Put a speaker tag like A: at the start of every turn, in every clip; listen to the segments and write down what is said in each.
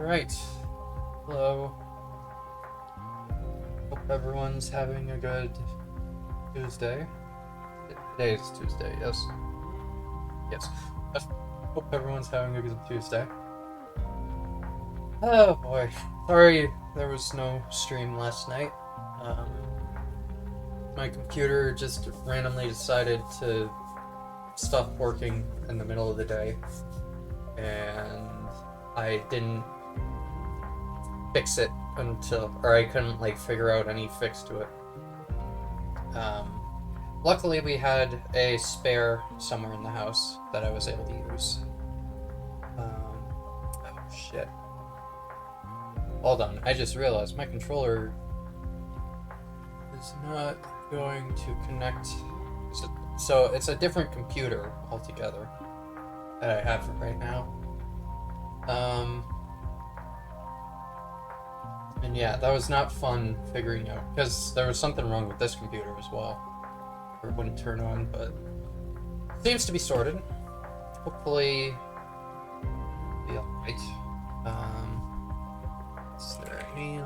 A: Alright. Hello. Hope everyone's having a good Tuesday. Today is Tuesday, yes. Yes. I hope everyone's having a good Tuesday. Oh boy. Sorry there was no stream last night. My computer just randomly decided to stop working in the middle of the day. And I didn't fix it or I couldn't figure out any fix to it. Luckily we had a spare somewhere in the house that I was able to use. Oh shit. Hold on, I just realized my controller is not going to connect. So it's a different computer altogether that I have right now. And yeah, that was not fun figuring out, because there was something wrong with this computer as well. Or it wouldn't turn on, but it seems to be sorted. Hopefully it'll be alright. Is there any,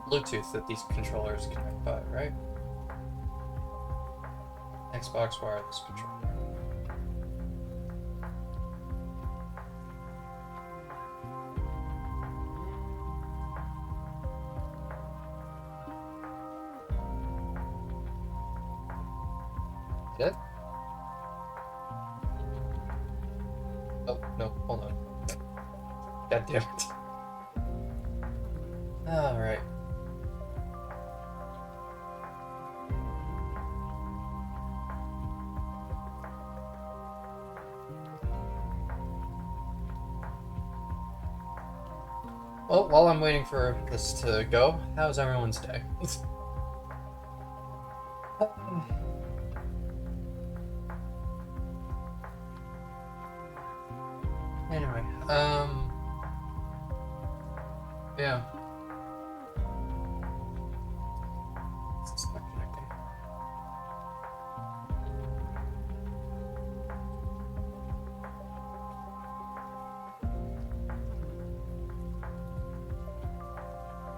A: Bluetooth that these controllers connect by, right? Xbox wireless controller. Did? Oh, no, hold on. God damn it. Alright. Well, while I'm waiting for this to go, how's everyone's day? Anyway, yeah. It's not connecting.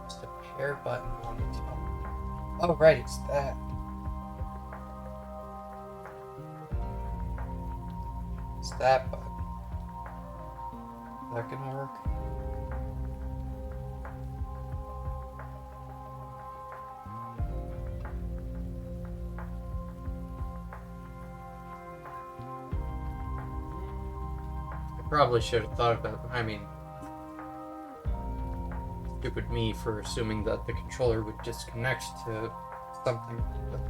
A: Just a pair button on the top. Oh, right, it's that. It's that button. Is that gonna work? I probably should have thought about it. I mean, stupid me for assuming that the controller would disconnect to something. But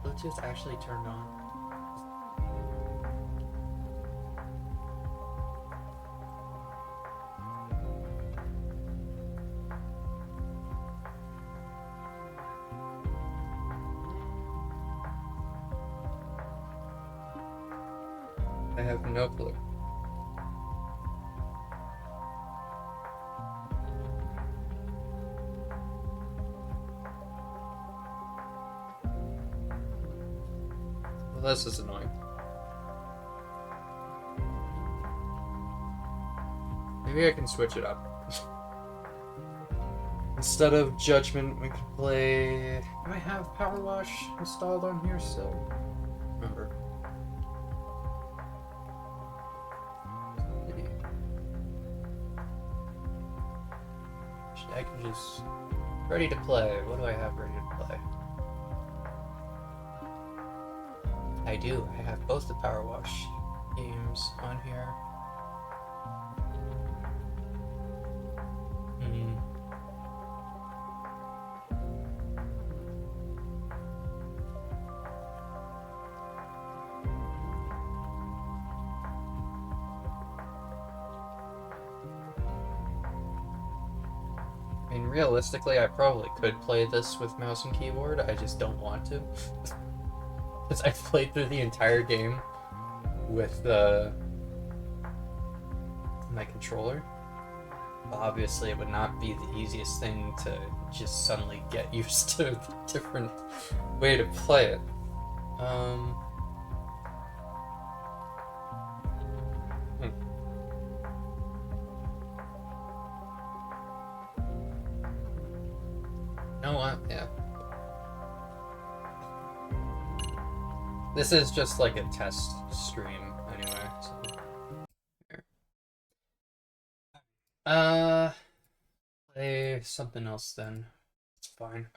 A: Bluetooth actually turned on. I have no clue. Well, this is annoying. Maybe I can switch it up. Instead of Judgment, we can play... Do I have PowerWash installed on here still? Remember. I can just... Ready to play. What do I have ready to play? I do. I have both the PowerWash games on here. I mean, realistically, I probably could play this with mouse and keyboard. I just don't want to. Because I played through the entire game with my controller. Obviously, it would not be the easiest thing to just suddenly get used to a different way to play it. Hmm. No, what? Yeah. This is just like a test stream, anyway. So. Here. Play something else then. It's fine.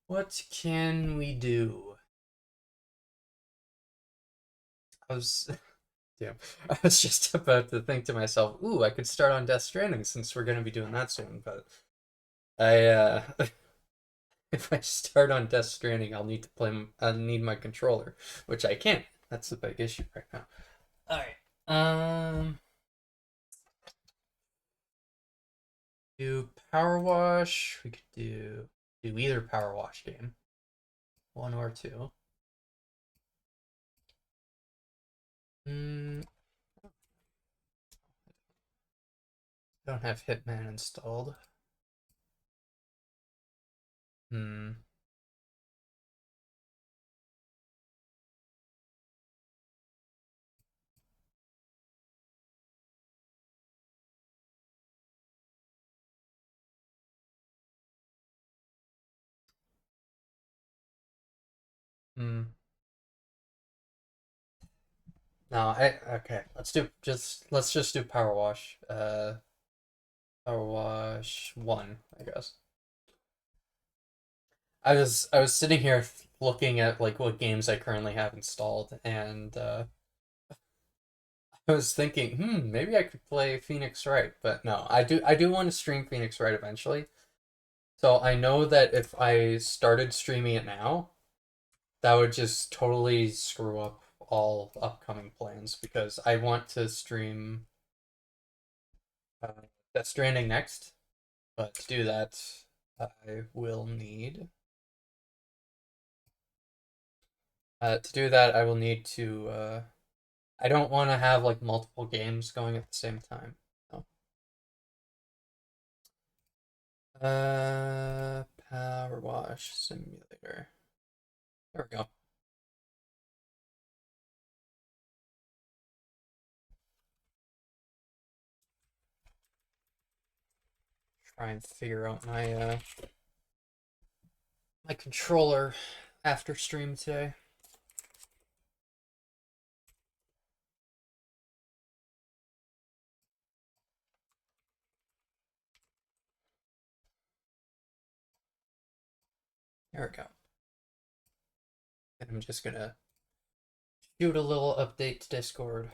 A: What can we do? I was, damn, I was just about to think to myself, ooh, I could start on Death Stranding since we're gonna be doing that soon, but if I start on Death Stranding, I'll need my controller, which I can't. That's the big issue right now. All right. Do Power Wash. We could do either Power Wash game, one or two. Hmm. Don't have Hitman installed. Hmm. Hmm. No, okay. Let's just do Power Wash. Power Wash 1, I guess. I was sitting here looking at like what games I currently have installed, and I was thinking, maybe I could play Phoenix Wright, but no, I do want to stream Phoenix Wright eventually. So I know that if I started streaming it now, that would just totally screw up all upcoming plans because I want to stream uh, Death Stranding next, but to do that, I will need I will need to I don't want to have like multiple games going at the same time. No. Power Wash Simulator. There we go. Try and figure out my controller after stream today. There we go. And I'm just gonna shoot a little update to Discord.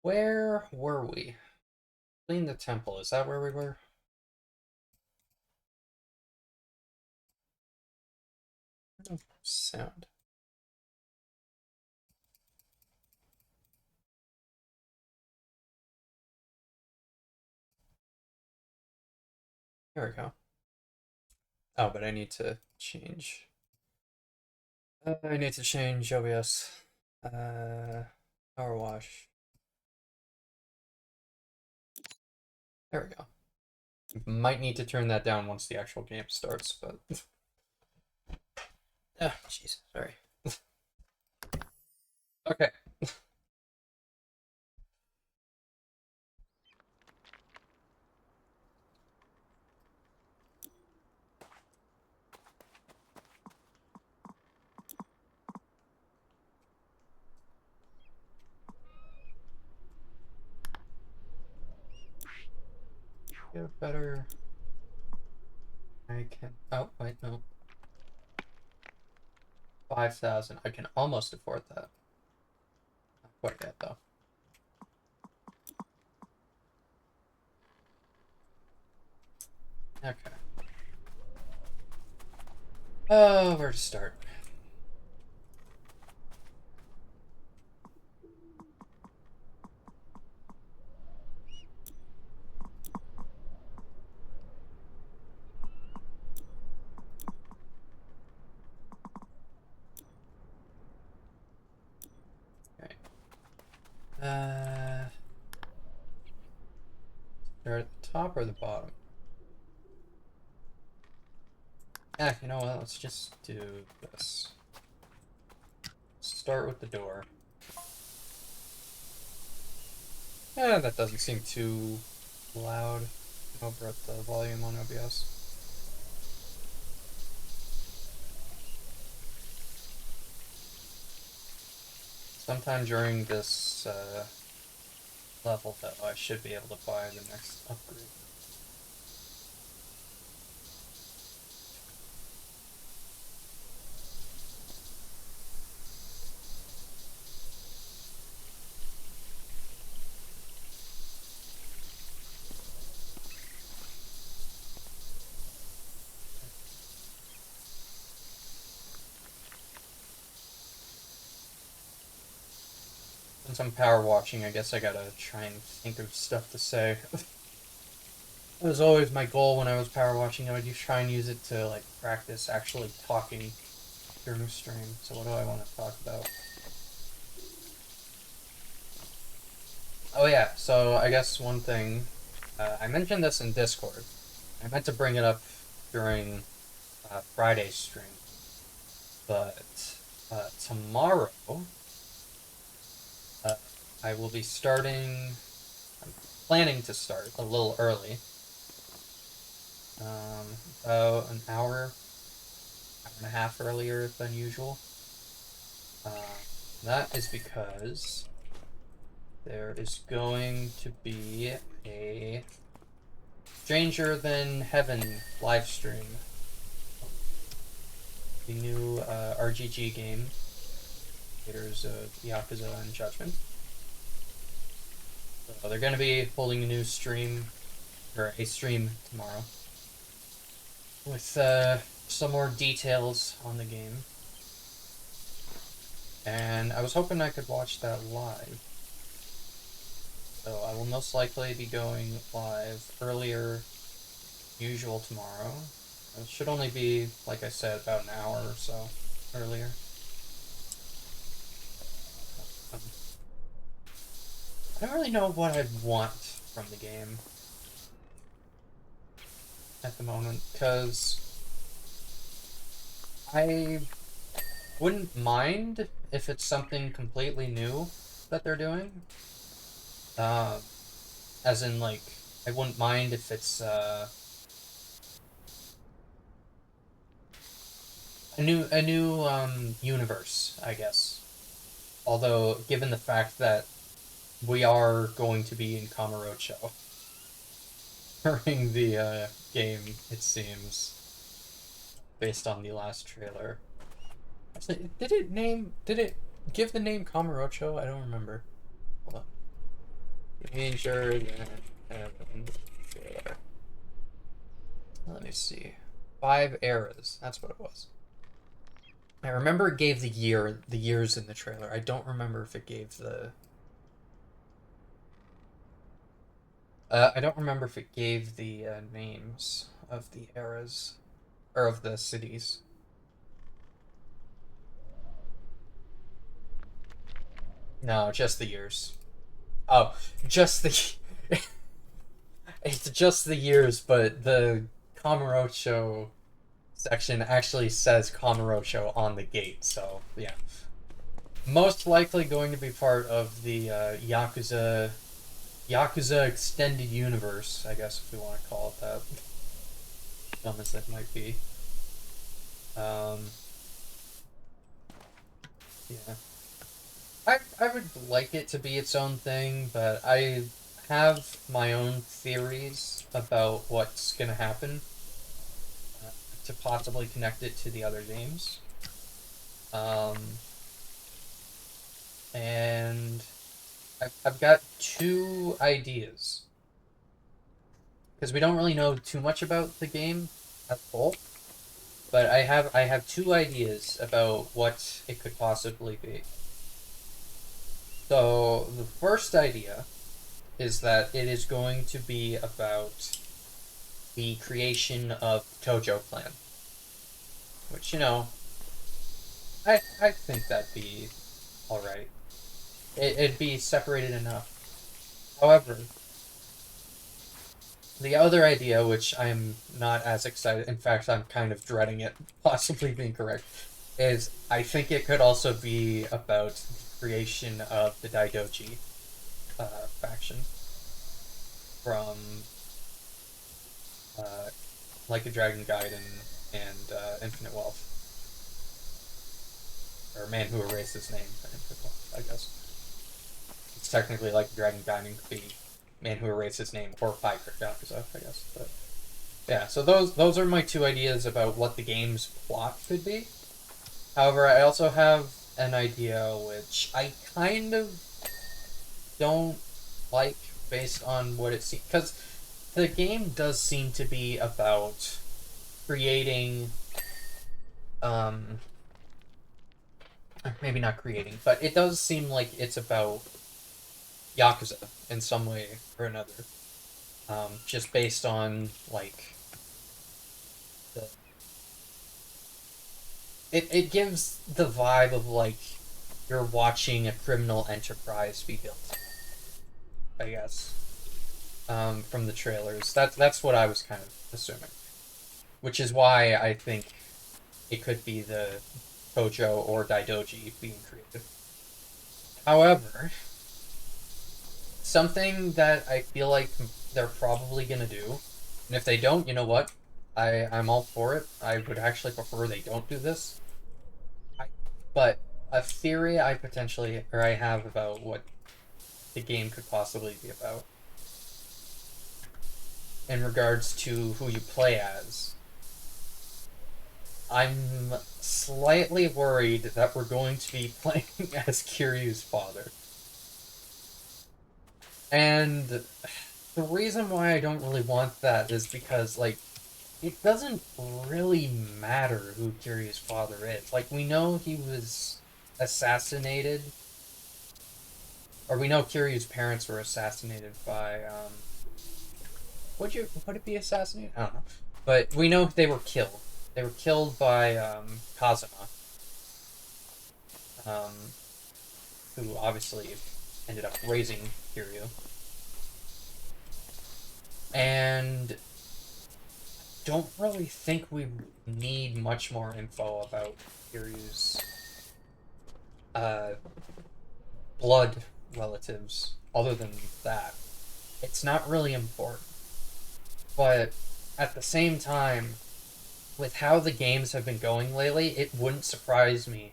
A: Where were we? Clean the temple. Is that where we were? No sound. There we go. Oh, but I need to change. I need to change OBS. Power wash. There we go. Might need to turn that down once the actual game starts, but jeez, sorry. Okay. get a better... I can... Oh, wait, no. 5,000. I can almost afford that. Not quite yet, though. Okay. Oh, where to start? Okay. Start at the top or the bottom? You know what? Let's just do this. Start with the door. That doesn't seem too loud. Over at the volume on OBS. Sometime during this level, though, I should be able to buy the next upgrade. Since I'm power watching, I guess I gotta try and think of stuff to say. That was always my goal when I was power watching. I would try and use it to like practice actually talking during a stream. So what do I want to talk about? Oh yeah, so I guess one thing, I mentioned this in Discord. I meant to bring it up during Friday's stream, but tomorrow I will be starting. I'm planning to start a little early. About an hour and a half earlier than usual. That is because there is going to be a Stranger Than Heaven live stream. The new RGG game, creators of Yakuza and Judgment. So they're going to be holding a new stream, or a stream tomorrow, with some more details on the game. And I was hoping I could watch that live. So I will most likely be going live earlier than usual tomorrow. It should only be, like I said, about an hour or so earlier. I don't really know what I'd want from the game at the moment, because I wouldn't mind if it's something completely new that they're doing. As in, like, I wouldn't mind if it's a new universe, I guess. Although, given the fact that we are going to be in Kamurocho during the game, it seems, based on the last trailer. Actually, did it give the name Kamurocho? I don't remember. Hold on. Stranger Than Heaven trailer. Let me see. 5 eras. That's what it was. I remember it gave the years in the trailer. I don't remember if it gave the... I don't remember if it gave the names of the eras, or of the cities. No, just the years. Oh, just the... It's just the years, but the Kamurocho section actually says Kamurocho on the gate, so yeah. Most likely going to be part of the Yakuza Extended Universe, I guess, if we want to call it that. Dumb as that might be. Yeah. I would like it to be its own thing, but I have my own theories about what's gonna happen to possibly connect it to the other games. Um, and I've got two ideas. Because we don't really know too much about the game as a whole. But I have two ideas about what it could possibly be. So the first idea is that it is going to be about the creation of Tojo Clan. Which, you know, I think that'd be alright. It'd be separated enough. However, the other idea, which I'm not as excited, in fact, I'm kind of dreading it, possibly being correct, is I think it could also be about the creation of the Daidoji faction from Like a Dragon Gaiden and Infinite Wealth. Or Man Who Erased His Name, I guess. It's technically Like a Dragon Gaiden could be Man Who Erased His Name, or Fighter Yakuza, I guess. But yeah, so those are my two ideas about what the game's plot could be. However, I also have an idea which I kind of don't like based on what it seems, because the game does seem to be about creating, maybe not creating, but it does seem like it's about Yakuza in some way or another. Just based on, like, the... It gives the vibe of, like, you're watching a criminal enterprise be built, I guess. From the trailers. That's what I was kind of assuming. Which is why I think it could be the Tojo or Daidoji being created. However, something that I feel like they're probably gonna do, and if they don't, you know what? I'm all for it. I would actually prefer they don't do this. But a theory I have about what the game could possibly be about in regards to who you play as. I'm slightly worried that we're going to be playing as Kiryu's father. And the reason why I don't really want that is because, like, it doesn't really matter who Kiryu's father is. Like, we know he was assassinated, or we know Kiryu's parents were assassinated by, would it be assassinated? I don't know. But we know they were killed. They were killed by, Kazuma. Who obviously ended up raising Kiryu. And don't really think we need much more info about Kiryu's blood relatives other than that. It's not really important. But at the same time, with how the games have been going lately, it wouldn't surprise me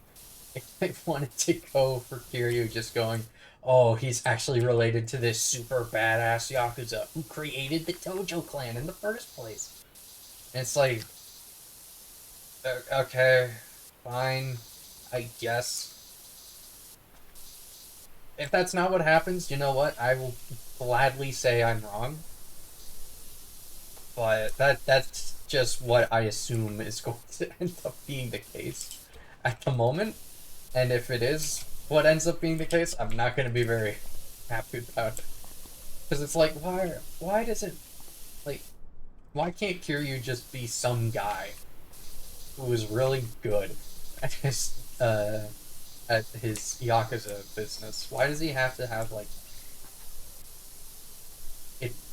A: if they wanted to go for Kiryu just going, oh, he's actually related to this super badass Yakuza who created the Tojo clan in the first place. And it's like, okay, fine, I guess. If that's not what happens, you know what? I will gladly say I'm wrong. But that's just what I assume is going to end up being the case at the moment. And if it is what ends up being the case, I'm not going to be very happy about it. Because it's like, why does it, like, why can't Kiryu just be some guy who is really good at his Yakuza business? Why does he have to have, like,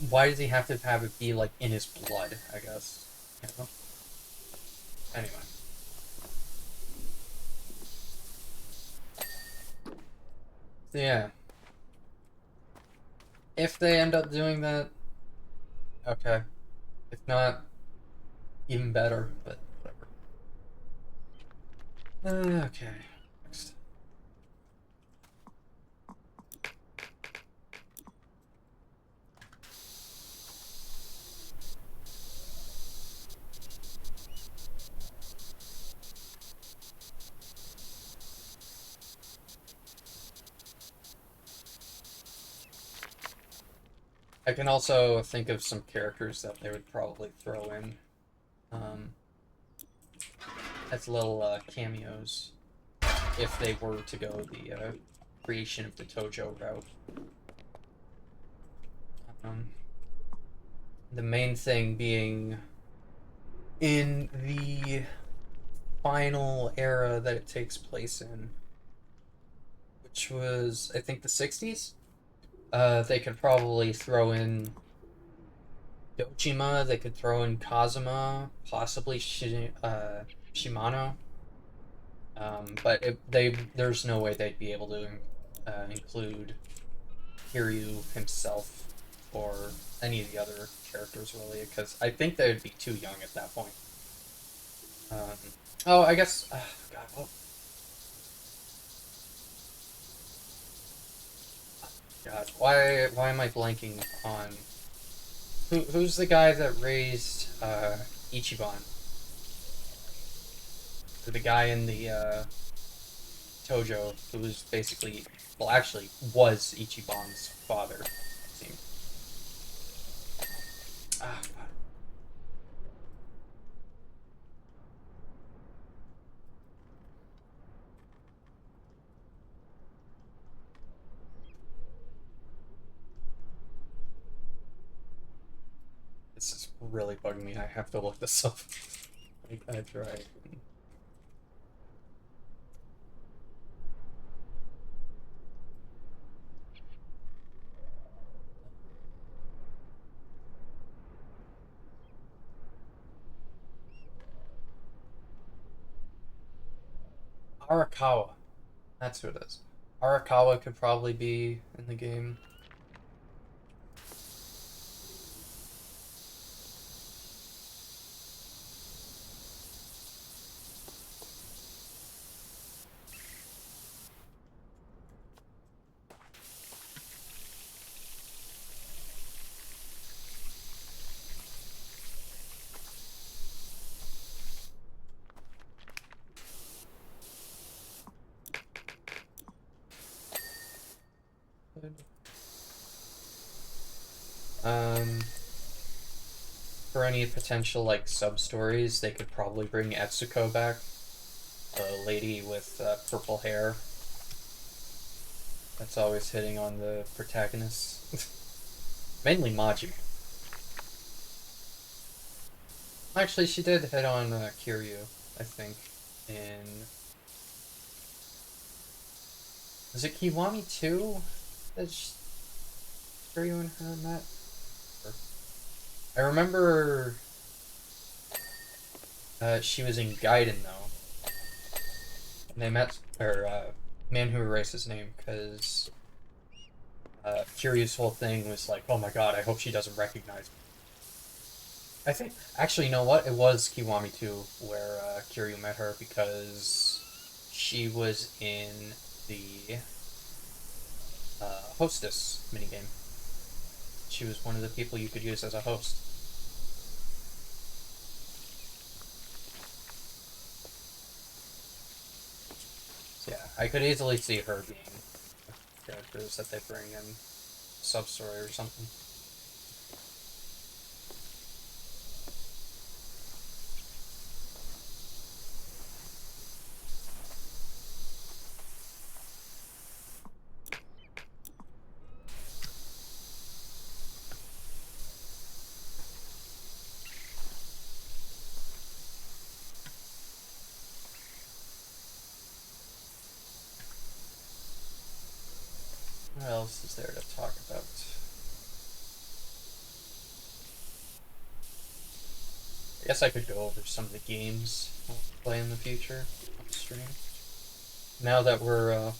A: why does he have to have it be, like, in his blood, I guess? You know? Anyway. So, yeah. If they end up doing that, okay. If not, even better, but whatever. Okay. Next. I can also think of some characters that they would probably throw in um, as little cameos if they were to go the creation of the Tojo route. Um, the main thing being in the final era that it takes place in, which was, I think, the 60s. They could probably throw in Dojima, they could throw in Kazuma, possibly Shimano. But there's no way they'd be able to include Kiryu himself or any of the other characters really, because I think they would be too young at that point. Um, oh, I guess. God, oh, God, why am I blanking on who's the guy that raised Ichiban? The guy in the Tojo who was basically, well, actually was Ichiban's father. It seemed. Ah, God. This is really bugging me. I have to look this up. That's right. Arakawa. That's who it is. Arakawa could probably be in the game. Um, for any potential like sub stories, they could probably bring Etsuko back, the lady with purple hair. That's always hitting on the protagonists. Mainly Maji. Actually, she did hit on Kiryu, I think, in... Was it Kiwami 2 that Kiryu and her met? Or... I remember she was in Gaiden, though. And they met, or Man Who Erased His Name, because Kiryu's whole thing was like, oh my god, I hope she doesn't recognize me. I think, actually, you know what? It was Kiwami 2 where Kiryu met her because she was in the hostess minigame. She was one of the people you could use as a host. So yeah, I could easily see her being characters that they bring in sub-story or something. What else is there to talk about? I guess I could go over some of the games I'll play in the future on stream. Now that we're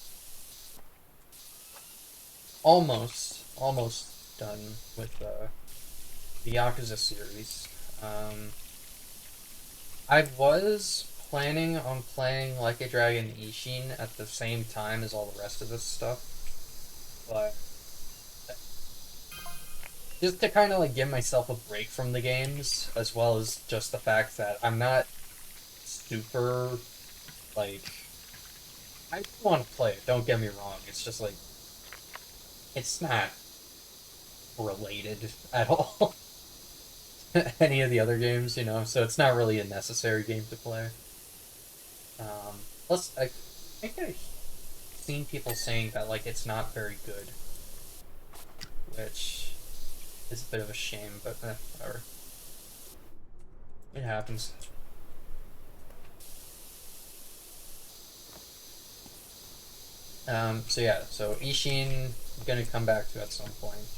A: almost done with the Yakuza series, I was planning on playing Like a Dragon Ishin at the same time as all the rest of this stuff, but just to kind of like give myself a break from the games, as well as just the fact that I'm not super like I want to play it. Don't get me wrong. It's just like it's not related at all to any of the other games, you know, so it's not really a necessary game to play. Plus, I think I've seen people saying that, like, it's not very good, which is a bit of a shame, but whatever. It happens. So yeah, so Ishin, I'm gonna come back to at some point.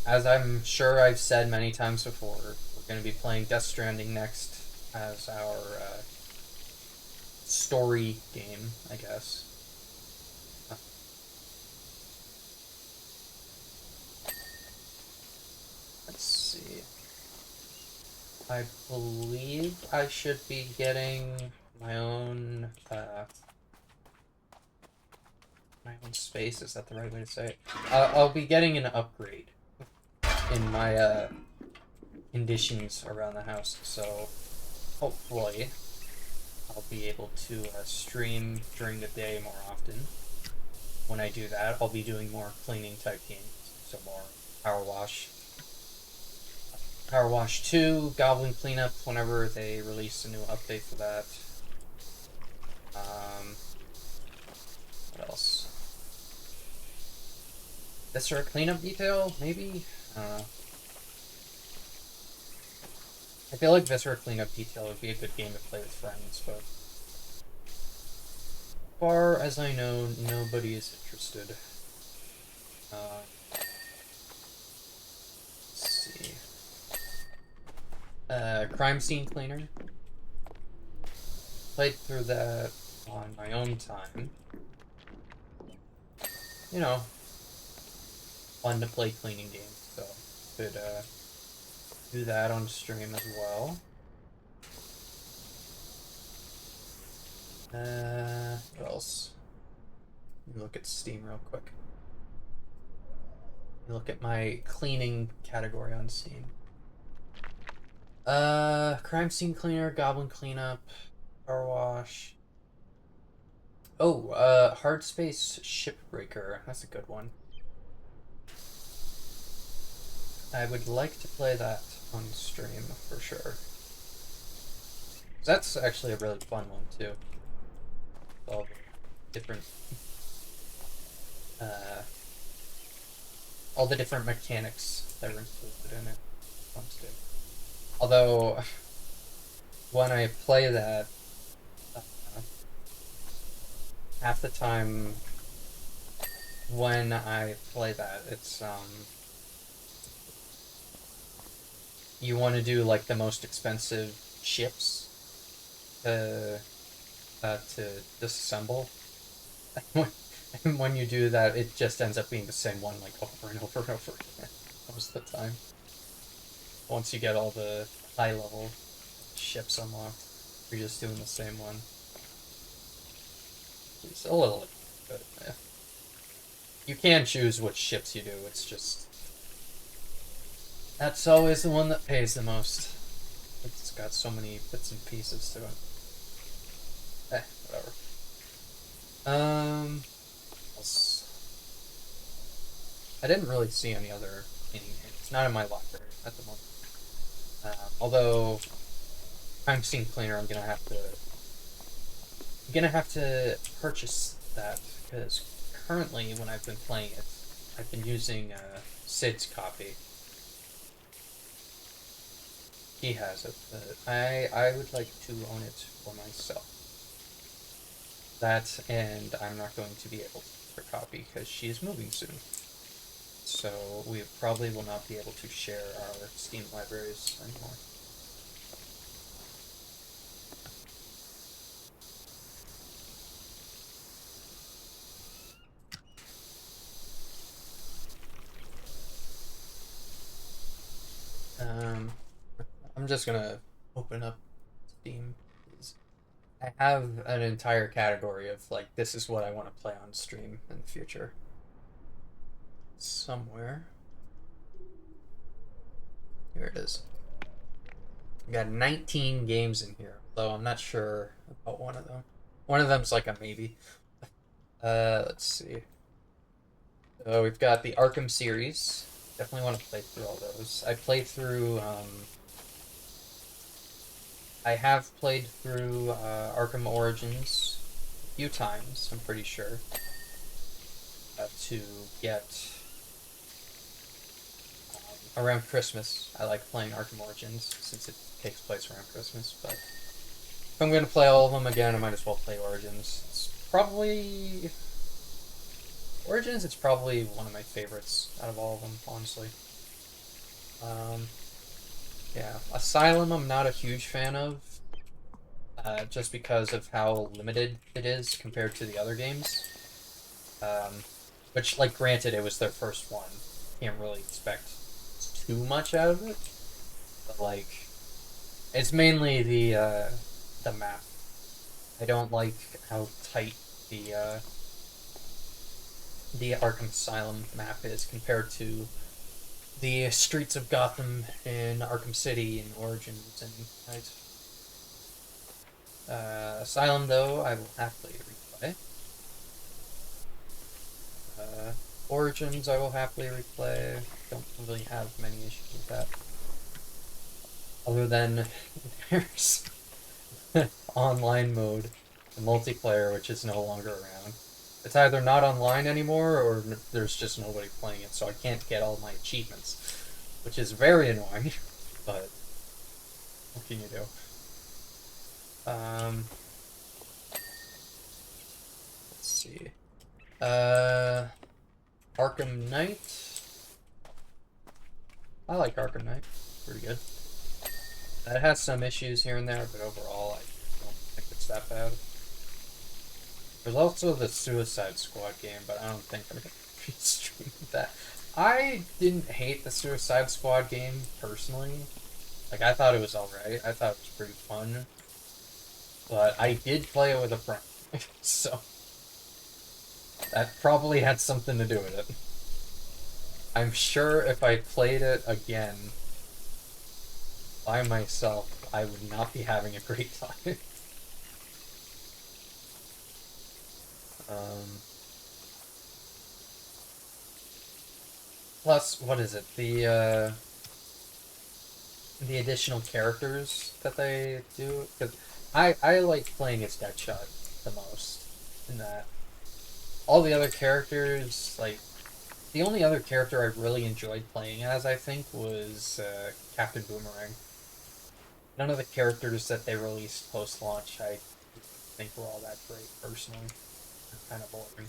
A: As I'm sure I've said many times before, we're gonna be playing Death Stranding next as our story game, I guess. Let's see. I believe I should be getting my own space. Is that the right way to say it? I'll be getting an upgrade in my conditions around the house, so hopefully I'll be able to stream during the day more often. When I do that, I'll be doing more cleaning type games, so more Powerwash. Powerwash 2, Goblin Cleanup, whenever they release a new update for that. What else? Viscera Cleanup Detail, maybe? I don't know. I feel like Viscera Cleanup Detail would be a good game to play with friends, but as far as I know, nobody is interested. Let's see. Crime Scene Cleaner. Played through that on my own time. You know, fun to play cleaning games, so could do that on stream as well. What else? Let me look at Steam real quick. Let me look at my cleaning category on Steam. Crime Scene Cleaner, Goblin Cleanup, Powerwash. Oh, Hard Space Shipbreaker. That's a good one. I would like to play that on stream for sure. That's actually a really fun one too. All the different, all the different mechanics that are included in it. Sounds good. Although, when I play that, half the time when I play that, it's you want to do like the most expensive ships to disassemble. And when you do that, it just ends up being the same one like over and over and over again most of the time. Once you get all the high level ships unlocked, you're just doing the same one. It's a little, but yeah. You can choose which ships you do. It's just that's always the one that pays the most. It's got so many bits and pieces to it. Whatever. I didn't really see any other cleaning games. It's not in my library at the moment. Although Crime Scene Cleaner, I'm gonna have to purchase that because currently, when I've been playing it, I've been using Sid's copy. He has it, but I would like to own it for myself. That, and I'm not going to be able to get her copy because she is moving soon. So we probably will not be able to share our Steam libraries anymore. I'm just gonna open up Steam. I have an entire category of like, this is what I want to play on stream in the future. Somewhere. Here it is. We got 19 games in here, though I'm not sure about one of them. One of them's like a maybe. Let's see. So we've got the Arkham series, definitely want to play through all those. I have played through Arkham Origins a few times, I'm pretty sure, to get around Christmas. I like playing Arkham Origins since it takes place around Christmas, but if I'm going to play all of them again, I might as well play Origins. It's probably one of my favorites out of all of them, honestly. Um, yeah, Asylum I'm not a huge fan of, just because of how limited it is compared to the other games. Which, like, granted, it was their first one. Can't really expect too much out of it. But, like, it's mainly the map. I don't like how tight the Arkham Asylum map is compared to the streets of Gotham in Arkham City and Origins and Knight. Asylum, though, I will happily replay. Origins, I will happily replay. Don't really have many issues with that. Other than there's online mode, the multiplayer, which is no longer around. It's either not online anymore or there's just nobody playing it, so I can't get all my achievements, which is very annoying, but what can you do? Let's see. Arkham Knight. I like Arkham Knight. Pretty good. It has some issues here and there, but overall, I don't think it's that bad. There's also the Suicide Squad game, but I don't think I'm going to be streaming that. I didn't hate the Suicide Squad game, personally. Like, I thought it was alright. I thought it was pretty fun. But I did play it with a friend, so that probably had something to do with it. I'm sure if I played it again by myself, I would not be having a great time. Plus, what is it? The additional characters that they do, because I like playing as Deadshot the most in that. All the other characters, like, the only other character I really enjoyed playing as, I think, was Captain Boomerang. None of the characters that they released post-launch I think were all that great, personally. They're kind of boring.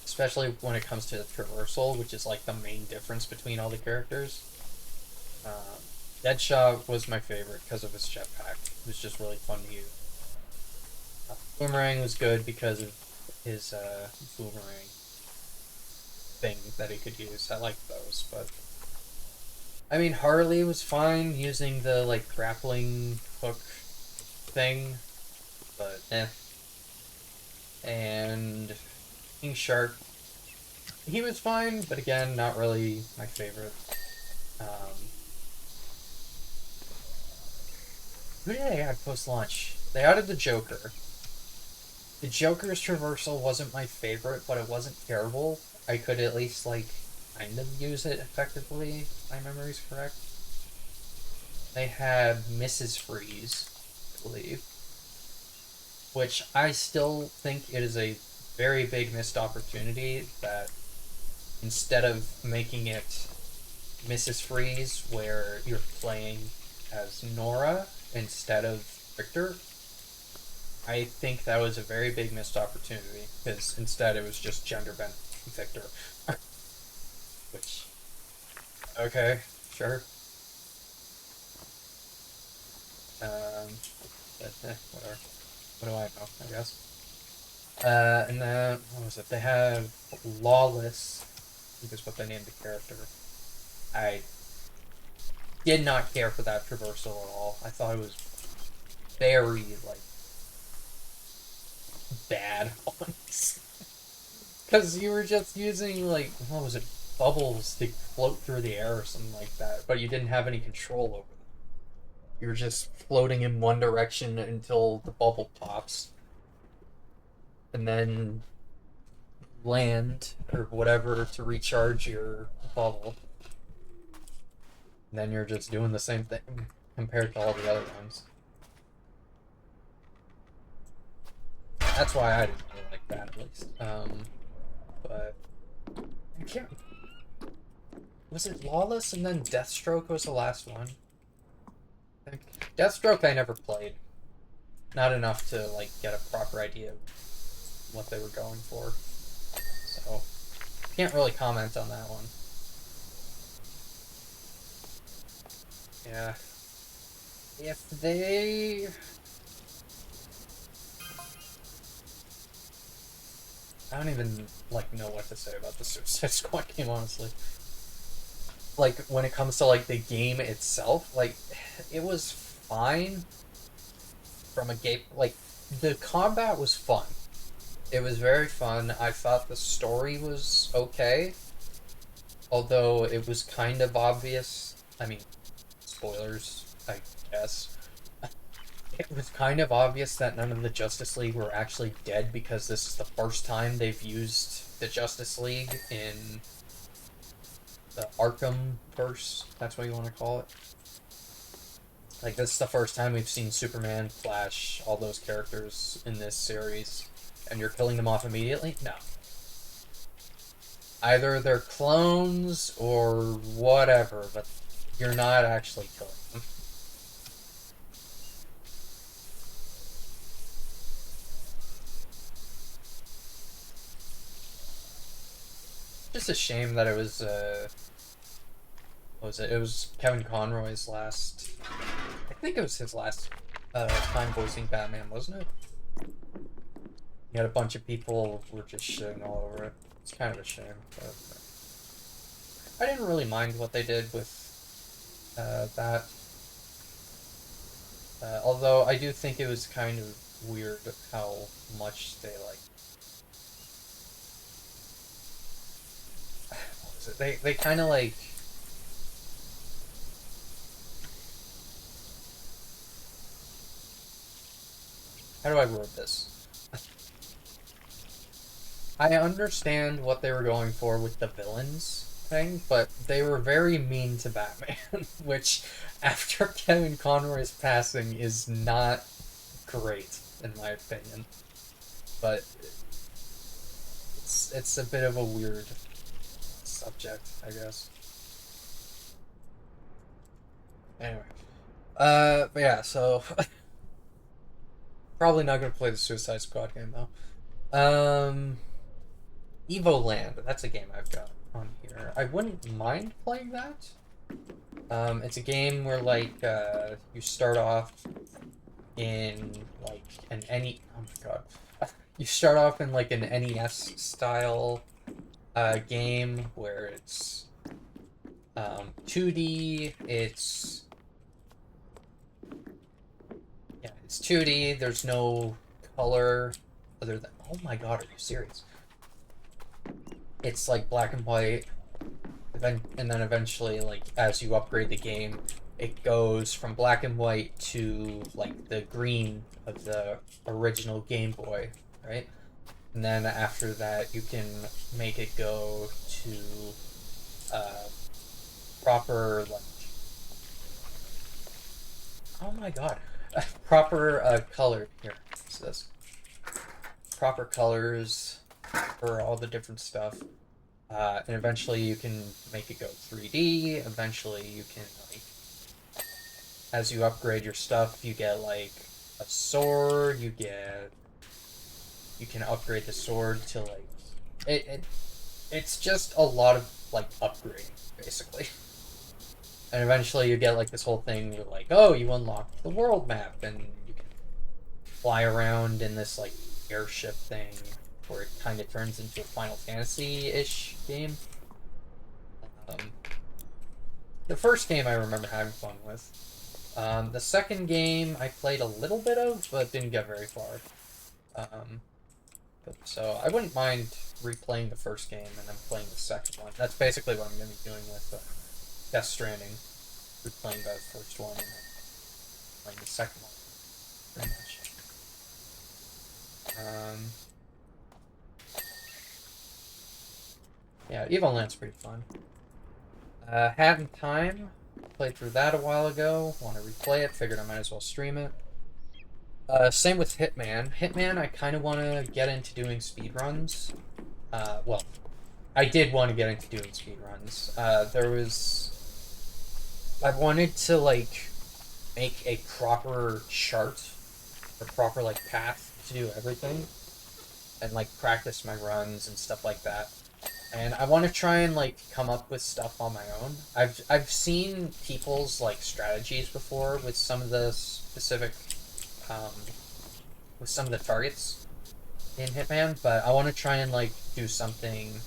A: Especially when it comes to the traversal, which is like the main difference between all the characters. Deadshot was my favorite because of his jetpack. It was just really fun to use. Boomerang was good because of his boomerang thing that he could use. I liked those, but I mean, Harley was fine using the like grappling hook thing, but eh. And King Shark, he was fine, but again, not really my favorite. Who did they add post-launch? They added the Joker. The Joker's traversal wasn't my favorite, but it wasn't terrible. I could at least, like, kind of use it effectively, if my memory's correct. They had Mrs. Freeze, I believe. Which I still think it is a very big missed opportunity that instead of making it Mrs. Freeze, where you're playing as Nora instead of Victor, I think that was a very big missed opportunity, because instead it was just gender bent Victor. Which, okay, sure. But whatever. What do I know, I guess. And then, what was it? They have Lawless, I think is what they named the character. I did not care for that traversal at all. I thought it was very, like, bad, honestly. Because you were just using, like, what was it, bubbles to float through the air or something like that, but you didn't have any control over them. You were just floating in one direction until the bubble pops. And then land or whatever to recharge your bubble. And then you're just doing the same thing compared to all the other ones. That's why I didn't really like that, at least. But I can't. Was it Lawless and then Deathstroke was the last one? I think Deathstroke I never played. Not enough to like get a proper idea of what they were going for. So can't really comment on that one. Yeah. If they I don't even like know what to say about the Suicide Squad game, honestly. Like when it comes to like the game itself, like it was fine from a game. Like the combat was fun. It was very fun. I thought the story was okay, although it was kind of obvious. I mean, spoilers, I guess. It was kind of obvious that none of the Justice League were actually dead because this is the first time they've used the Justice League in the Arkham verse. That's what you want to call it. Like, this is the first time we've seen Superman, Flash, all those characters in this series, and you're killing them off immediately? No. Either they're clones or whatever, but you're not actually killing them. Just a shame that it was, what was it? It was Kevin Conroy's last, I think it was his last time voicing Batman, wasn't it? He had a bunch of people who were just shitting all over it. It's kind of a shame, but I didn't really mind what they did with that. Although I do think it was kind of weird how much they like. What was it? They kind of like. How do I word this? I understand what they were going for with the villains thing, but they were very mean to Batman, which, after Kevin Conroy's passing, is not great, in my opinion. But it's a bit of a weird subject, I guess. Anyway. But yeah, so probably not gonna play the Suicide Squad game though. Evo Land, that's a game I've got on here. I wouldn't mind playing that. It's a game where like you start off in like an oh my god. You start off in like an NES style game where it's 2D, it's 2D, there's no color other than, oh my god, are you serious? It's like black and white, and then eventually, like, as you upgrade the game, it goes from black and white to, like, the green of the original Game Boy, right? And then after that, you can make it go to proper, like, oh my god, proper color, here, what's this? Proper colors for all the different stuff. And eventually you can make it go 3D. Eventually you can, like, as you upgrade your stuff, you get, like, a sword, you can upgrade the sword to, like, it's just a lot of, like, upgrading, basically. And eventually you get, like, this whole thing where, like, oh, you unlock the world map, and you can fly around in this, like, airship thing, where it kind of turns into a Final Fantasy-ish game. The first game I remember having fun with. The second game I played a little bit of, but didn't get very far. So I wouldn't mind replaying the first game and then playing the second one. That's basically what I'm going to be doing with Death Stranding. Replaying the first one and then playing the second one. Pretty much. Yeah, Evil Land's pretty fun. Having time. Played through that a while ago. Want to replay it. Figured I might as well stream it. Same with Hitman. Hitman, I kind of want to get into doing speedruns. Well, I did want to get into doing speedruns. I wanted to, like, make a proper chart, or proper, like, path to do everything. And, like, practice my runs and stuff like that. And I want to try and, like, come up with stuff on my own. I've seen people's, like, strategies before with some of the specific, um, with some of the targets in Hitman, but I want to try and, like, do something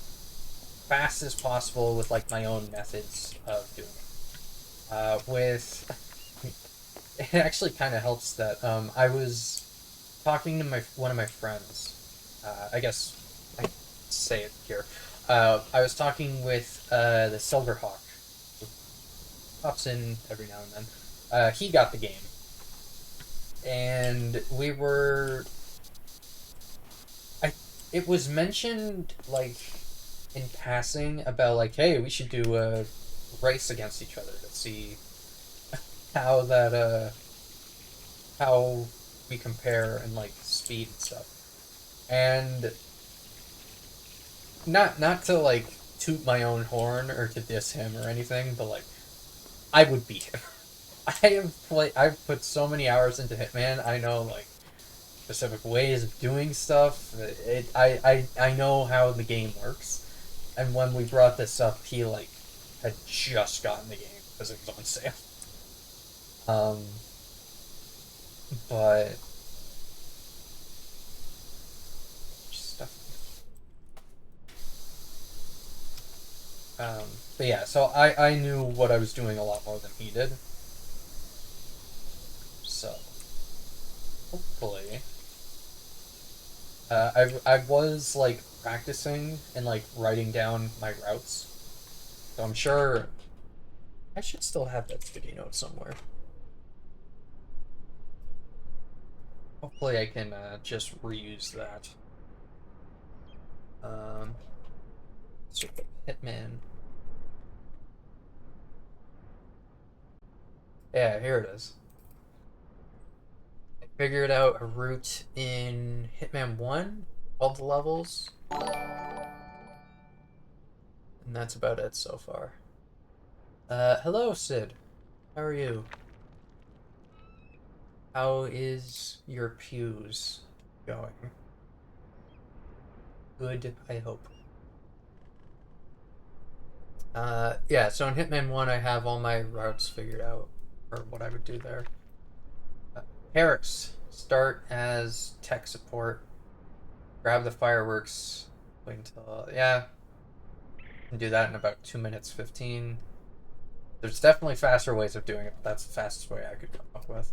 A: fast as possible with, like, my own methods of doing it. It actually kind of helps that, I was talking to one of my friends, I guess I say it here. I was talking with the Silverhawk, who pops in every now and then. He got the game, and we were. It was mentioned, like, in passing about, like, hey, we should do a race against each other to see how how we compare in, like, speed and stuff. And not to, like, toot my own horn or to diss him or anything, but, like, I would beat him. I've put so many hours into Hitman. I know, like, specific ways of doing stuff. I know how the game works. And when we brought this up, he, like, had just gotten the game because it was on sale. But stuff. But yeah, so I knew what I was doing a lot more than he did. So hopefully, I was, like, practicing and, like, writing down my routes. So I'm sure I should still have that sticky note somewhere. Hopefully I can just reuse that. Sort of Hitman. Yeah, here it is. I figured out a route in Hitman 1, all the levels, and that's about it so far. Hello, Sid. How are you? How is your pews going? Good, I hope. Yeah, so in Hitman 1, I have all my routes figured out, or what I would do there. Herrick's, start as tech support. Grab the fireworks. Wait until, yeah. And do that in about 2 minutes 15. There's definitely faster ways of doing it, but that's the fastest way I could come up with.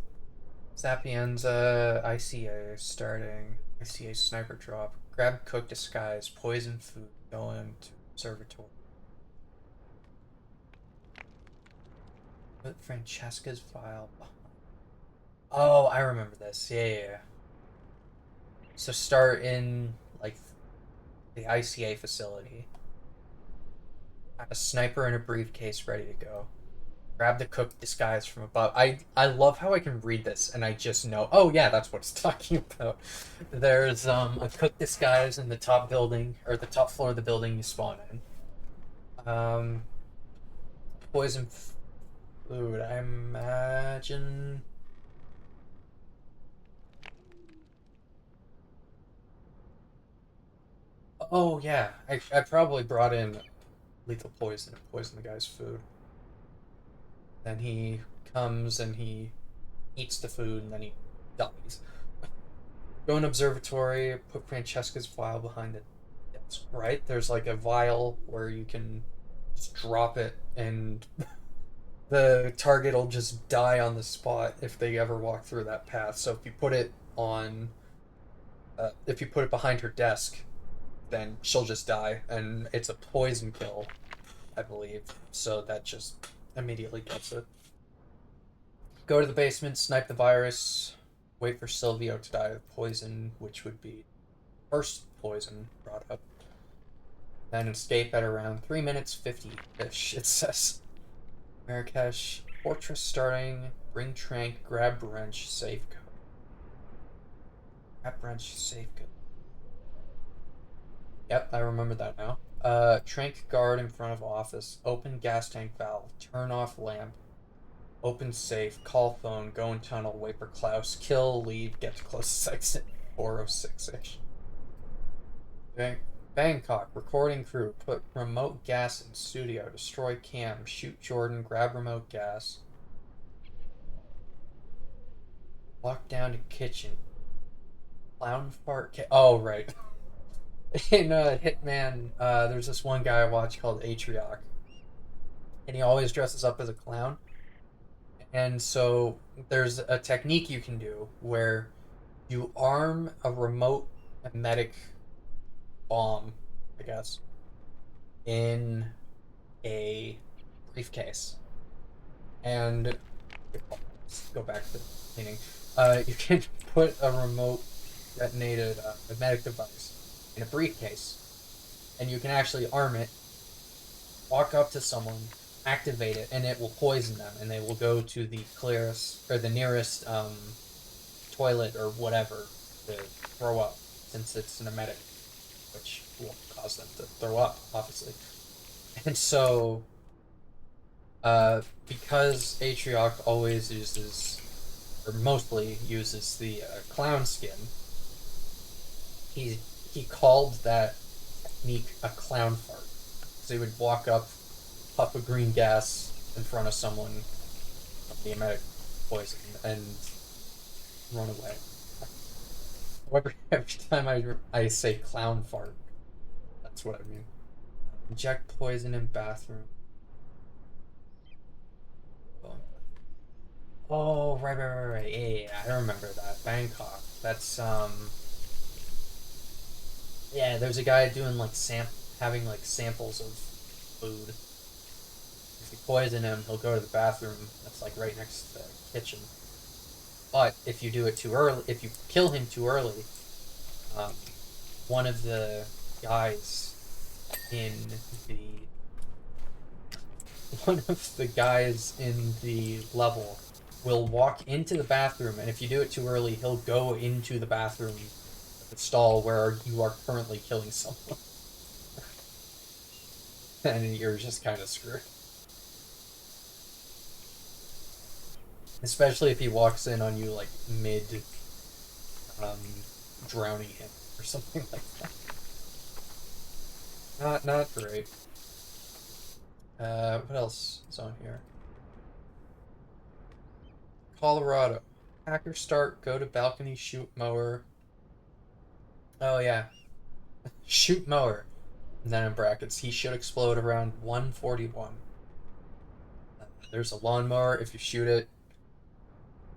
A: Sapienza, ICA starting. ICA sniper drop. Grab cook disguise. Poison food. Go into observatory. Put Francesca's file behind. Oh, I remember this. Yeah. So start in, like, the ICA facility. Have a sniper in a briefcase ready to go. Grab the cook disguise from above. I love how I can read this and I just know. Oh yeah, that's what it's talking about. There's a cook disguise in the top building, or the top floor of the building you spawn in. Poison food. I imagine. Oh yeah, I probably brought in lethal poison and poison the guy's food. Then he comes and he eats the food and then he dies. Go in observatory, put Francesca's vial behind it. That's right. There's, like, a vial where you can just drop it and the target will just die on the spot if they ever walk through that path. So if you put it on, if you put it behind her desk, then she'll just die, and it's a poison kill, I believe. So that just immediately gets it. Go to the basement, snipe the virus, wait for Silvio to die of poison, which would be first poison brought up. Then escape at around 3 minutes 50-ish, it says. Marrakesh, fortress starting, bring trank, grab wrench, safe code. Grab wrench, safe code. Yep, I remember that now. Trank guard in front of office, open gas tank valve, turn off lamp, open safe, call phone, go in tunnel, wait for Klaus, kill, leave, get to closest exit, 406-ish. Bangkok, recording crew, put remote gas in studio, destroy cam, shoot Jordan, grab remote gas. Walk down to kitchen. Clown fart. Oh, right. In Hitman, there's this one guy I watch called Atrioc, and he always dresses up as a clown. And so there's a technique you can do where you arm a remote emetic bomb, I guess, in a briefcase. And let's go back to cleaning. You can put a remote detonated emetic device in a briefcase, and you can actually arm it, walk up to someone, activate it, and it will poison them, and they will go to the clearest or the nearest toilet or whatever to throw up, since it's an emetic, which will cause them to throw up, obviously. And so, because Atrioc always uses, or mostly uses the clown skin, he called that technique a clown fart. So he would walk up, puff a green gas in front of someone of the emetic poison, and run away. Every time I say clown fart, that's what I mean. Inject poison in bathroom. Oh, right. Yeah, I remember that. Bangkok. That's, yeah, there's a guy doing, like, having, like, samples of food. If you poison him, he'll go to the bathroom that's, like, right next to the kitchen. But if you do it too early, if you kill him too early, one of the guys in the level will walk into the bathroom, and if you do it too early, he'll go into the bathroom, the stall where you are currently killing someone. And you're just kind of screwed. Especially if he walks in on you, like, mid drowning him or something like that. Not great. What else is on here? Colorado. Hacker start, go to balcony, shoot mower. Oh yeah. Shoot mower. And then in brackets, he should explode around 141. There's a lawnmower. If you shoot it,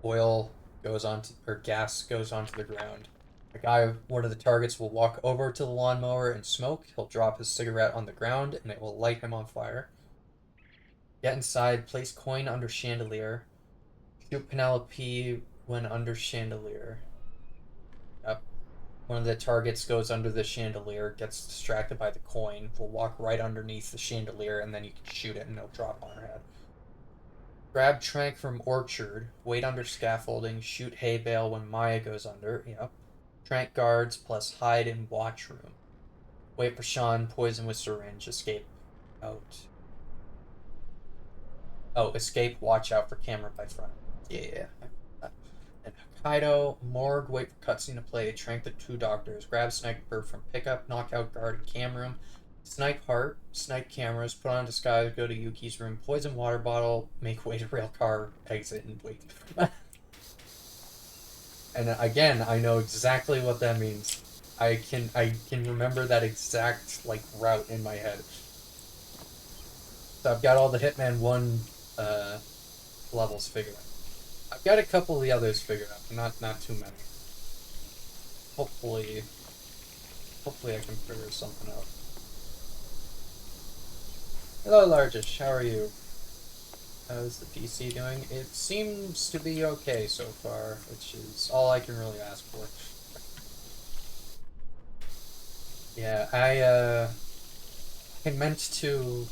A: oil goes onto, or gas goes onto the ground. A guy, one of the targets, will walk over to the lawnmower and smoke. He'll drop his cigarette on the ground, and it will light him on fire. Get inside, place coin under chandelier. Shoot Penelope when under chandelier. Yep. One of the targets goes under the chandelier, gets distracted by the coin, will walk right underneath the chandelier, and then you can shoot it and it'll drop on her head. Grab trank from orchard, wait under scaffolding, shoot hay bale when Maya goes under. Yep. Trank guards plus hide in watch room. Wait for Sean, poison with syringe, escape out. Oh, escape, watch out for camera by front. Yeah. And Hokkaido, morgue, wait for cutscene to play, trank the 2 doctors, grab sniper from pickup, knockout guard in cam room, snipe heart, snipe cameras, put on disguise, go to Yuki's room, poison water bottle, make way to rail car, exit, and wait. And again, I know exactly what that means. I can remember that exact, like, route in my head. So I've got all the Hitman 1 levels figured out. I've got a couple of the others figured out, not too many. Hopefully I can figure something out. Hello, Largish. How are you? How's the PC doing? It seems to be okay so far, which is all I can really ask for. Yeah, I meant to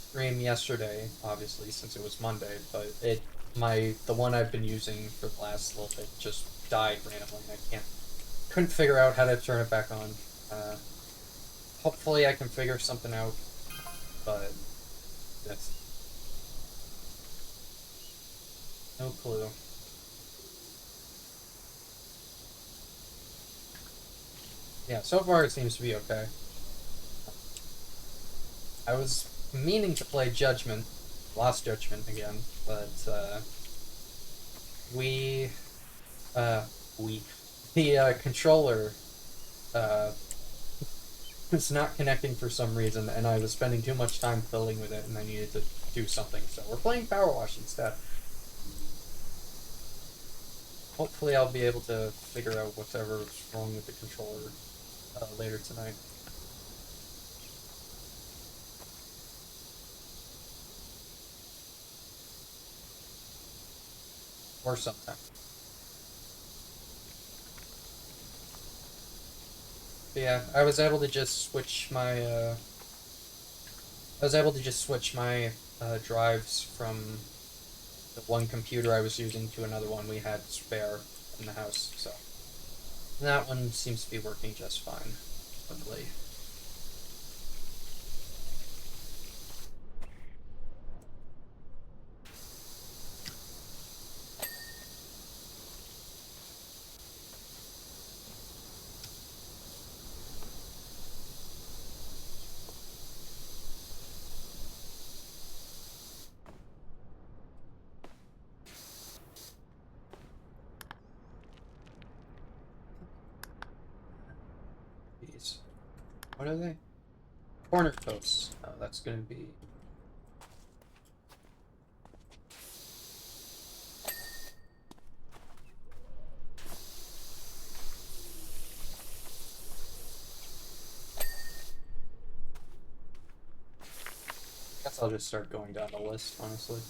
A: stream yesterday, obviously, since it was Monday, but the one I've been using for the last little bit just died randomly, and couldn't figure out how to turn it back on. Hopefully I can figure something out, but that's no clue. Yeah, so far it seems to be okay. I was meaning to play Judgment, Lost Judgment again, but we, the controller was not connecting for some reason, and I was spending too much time fiddling with it, and I needed to do something, so we're playing PowerWash instead. Hopefully I'll be able to figure out whatever's wrong with the controller later tonight. Or sometime. But yeah, I was able to just switch my drives from the one computer I was using to another one we had spare in the house, so that one seems to be working just fine, luckily. These. What are they? Corner posts. Oh, that's gonna be... guess I'll just start going down the list, honestly.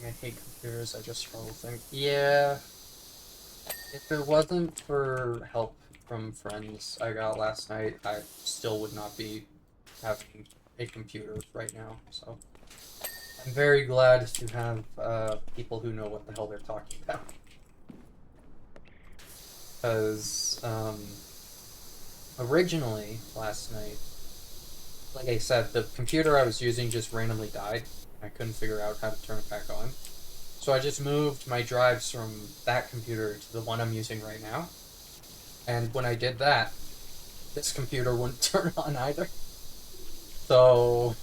A: I hate computers, I just struggle think. Yeah, if it wasn't for help from friends I got last night, I still would not be having a computer right now, so I'm very glad to have people who know what the hell they're talking about. Because originally, last night, like I said, the computer I was using just randomly died. I couldn't figure out how to turn it back on. So I just moved my drives from that computer to the one I'm using right now. And when I did that, this computer wouldn't turn on either. So,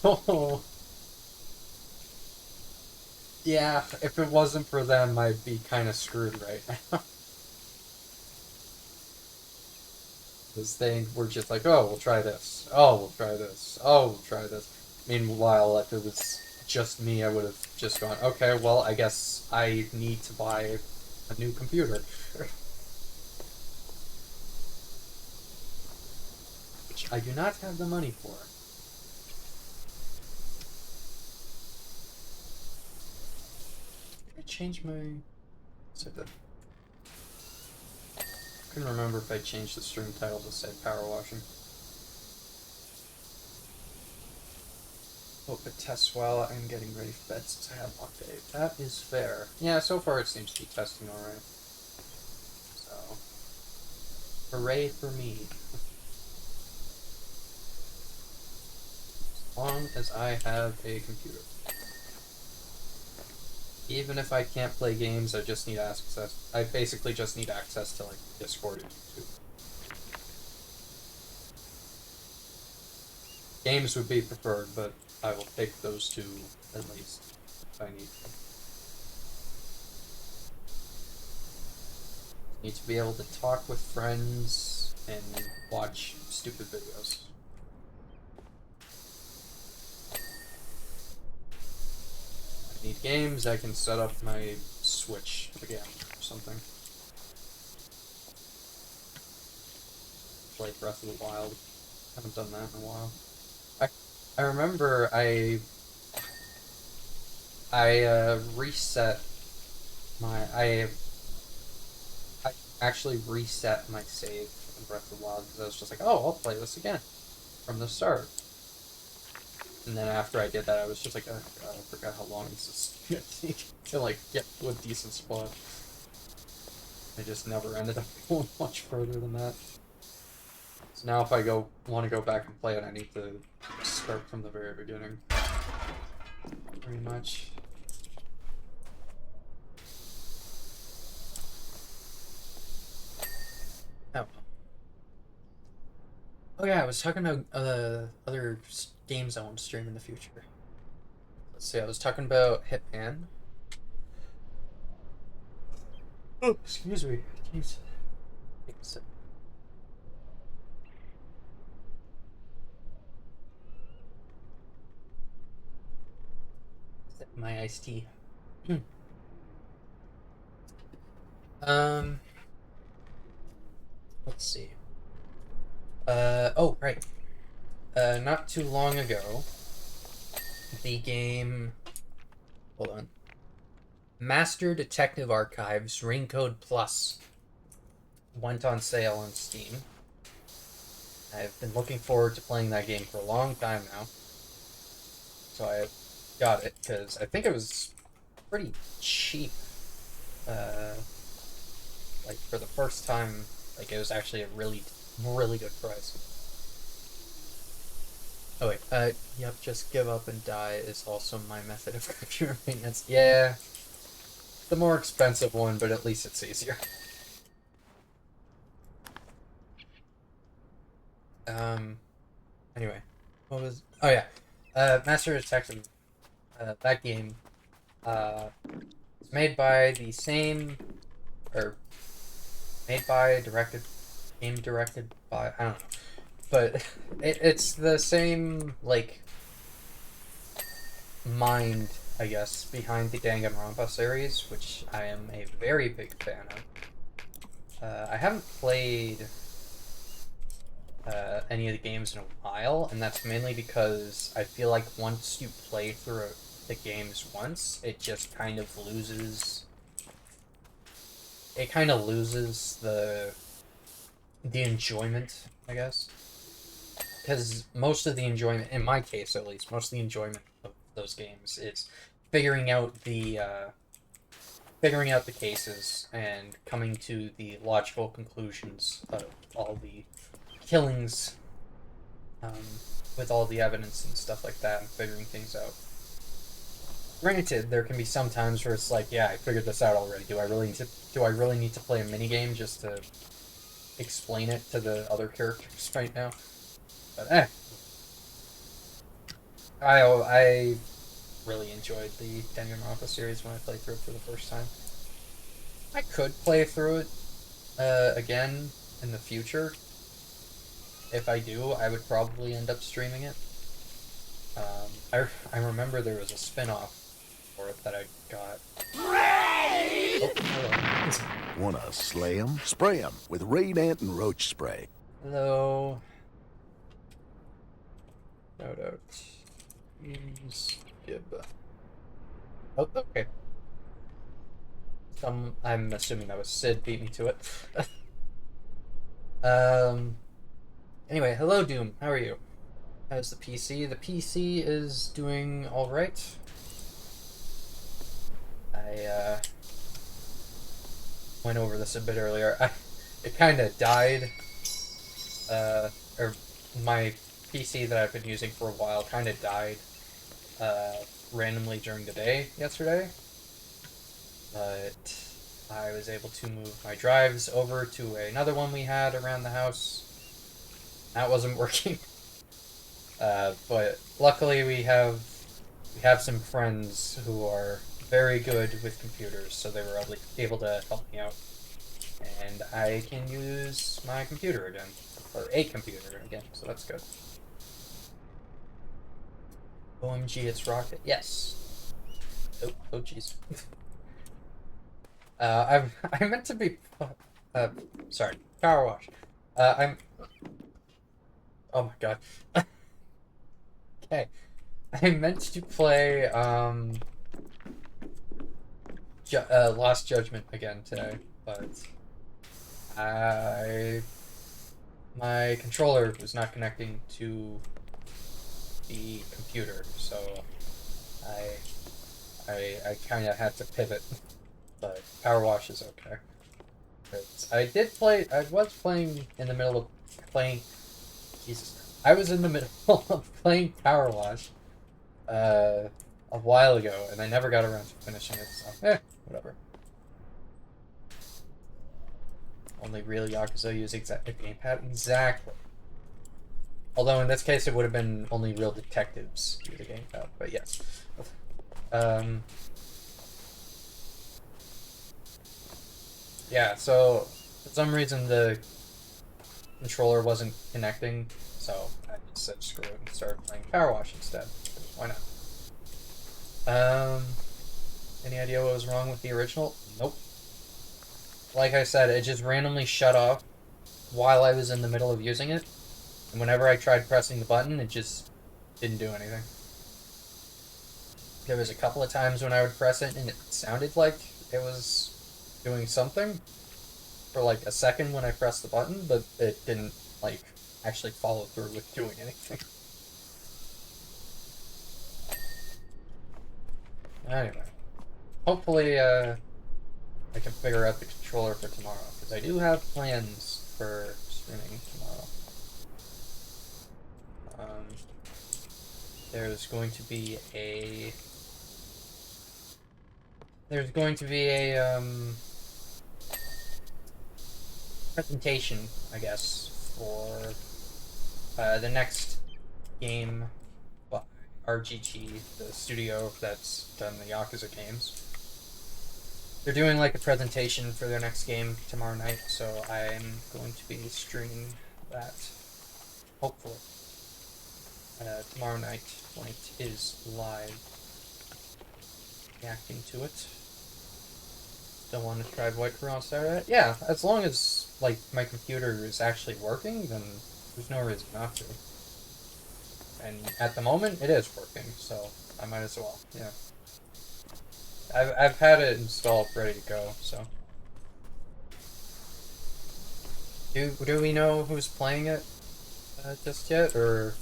A: yeah, if it wasn't for them, I'd be kind of screwed right now. Because they were just like, oh, we'll try this. Oh, we'll try this. Oh, we'll try this. Meanwhile, if it was just me, I would have just gone, okay, well, I guess I need to buy a new computer. Which I do not have the money for. Did I change my... I couldn't remember if I changed the stream title to say Powerwashing. Hope it tests while I'm getting ready for bed since I have one day. That is fair. Yeah, so far it seems to be testing alright. So, hooray for me. As long as I have a computer. Even if I can't play games, I just need access. I basically just need access to, like, Discord and YouTube. Games would be preferred, but I will take those two at least if I need to. Need to be able to talk with friends and watch stupid videos. need games, I can set up my Switch again or something. Play Breath of the Wild. Haven't done that in a while. I remember I reset my I actually reset my save in Breath of the Wild because I was just like, oh, I'll play this again from the start. And then after I did that, I was just like, oh god, I forgot how long this is gonna take to like get to a decent spot. I just never ended up going much further than that. So now if I want to go back and play it, I need to start from the very beginning. Pretty much. Oh. Oh yeah, I was talking about other games I want to stream in the future. Let's see, I was talking about Hitman. Oh, excuse me. Jeez. Take a sip. Sip my iced tea. Let's see. Oh, right. Not too long ago, the game... Hold on. Master Detective Archives Ringcode Plus went on sale on Steam. I've been looking forward to playing that game for a long time now. So I got it, because I think it was pretty cheap. Like, for the first time, like, it was actually a really, really good price. Oh wait, yep, just give up and die is also my method of computer maintenance. Yeah, the more expensive one, but at least it's easier. Anyway, what was... Oh yeah, Master Detective, that game, it's made by the same, or made by, game directed by, I don't know. But it's the same, like, mind, I guess, behind the Danganronpa series, which I am a very big fan of. I haven't played any of the games in a while, and that's mainly because I feel like once you play through the games once, it just kind of loses... It kind of loses the enjoyment, I guess. Because most of the enjoyment, in my case at least, most of the enjoyment of those games is figuring out the cases and coming to the logical conclusions of all the killings, with all the evidence and stuff like that, and figuring things out. Granted, there can be some times where it's like, yeah, I figured this out already. Do I really need to play a minigame just to explain it to the other characters right now? But I really enjoyed the Danganronpa series when I played through it for the first time. I could play through it again in the future. If I do, I would probably end up streaming it. I remember there was a spin-off for it that I got. Oh, hello.
B: Wanna slay 'em? Spray 'em with Raid Ant and Roach Spray.
A: Hello. Shout out. Gib. Oh, okay. I'm assuming that was Sid beat me to it. Anyway, hello Doom. How are you? How's the PC? The PC is doing alright. I went over this a bit earlier. It kind of died. Or my PC that I've been using for a while kind of died randomly during the day yesterday. But I was able to move my drives over to another one we had around the house. That wasn't working. But luckily we have some friends who are very good with computers, so they were able to help me out. And I can use my computer again. Or a computer again, so that's good. OMG, it's Rocket. Yes. Oh, jeez. I meant to be, sorry, power wash. I'm, oh my god. Okay. I meant to play, Lost Judgment again today, but I, my controller was not connecting to the computer, so I kind of had to pivot, but Power Wash is okay. I was playing in the middle of playing, Jesus, I was in the middle of playing Power Wash, a while ago, and I never got around to finishing it, so, whatever. Only real Yakuza use exact gamepad? Exactly. Although in this case it would have been only real detectives use a gamepad, but yes. Yeah, so for some reason the controller wasn't connecting, so I just said screw it and started playing Power Wash instead. Why not? Any idea what was wrong with the original? Nope. Like I said, it just randomly shut off while I was in the middle of using it. And whenever I tried pressing the button, it just didn't do anything. There was a couple of times when I would press it and it sounded like it was doing something for like a second when I pressed the button, but it didn't like actually follow through with doing anything. Anyway, hopefully I can figure out the controller for tomorrow, because I do have plans for streaming tomorrow. There's going to be a presentation, I guess, for the next game by RGT, the studio that's done the Yakuza games. They're doing like a presentation for their next game tomorrow night, so I'm going to be streaming that, hopefully, tomorrow night when it is live, reacting to it. Still want to try White Crew on Saturday? Yeah, as long as like my computer is actually working, then there's no reason not to. And at the moment, it is working, so I might as well. Yeah, I've had it installed, ready to go. So, do we know who's playing it just yet? Or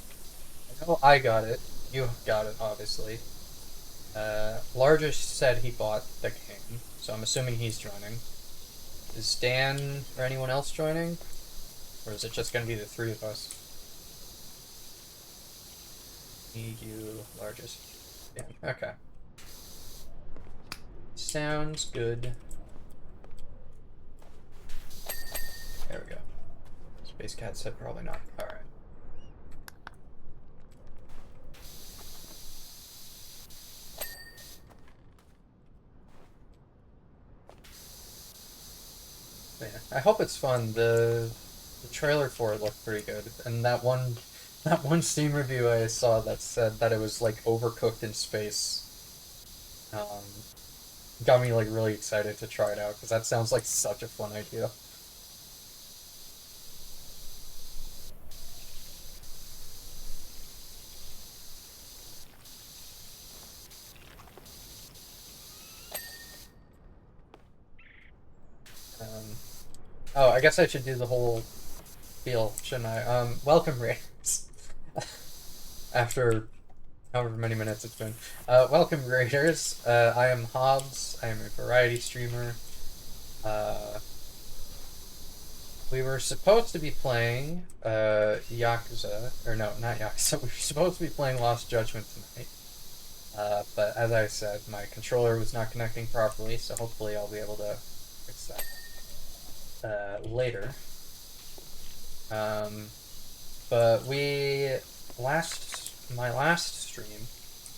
A: I know I got it. You got it, obviously. Largest said he bought the game, so I'm assuming he's joining. Is Dan or anyone else joining? Or is it just going to be the three of us? Me, you, Largest. Dan. Okay. Sounds good. There we go. Space Cat said probably not. Alright. Yeah, I hope it's fun. The trailer for it looked pretty good, and that one Steam review I saw that said that it was like overcooked in space, got me like really excited to try it out because that sounds like such a fun idea. Oh, I guess I should do the whole spiel, shouldn't I? Welcome, Raiders. After however many minutes it's been. Welcome, Raiders. I am Hobbs. I am a variety streamer. We were supposed to be playing Yakuza, or no, not Yakuza. We were supposed to be playing Lost Judgment tonight. But as I said, my controller was not connecting properly, so hopefully I'll be able to fix that later. But my last stream,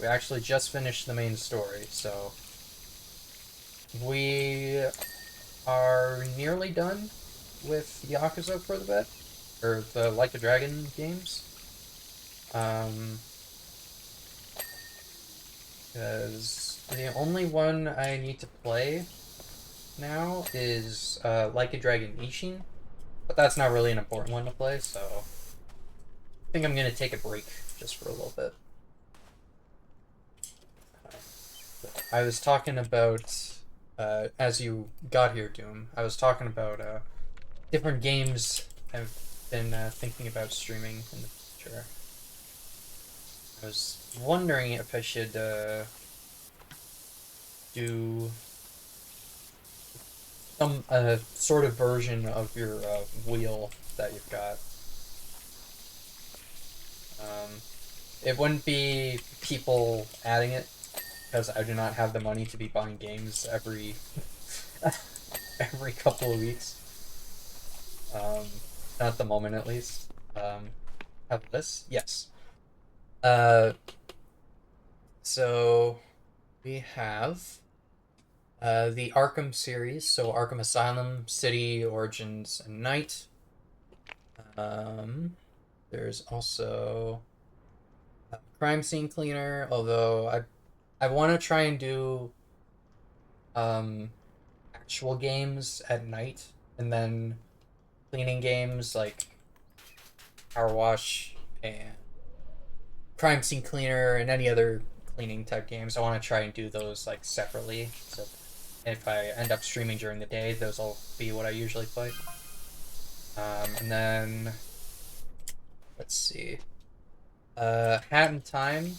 A: we actually just finished the main story, so we are nearly done with Yakuza for the bit, or the Like a Dragon games. Because The only one I need to play now is Like a Dragon Ishin, but that's not really an important one to play, so I think I'm gonna take a break just for a little bit. I was talking about, as you got here, Doom, I was talking about different games I've been thinking about streaming in the future. I was wondering if I should do some sort of version of your wheel that you've got. It wouldn't be people adding it because I do not have the money to be buying games every every couple of weeks. Not at the moment, at least. Have this? Yes. Uh, so we have the Arkham series, so Arkham Asylum, City, Origins, and Night. There's also Crime Scene Cleaner, although I want to try and do actual games at night, and then cleaning games like Powerwash and Crime Scene Cleaner and any other cleaning type games. I want to try and do those like separately. So if I end up streaming during the day, those will be what I usually play. And then let's see. Hat in Time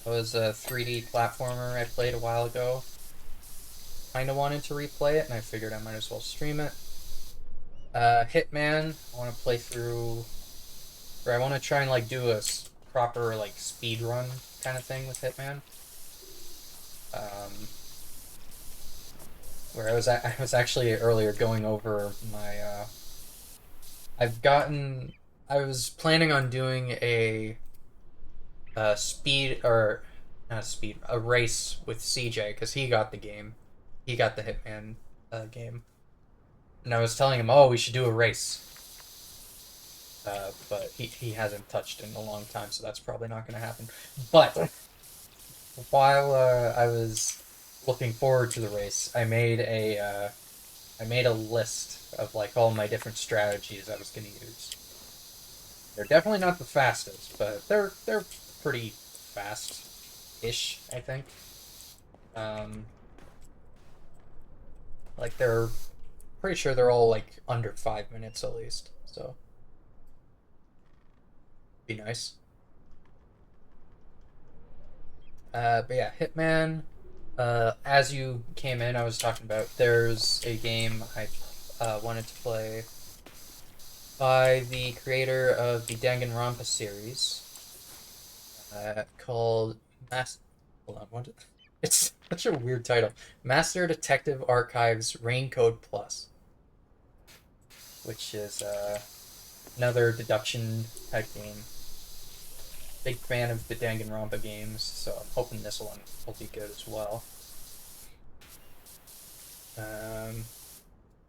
A: was a 3D platformer I played a while ago. Kinda wanted to replay it, and I figured I might as well stream it. Hitman, I want to play through, or I want to try and like do a proper like speed run kind of thing with Hitman. Where I was actually earlier going over my I was planning on doing a speed or not a speed a race with CJ because he got the game, he got the Hitman game, and I was telling him, oh, we should do a race. But he hasn't touched in a long time, so that's probably not going to happen. But while I was looking forward to the race, I made a list of like all my different strategies I was going to use. They're definitely not the fastest, but they're pretty fast-ish, I think. Like they're pretty sure they're all like under 5 minutes at least, so be nice. But yeah, Hitman. As you came in, I was talking about there's a game I wanted to play by the creator of the Danganronpa series, called Hold on, what? It's such a weird title. Master Detective Archives Raincode Plus, which is another deduction type game. Big fan of the Danganronpa games, so I'm hoping this one will be good as well.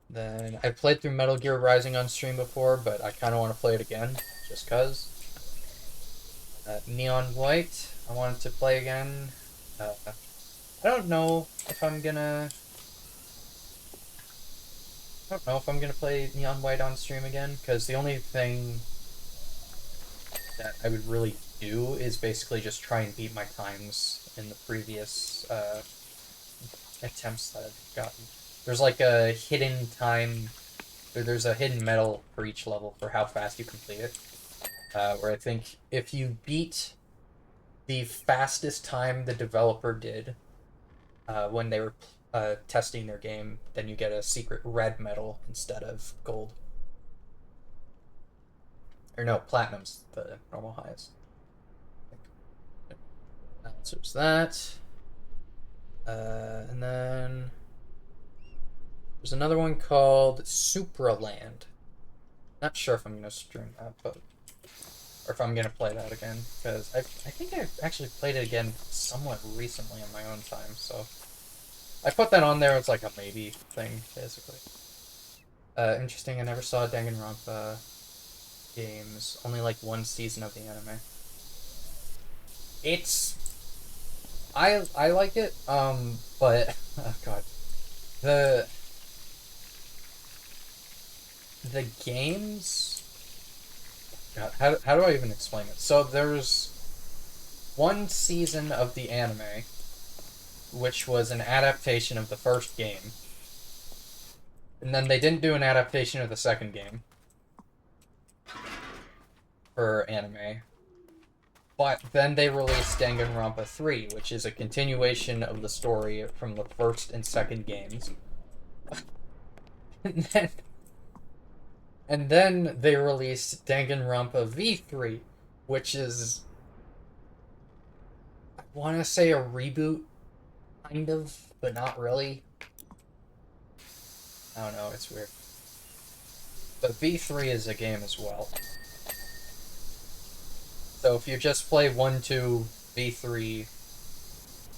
A: Then I played through Metal Gear Rising on stream before, but I kind of want to play it again, just cause. Neon White, I wanted to play again. I don't know if I'm gonna. I don't know if I'm gonna play Neon White on stream again, because the only thing that I would really do is basically just try and beat my times in the previous attempts that I've gotten. There's like a hidden time, there's a hidden medal for each level for how fast you complete it. Where I think if you beat the fastest time the developer did when they were testing their game, then you get a secret red medal instead of gold. Or no, platinum's the normal highest. So it's that. And then there's another one called Supraland. Not sure if I'm gonna stream that, but or if I'm gonna play that again, because I think I actually played it again somewhat recently on my own time, so I put that on there as like a maybe thing, basically. Interesting, I never saw Danganronpa games, only like one season of the anime. It's I like it, but oh god, the the games. God, how do I even explain it? So there's one season of the anime, which was an adaptation of the first game, and then they didn't do an adaptation of the second game for anime. But then they released Danganronpa 3, which is a continuation of the story from the first and second games. and then and then they released Danganronpa V3, which is, I want to say, a reboot, kind of, but not really. I don't know, it's weird. But V3 is a game as well. So if you just play 1, 2, V3,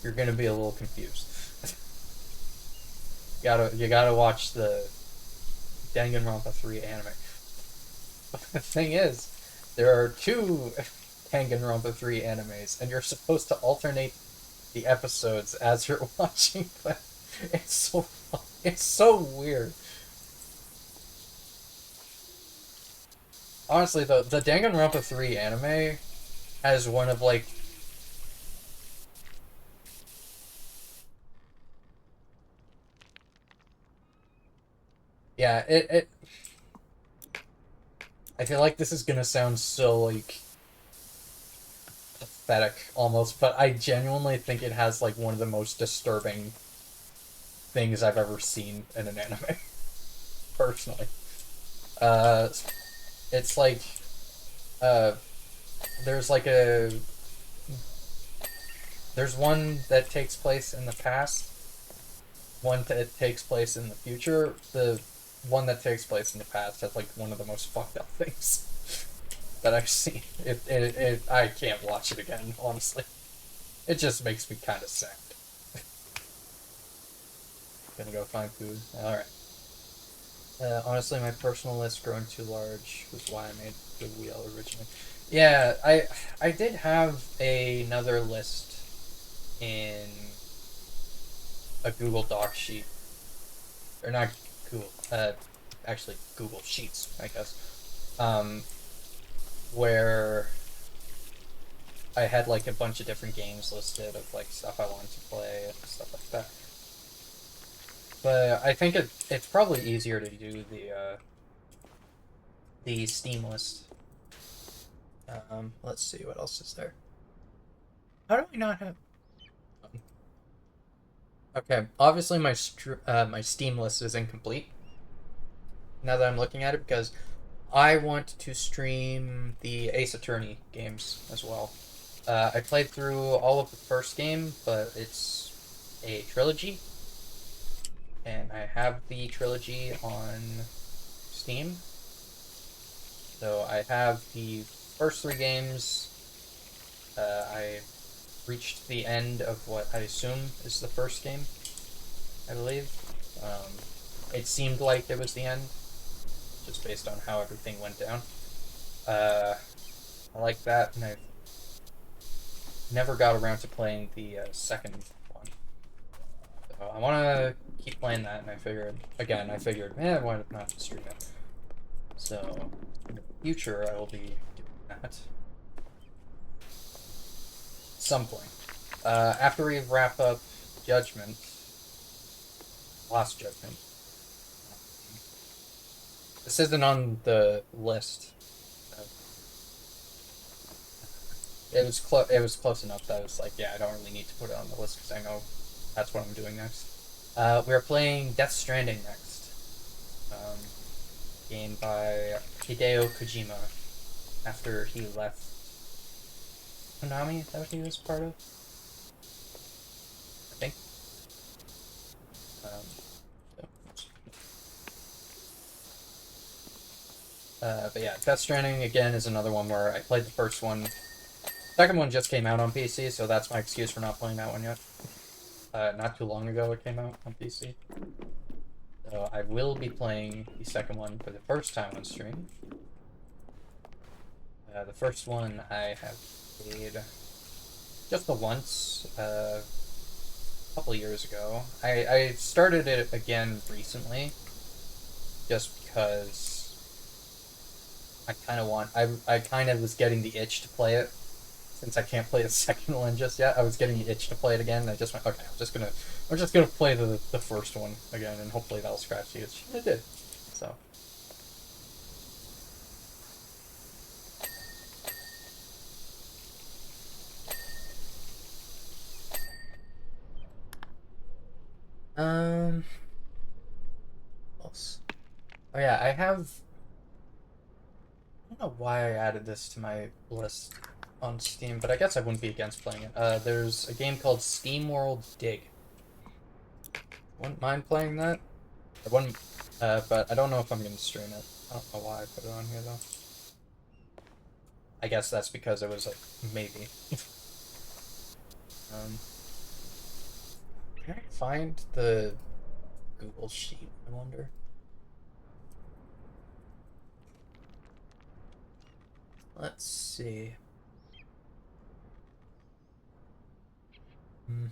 A: you're gonna be a little confused. you gotta watch the Danganronpa 3 anime. But the thing is, there are 2 Danganronpa 3 animes, and you're supposed to alternate the episodes as you're watching them. It's so weird. Honestly, though, the Danganronpa 3 anime has one of, like... Yeah, it I feel like this is gonna sound so, like, pathetic, almost, but I genuinely think it has, like, one of the most disturbing things I've ever seen in an anime. Personally. It's like, there's like a... There's one that takes place in the past, one that takes place in the future. The one that takes place in the past has like one of the most fucked up things that I've seen. I can't watch it again, honestly. It just makes me kind of sad. Gonna go find food. Alright. Honestly, my personal list growing too large was why I made the wheel originally. Yeah, I did have another list in a Google Doc sheet. Or not Google, actually Google Sheets, I guess. Where I had like a bunch of different games listed of like stuff I wanted to play and stuff like that. But I think it's probably easier to do the Steam list. Let's see what else is there. How do I not have? Okay, obviously my my Steam list is incomplete. Now that I'm looking at it, because I want to stream the Ace Attorney games as well. I played through all of the first game, but it's a trilogy. And I have the trilogy on Steam. So I have the first 3 games. I reached the end of what I assume is the first game, I believe. It seemed like it was the end, just based on how everything went down. I like that, and I never got around to playing the second one. So I want to keep playing that, and I figured, why not stream it? So, in the future, I will be doing that. At some point. After we wrap up Judgment, Lost Judgment, this isn't on the list. It was close enough that I was like, yeah, I don't really need to put it on the list because I know that's what I'm doing next. We're playing Death Stranding next. Game by Hideo Kojima after he left Konami. Is that what he was part of? I think. But yeah, Death Stranding again is another one where I played the first one. Second one just came out on PC, so that's my excuse for not playing that one yet. Not too long ago it came out on PC. So I will be playing the second one for the first time on stream. The first one I have played just the once, a couple of years ago. I started it again recently, just because I kind of was getting the itch to play it. Since I can't play the second one just yet, I was getting the itch to play it again. And I just went, okay, I'm just gonna play the first one again, and hopefully that'll scratch the itch. And it did. So. What else? Oh yeah, I have. I don't know why I added this to my list on Steam, but I guess I wouldn't be against playing it. There's a game called Steam World Dig. Wouldn't mind playing that. I wouldn't, but I don't know if I'm gonna stream it. I don't know why I put it on here though. I guess that's because it was a maybe. Can I find the Google Sheet? I wonder. Let's see. Hmm.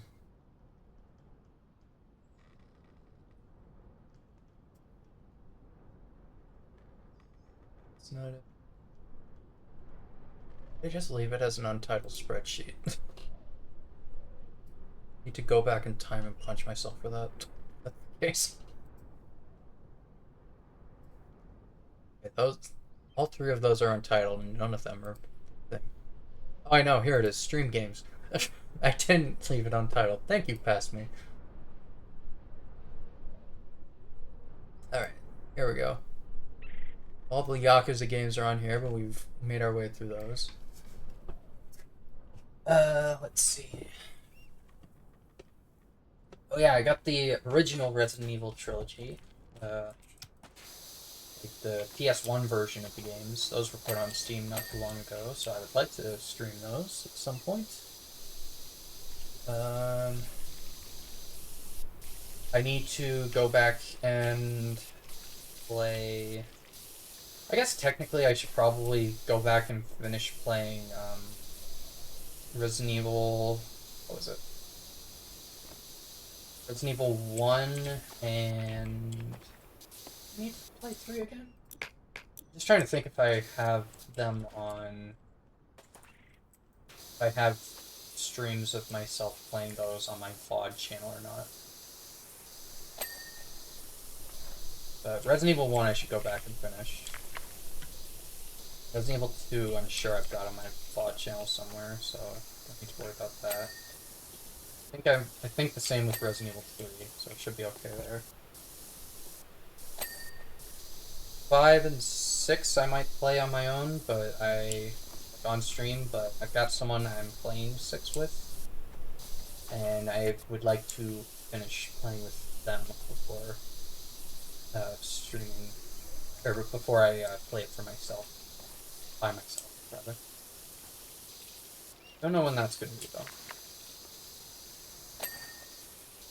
A: It's not. They just leave it as an untitled spreadsheet. Need to go back in time and punch myself for that. That's the case. Okay, all three of those are untitled, and none of them are. Thing. Oh, I know. Here it is. Stream games. I didn't leave it untitled. Thank you, past me. All right, here we go. All the Yakuza games are on here, but we've made our way through those. Let's see. Oh yeah, I got the original Resident Evil trilogy. Like the PS1 version of the games. Those were put on Steam not too long ago, so I would like to stream those at some point. I need to go back and play. I guess technically I should probably go back and finish playing Resident Evil. What was it? Resident Evil 1 and. I need to play 3 again? Just trying to think if I have them on. If I have streams of myself playing those on my VOD channel or not. But Resident Evil 1 I should go back and finish. Resident Evil 2 I'm sure I've got on my VOD channel somewhere, so don't need to worry about that. I think the same with Resident Evil 3, so it should be okay there. 5 and 6 I might play on my own, but on stream, but I've got someone I'm playing 6 with, and I would like to finish playing with them before streaming, or before I play it for myself, by myself, rather. Don't know when that's going to be, though.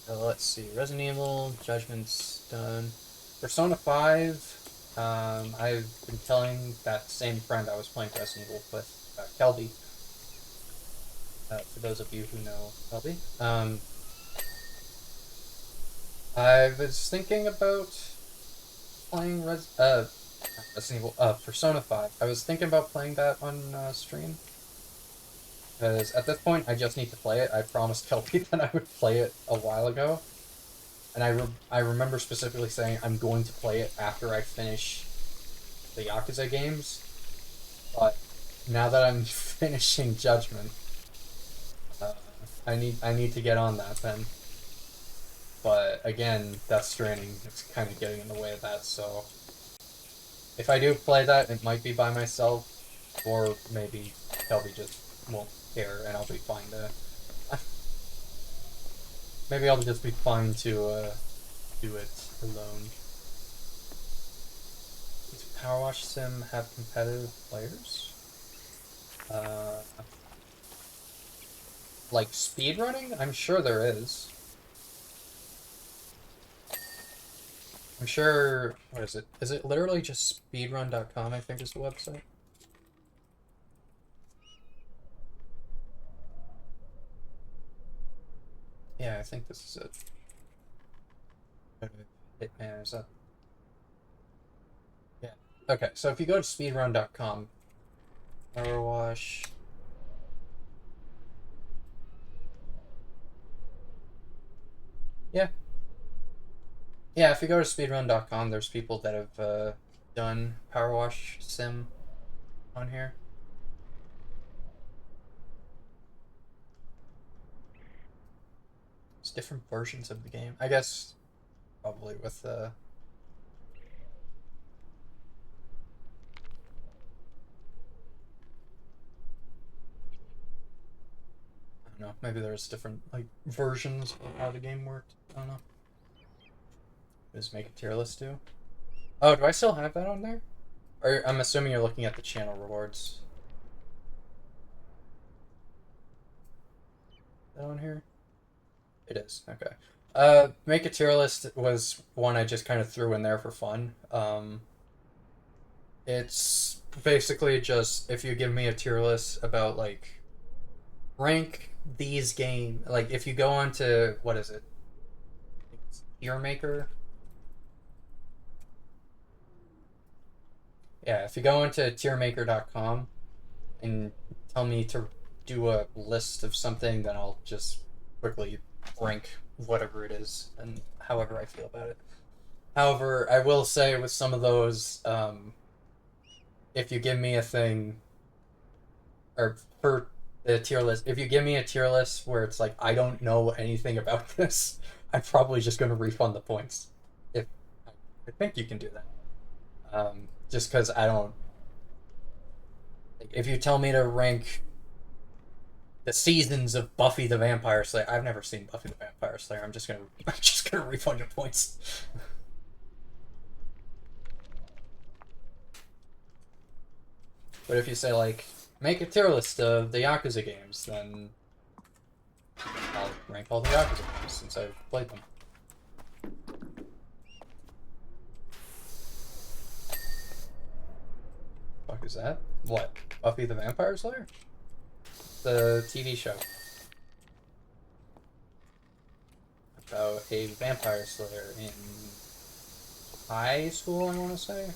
A: Let's see, Resident Evil, Judgment's done. Persona 5, I've been telling that same friend I was playing Resident Evil with, Kelby. For those of you who know Kelby. I was thinking about playing Resident Evil, Persona 5. I was thinking about playing that on stream. Because at this point, I just need to play it. I promised Kelby that I would play it a while ago. And I remember specifically saying I'm going to play it after I finish the Yakuza games. But now that I'm finishing Judgment, I need to get on that then. But again, Death Stranding is kind of getting in the way of that, so if I do play that, it might be by myself, or maybe Kelby just won't care and I'll be fine to. Maybe I'll just be fine to do it alone. Does Powerwash Sim have competitive players? Like speedrunning? I'm sure there is. I'm sure. What is it? Is it literally just speedrun.com? I think is the website. Yeah, I think this is it. Hitman, is that? Yeah. Okay, so if you go to speedrun.com, PowerWash. Yeah. Yeah, if you go to speedrun.com, there's people that have done PowerWash sim on here. There's different versions of the game. I guess probably with I don't know, maybe there's different like versions of how the game worked. I don't know. Just make a tier list too. Oh, do I still have that on there? Or I'm assuming you're looking at the channel rewards. Is that on here? It is. Okay. Make a tier list was one I just kind of threw in there for fun. It's basically just if you give me a tier list about like rank these game, like if you go on to what is it? Tier Maker. Yeah, if you go into tiermaker.com and tell me to do a list of something, then I'll just quickly rank whatever it is and however I feel about it. However, I will say with some of those, if you give me a thing, or for the tier list, if you give me a tier list where it's like I don't know anything about this, I'm probably just going to refund the points. If I think you can do that, just because I don't. Like, if you tell me to rank the seasons of Buffy the Vampire Slayer, I've never seen Buffy the Vampire Slayer. I'm just gonna refund your points. But if you say like make a tier list of the Yakuza games, then I'll rank all the Yakuza games since I've played them. Fuck is that? What? Buffy the Vampire Slayer? The TV show about a vampire slayer in high school, I want to say.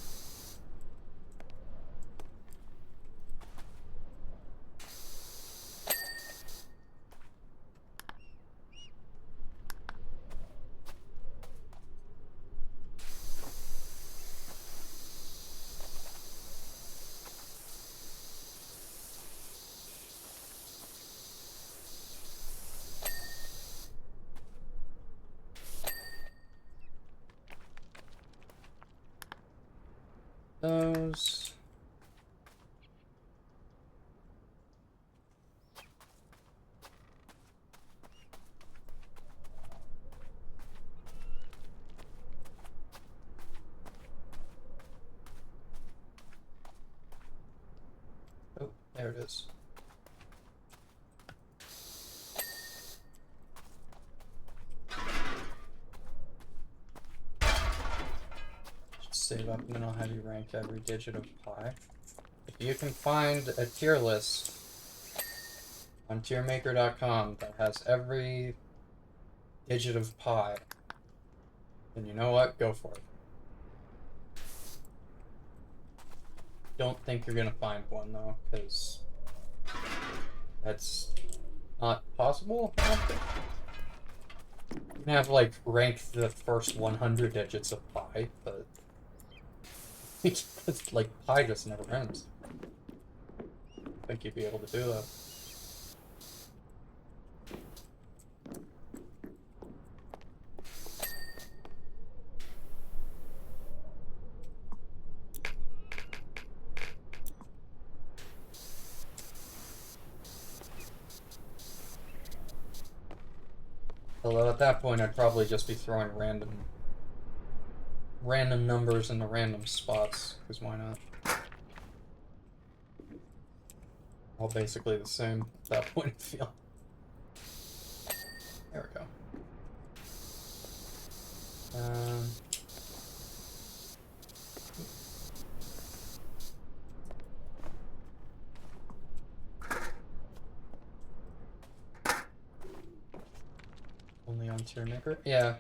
A: Those. Oh, there it is. Save up and then I'll have you rank every digit of pi. If you can find a tier list on tiermaker.com that has every digit of pi, then you know what? Go for it. Don't think you're gonna find one though, because that's not possible. I don't think. You can have like rank the first 100 digits of pi, but like pi just never ends. I think you'd be able to do that. Although at that point I'd probably just be throwing random numbers into random spots, because why not? All basically the same at that point, I feel. There we go. tier maker? Yeah.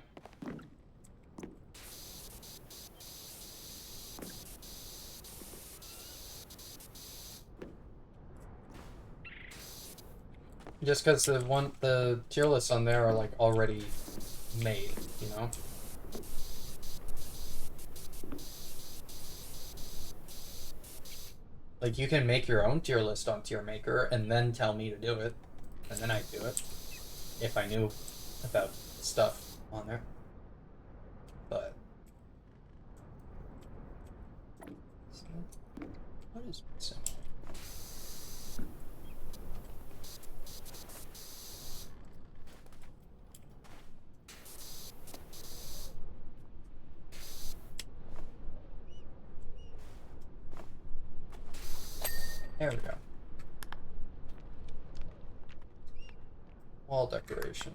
A: Just because the tier lists on there are like already made, you know? Like, you can make your own tier list on Tier Maker and then tell me to do it, and then I'd do it if I knew about stuff on there. But so, what is missing? There we go. Wall decoration.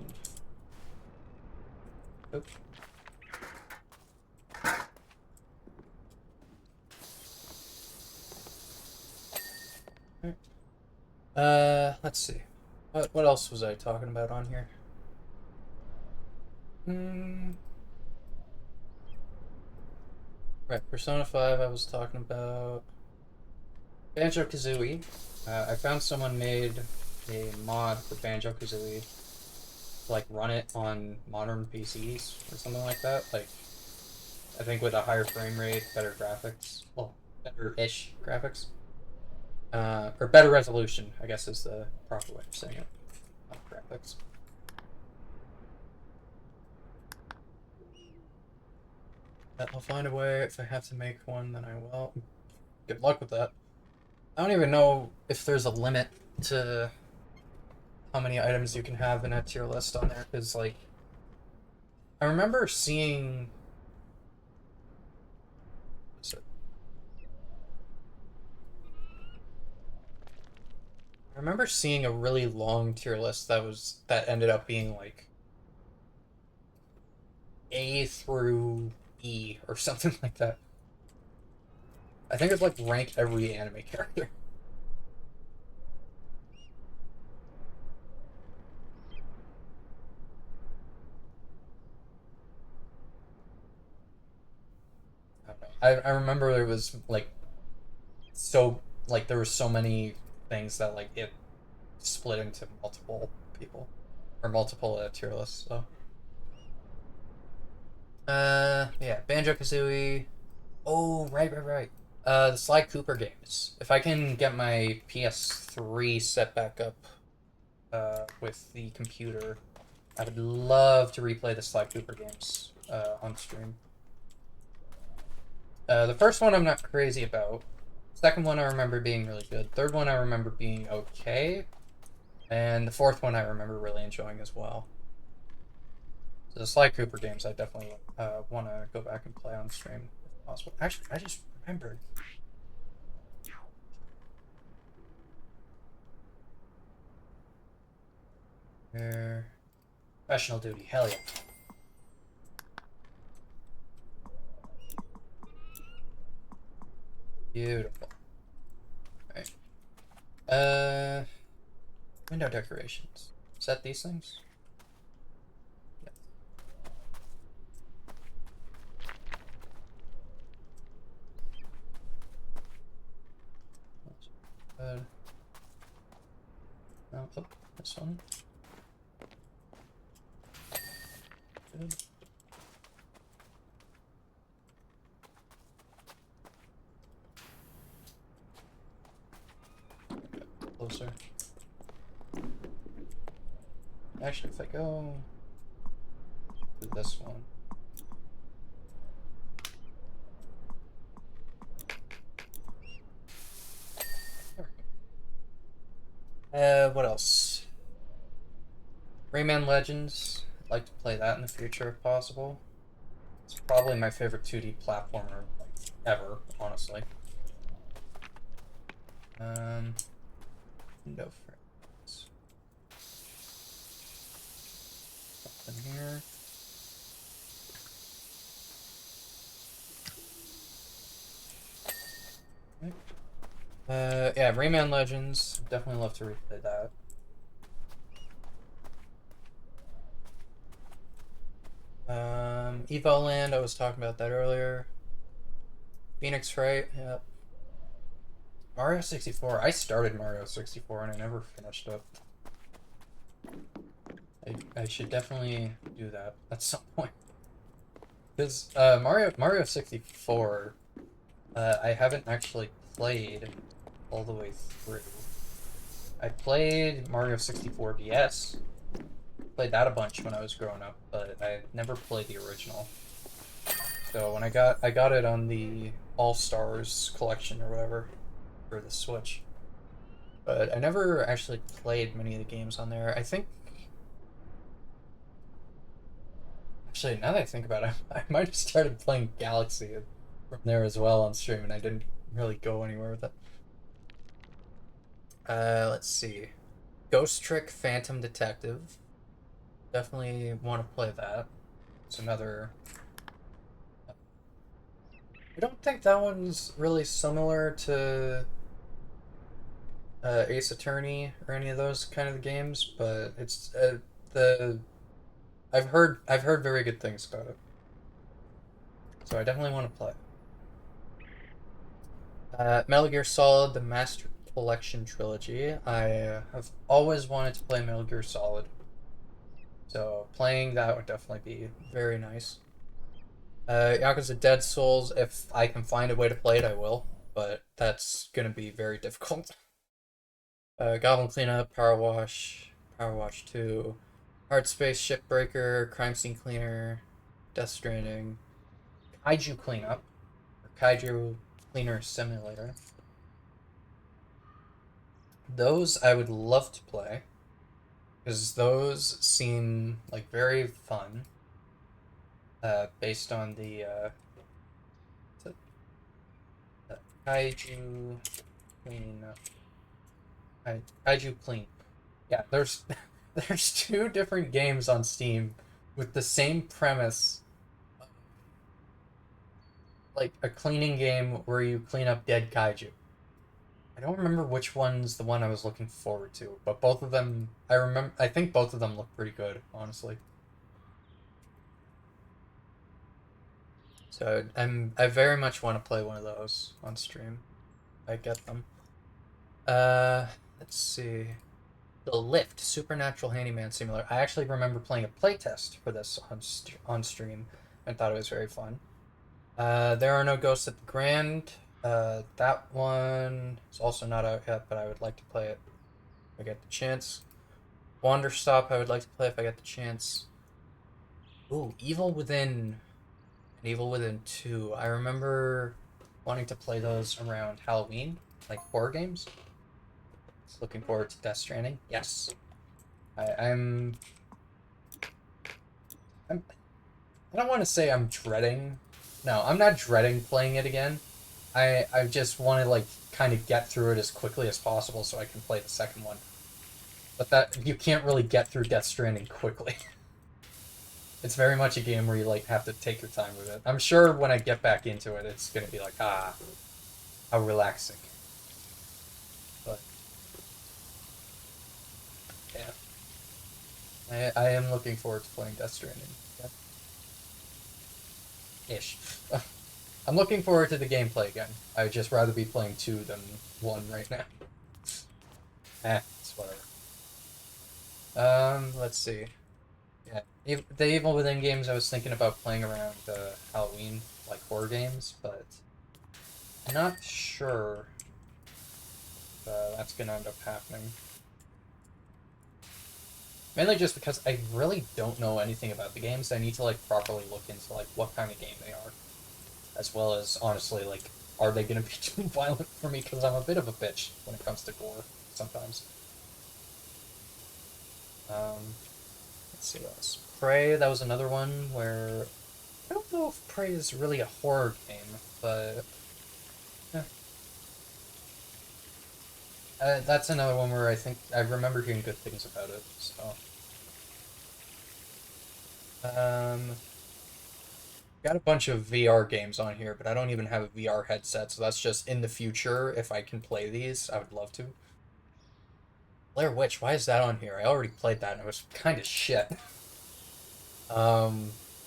A: Oops. Let's see. What else was I talking about on here? Right, Persona 5 I was talking about. Banjo-Kazooie. I found someone made a mod for Banjo-Kazooie to, like, run it on modern PCs or something like that. Like, I think with a higher frame rate, better graphics. Well, better-ish graphics. Or better resolution, I guess is the proper way of saying it. Not graphics. I'll find a way. If I have to make one, then I will. Good luck with that. I don't even know if there's a limit to how many items you can have in a tier list on there, because, like, I remember seeing... I remember seeing a really long tier list that ended up being, like, A through E or something like that. I think it's like rank every anime character. I don't know. I remember there was like there were so many things that like it split into multiple people or multiple tier lists. So yeah, Banjo-Kazooie. Oh, right. The Sly Cooper games. If I can get my PS3 set back up with the computer, I would love to replay the Sly Cooper games on stream. The first one I'm not crazy about. Second one I remember being really good. Third one I remember being okay. And the fourth one I remember really enjoying as well. So the Sly Cooper games I definitely want to go back and play on stream if possible. Actually, I just remembered. There. Professional duty, hell yeah. Beautiful. Alright. Window decorations. Is that these things? Yeah. Good. No, oh, this one. Good. Closer. Actually, if I go to this one. What else? Rayman Legends. I'd like to play that in the future if possible. It's probably my favorite 2D platformer like, ever, honestly. Window frames. Something here. Yeah, Rayman Legends. Definitely love to replay that. Evo Land, I was talking about that earlier. Phoenix Wright, yeah. Mario 64. I started Mario 64 and I never finished it. I should definitely do that at some point. Because Mario 64, I haven't actually played all the way through. I played Mario 64 DS. Played that a bunch when I was growing up, but I never played the original. So when I got it on the All Stars collection or whatever for the Switch. But I never actually played many of the games on there. I think actually now that I think about it, I might have started playing Galaxy from there as well on stream, and I didn't really go anywhere with it. Let's see. Ghost Trick Phantom Detective. Definitely want to play that. It's another. I don't think that one's really similar to Ace Attorney or any of those kind of games, but it's the I've heard very good things about it, so I definitely want to play. Metal Gear Solid: The Master Collection Trilogy. I have always wanted to play Metal Gear Solid, so playing that would definitely be very nice. Yakuza Dead Souls. If I can find a way to play it, I will, but that's gonna be very difficult. Goblin Cleanup, Powerwash 2, Hard Space Shipbreaker, Crime Scene Cleaner, Death Stranding, Kaiju Cleanup, or Kaiju Cleaner Simulator. Those I would love to play, because those seem like very fun, based on the Kaiju Cleanup. Kaiju Clean. Yeah, there's there's two different games on Steam with the same premise, like a cleaning game where you clean up dead kaiju. I don't remember which one's the one I was looking forward to, but both of them I think both of them look pretty good, honestly. So I very much want to play one of those on stream. I get them. Let's see. The Lift Supernatural Handyman Simulator. I actually remember playing a playtest for this on stream and thought it was very fun. There Are No Ghosts at the Grand. That one is also not out yet, but I would like to play it if I get the chance. Wander Stop, I would like to play if I get the chance. Ooh, Evil Within and Evil Within 2. I remember wanting to play those around Halloween, like horror games. Looking forward to Death Stranding. Yes. I'm I don't want to say I'm dreading. No, I'm not dreading playing it again. I just want to like kind of get through it as quickly as possible so I can play the second one. But that you can't really get through Death Stranding quickly. It's very much a game where you like have to take your time with it. I'm sure when I get back into it, it's gonna be like how relaxing. But yeah, I am looking forward to playing Death Stranding. Yeah. Ish. I'm looking forward to the gameplay again. I'd just rather be playing 2 than 1 right now. It's whatever. Let's see. Yeah, the Evil Within games I was thinking about playing around Halloween, like horror games, but I'm not sure if that's gonna end up happening. Mainly just because I really don't know anything about the games. I need to like properly look into like what kind of game they are, as well as honestly like are they gonna be too violent for me? Because I'm a bit of a bitch when it comes to gore sometimes. Let's see what else. Prey, that was another one where I don't know if Prey is really a horror game, but that's another one where I think I remember hearing good things about it. So, got a bunch of VR games on here, but I don't even have a VR headset, so that's just in the future. If I can play these, I would love to. Blair Witch, why is that on here? I already played that and it was kind of shit.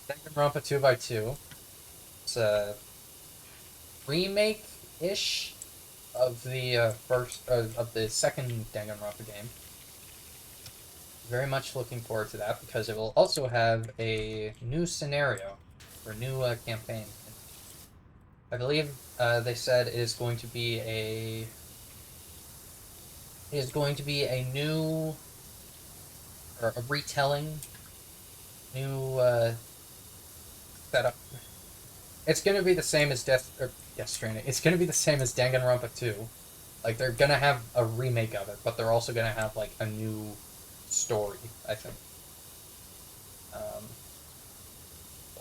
A: Danganronpa 2x2. It's a remake-ish of the of the second Danganronpa game. Very much looking forward to that because it will also have a new scenario or new campaign. I believe they said it is going to be a new or a retelling, new setup. It's going to be the same as Death Stranding. It's going to be the same as Danganronpa 2. Like they're going to have a remake of it, but they're also going to have like a new story, I think. Um,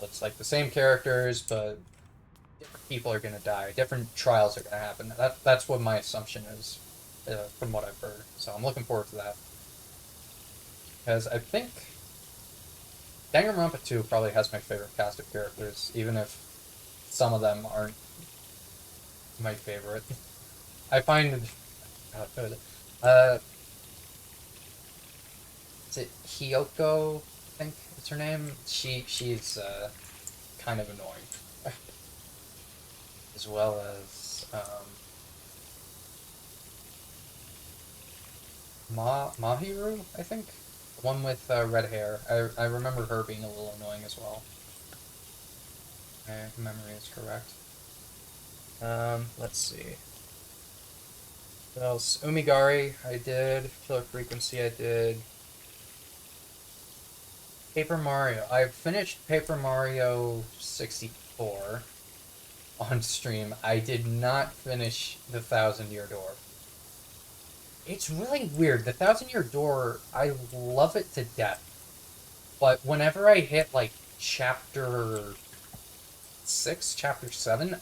A: it's like the same characters, but different people are going to die. Different trials are going to happen. That's what my assumption is, from what I've heard. So I'm looking forward to that because I think Danganronpa 2 probably has my favorite cast of characters, even if some of them aren't my favorite. I find, uh, is it Hiyoko? I think is her name. She's kind of annoying, as well as Mahiru. I think the one with red hair. I remember her being a little annoying as well. My memory is correct. Let's see. What else? Umigari, I did. Killer Frequency, I did. Paper Mario. I finished Paper Mario 64 on stream. I did not finish the Thousand Year Door. It's really weird. The Thousand Year Door, I love it to death. But whenever I hit like chapter 6, chapter 7,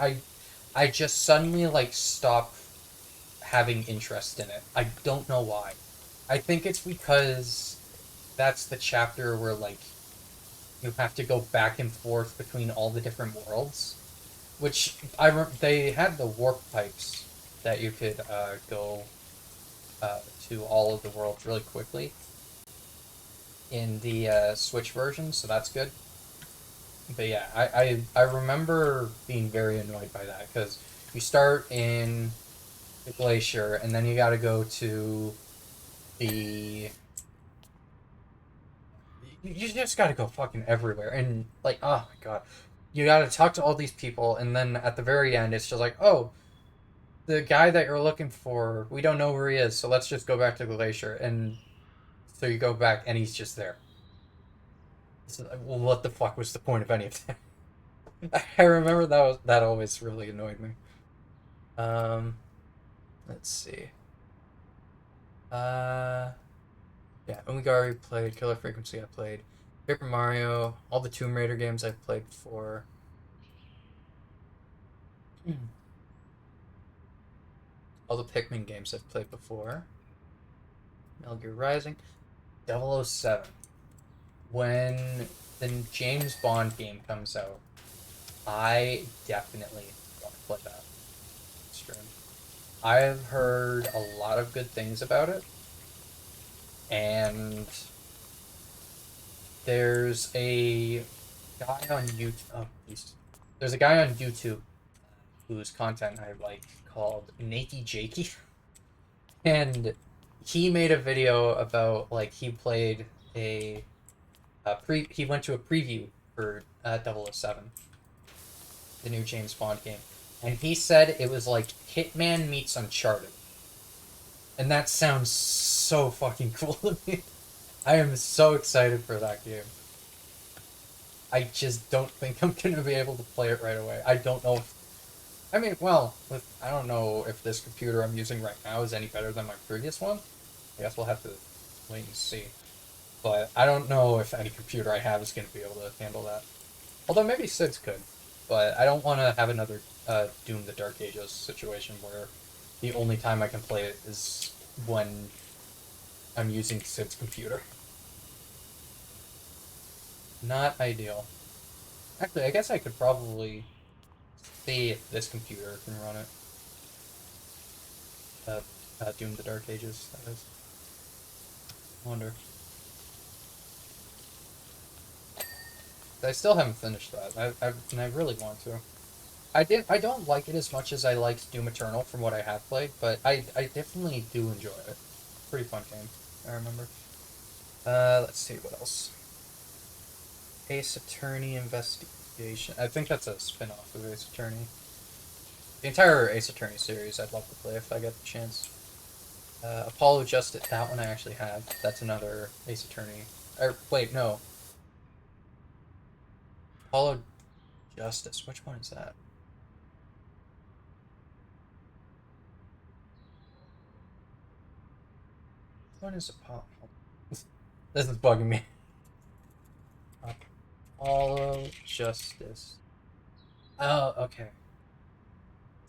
A: I just suddenly like stop having interest in it. I don't know why. I think it's because that's the chapter where like you have to go back and forth between all the different worlds, which they had the warp pipes that you could go to all of the worlds really quickly in the Switch version, so that's good. But yeah, I remember being very annoyed by that because you start in the glacier and then you got to go to the you just got to go fucking everywhere and like oh my god, you got to talk to all these people and then at the very end it's just like oh the guy that you're looking for we don't know where he is so let's just go back to the glacier and so you go back and he's just there. So, well, what the fuck was the point of any of that? I remember that always really annoyed me. Um, let's see. Uh, yeah, Umigari played, Killer Frequency I played, Paper Mario, all the Tomb Raider games I've played before. All the Pikmin games I've played before. Metal Gear Rising, 007. When the James Bond game comes out, I definitely want to play that stream. I've heard a lot of good things about it, and there's a guy on YouTube. Oh, there's a guy on YouTube whose content I like called Nakey Jakey, and he made a video about like he played he went to a preview for 007, the new James Bond game, and he said it was like Hitman meets Uncharted, and that sounds so fucking cool to me. I am so excited for that game. I just don't think I'm gonna be able to play it right away. I don't know if I mean, well, I don't know if this computer I'm using right now is any better than my previous one. I guess we'll have to wait and see. But I don't know if any computer I have is going to be able to handle that. Although maybe Sid's could. But I don't want to have another Doom the Dark Ages situation where the only time I can play it is when I'm using Sid's computer. Not ideal. Actually, I guess I could probably see if this computer can run it. Doom the Dark Ages, that is. I wonder. I still haven't finished that. And I really want to. I don't like it as much as I liked Doom Eternal from what I have played, but I definitely do enjoy it. Pretty fun game, I remember. Let's see what else. Ace Attorney Investigation. I think that's a spin-off of Ace Attorney. The entire Ace Attorney series I'd love to play if I get the chance. Apollo Justice, that one I actually have. That's another Ace Attorney. Wait, no. Apollo Justice, which one is that? Which one is Apollo? This is bugging me. Apollo Justice. Oh, okay.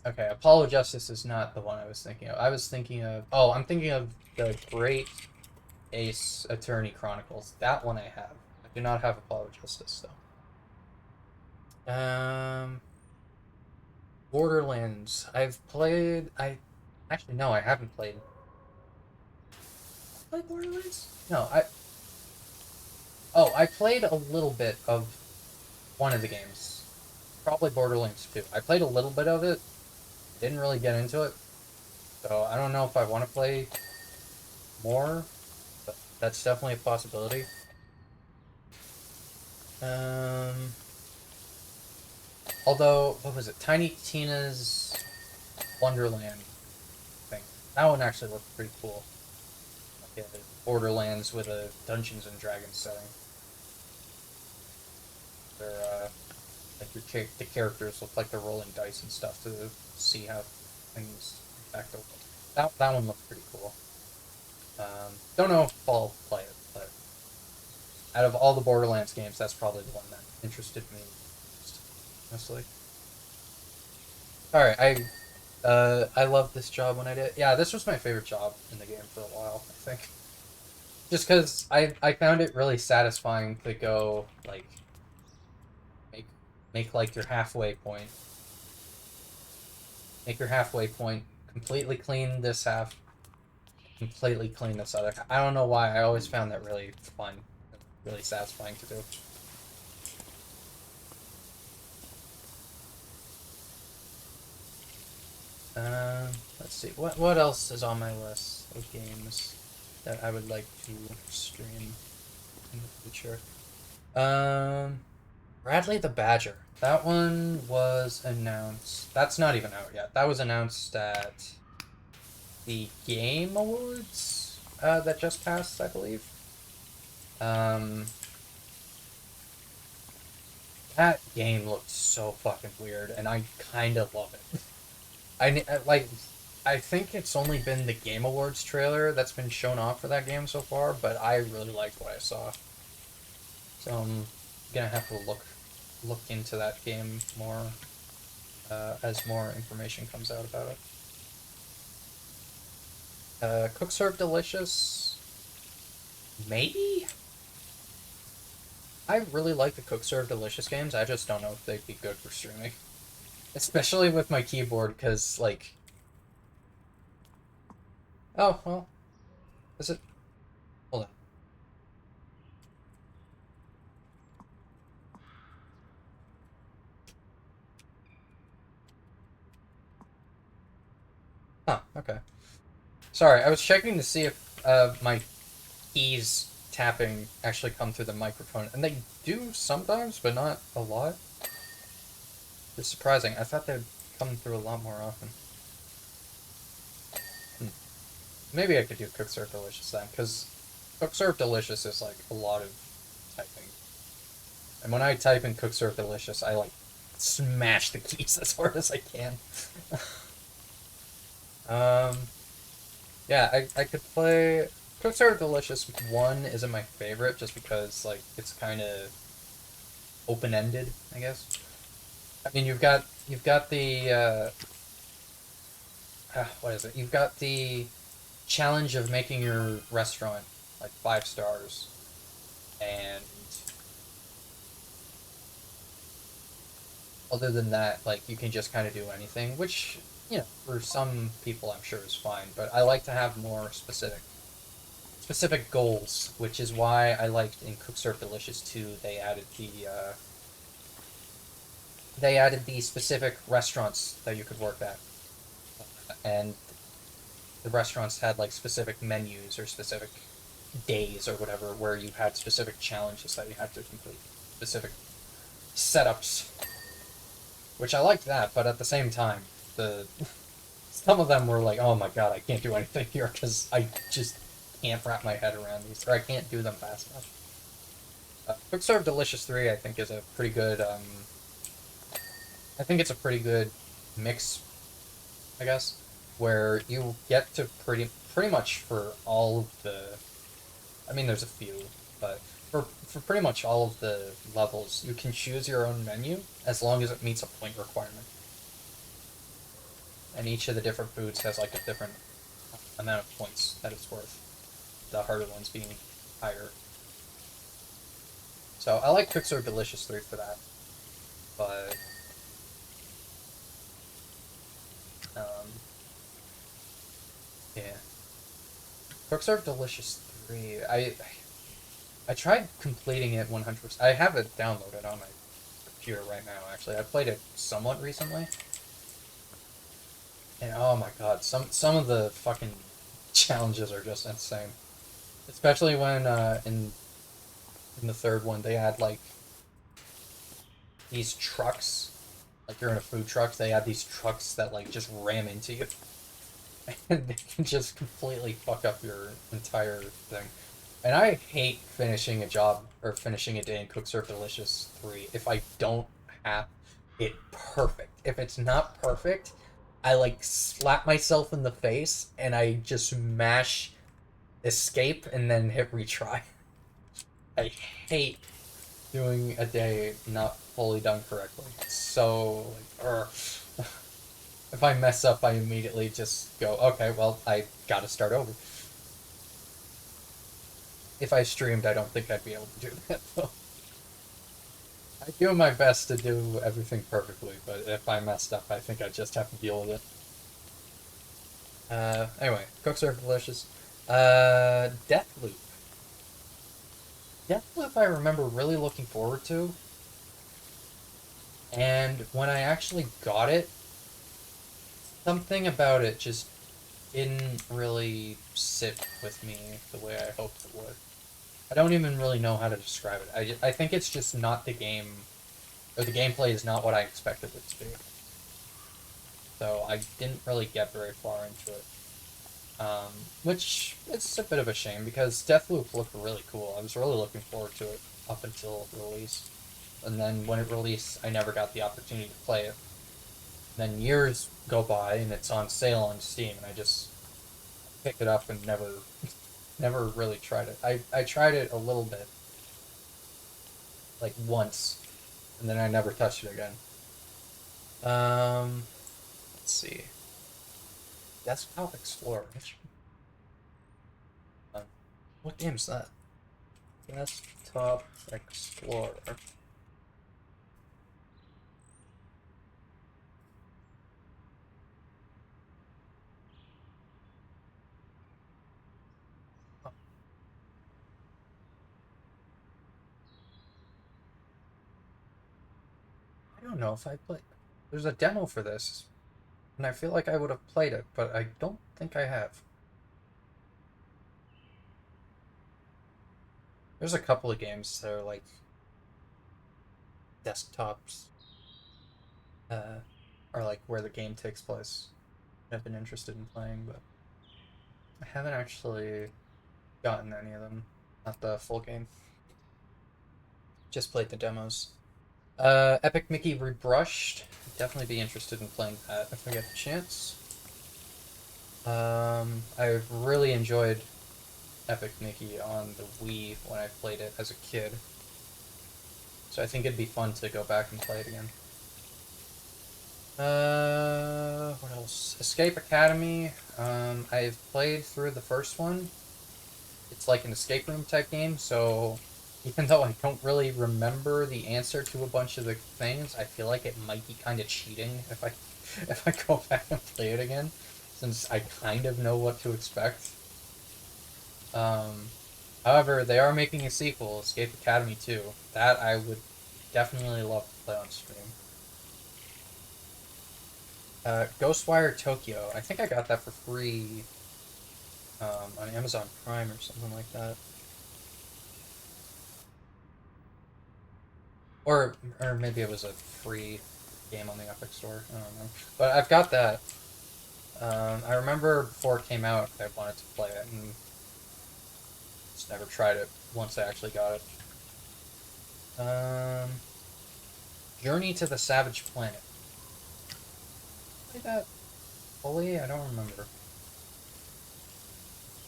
A: Okay, Apollo Justice is not the one I was thinking of. I was thinking of... Oh, I'm thinking of the Great Ace Attorney Chronicles. That one I have. I do not have Apollo Justice, though. Borderlands. I've played... Actually, no, I haven't played... Played Borderlands? No, Oh, I played a little bit of one of the games. Probably Borderlands 2. I played a little bit of it. Didn't really get into it. So I don't know if I want to play more, but that's definitely a possibility. Although, what was it? Tiny Tina's Wonderland thing. That one actually looked pretty cool. Like Borderlands with a Dungeons and Dragons setting. They're, like the characters look like they're rolling dice and stuff to see how things affect them. That one looked pretty cool. Don't know if I'll play it, but out of all the Borderlands games, that's probably the one that interested me most, honestly. Alright, I loved this job when I did. Yeah, this was my favorite job in the game for a while, I think. Just because I found it really satisfying to go, like, make like your halfway point. Make your halfway point, completely clean this half, completely clean this other half. I don't know why, I always found that really fun, really satisfying to do. Let's see, what else is on my list of games that I would like to stream in the future? Bradley the Badger. That one was announced. That's not even out yet. That was announced at the Game Awards that just passed, I believe. That game looked so fucking weird, and I kind of love it. I think it's only been the Game Awards trailer that's been shown off for that game so far, but I really liked what I saw. So I'm gonna have to look into that game more as more information comes out about it. Cook Serve Delicious, maybe? I really like the Cook Serve Delicious games, I just don't know if they'd be good for streaming. Especially with my keyboard, because, like... Oh, well. Is it? Hold on. Huh, okay. Sorry, I was checking to see if my keys tapping actually come through the microphone, and they do sometimes, but not a lot. It's surprising. I thought they'd come through a lot more often. Maybe I could do Cook Serve Delicious then, because Cook Serve Delicious is like a lot of typing. And when I type in Cook Serve Delicious, I like smash the keys as hard as I can. Yeah, I could play Cook Serve Delicious 1 isn't my favorite just because like it's kind of open-ended, I guess. I mean, you've got the what is it? You've got the challenge of making your restaurant like 5 stars, and other than that, like you can just kind of do anything, which for some people I'm sure is fine. But I like to have more specific specific goals, which is why I liked in Cook Serve Delicious 2 they added the specific restaurants that you could work at, and the restaurants had like specific menus or specific days or whatever where you had specific challenges that you had to complete, specific setups, which I liked that, but at the same time, the some of them were like, oh my god, I can't do anything here because I just can't wrap my head around these, or I can't do them fast enough. Quick Serve Delicious 3, I think, is a pretty good, I think it's a pretty good mix, I guess, where you get to pretty much for all of the, I mean, there's a few, but for pretty much all of the levels, you can choose your own menu as long as it meets a point requirement. And each of the different foods has like a different amount of points that it's worth. The harder ones being higher. So I like Quick Serve Delicious 3 for that. But yeah. Quick Serve Delicious 3. I tried completing it 100%. I have it downloaded on my computer right now, actually. I played it somewhat recently. And oh my god, some of the fucking challenges are just insane. Especially when in the third one they had like these trucks. Like you're in a food truck, they have these trucks that like just ram into you. And they can just completely fuck up your entire thing. And I hate finishing a job or finishing a day in Cook Serve Delicious 3 if I don't have it perfect. If it's not perfect, I like slap myself in the face and I just mash escape and then hit retry. I hate doing a day not fully done correctly. So, like, if I mess up, I immediately just go, okay, well, I gotta start over. If I streamed, I don't think I'd be able to do that, though. I do my best to do everything perfectly, but if I messed up, I think I just have to deal with it. Anyway, Cook Serve Delicious. Deathloop. Deathloop I remember really looking forward to. And when I actually got it, something about it just didn't really sit with me the way I hoped it would. I don't even really know how to describe it. I think it's just not the game, or the gameplay is not what I expected it to be. So I didn't really get very far into it. Which, it's a bit of a shame, because Deathloop looked really cool. I was really looking forward to it up until release. And then when it released, I never got the opportunity to play it. Then years go by, and it's on sale on Steam, and I just picked it up and never really tried it. I tried it a little bit. Like, once. And then I never touched it again. Let's see. Desktop Explorer. What game is that? Desktop Explorer. I don't know if I played. There's a demo for this, and I feel like I would have played it, but I don't think I have. There's a couple of games that are like desktops, or like where the game takes place. I've been interested in playing, but I haven't actually gotten any of them. Not the full game. Just played the demos. Epic Mickey Rebrushed. Definitely be interested in playing that if I get the chance. I've really enjoyed Epic Mickey on the Wii when I played it as a kid. So I think it'd be fun to go back and play it again. What else? Escape Academy. I've played through the first one. It's like an escape room type game, so even though I don't really remember the answer to a bunch of the things, I feel like it might be kind of cheating if I go back and play it again, since I kind of know what to expect. However, they are making a sequel, Escape Academy 2. That I would definitely love to play on stream. Ghostwire Tokyo. I think I got that for free on Amazon Prime or something like that. Or maybe it was a free game on the Epic Store. I don't know. But I've got that. I remember before it came out, I wanted to play it, and just never tried it once I actually got it. Journey to the Savage Planet. Play that fully? I don't remember.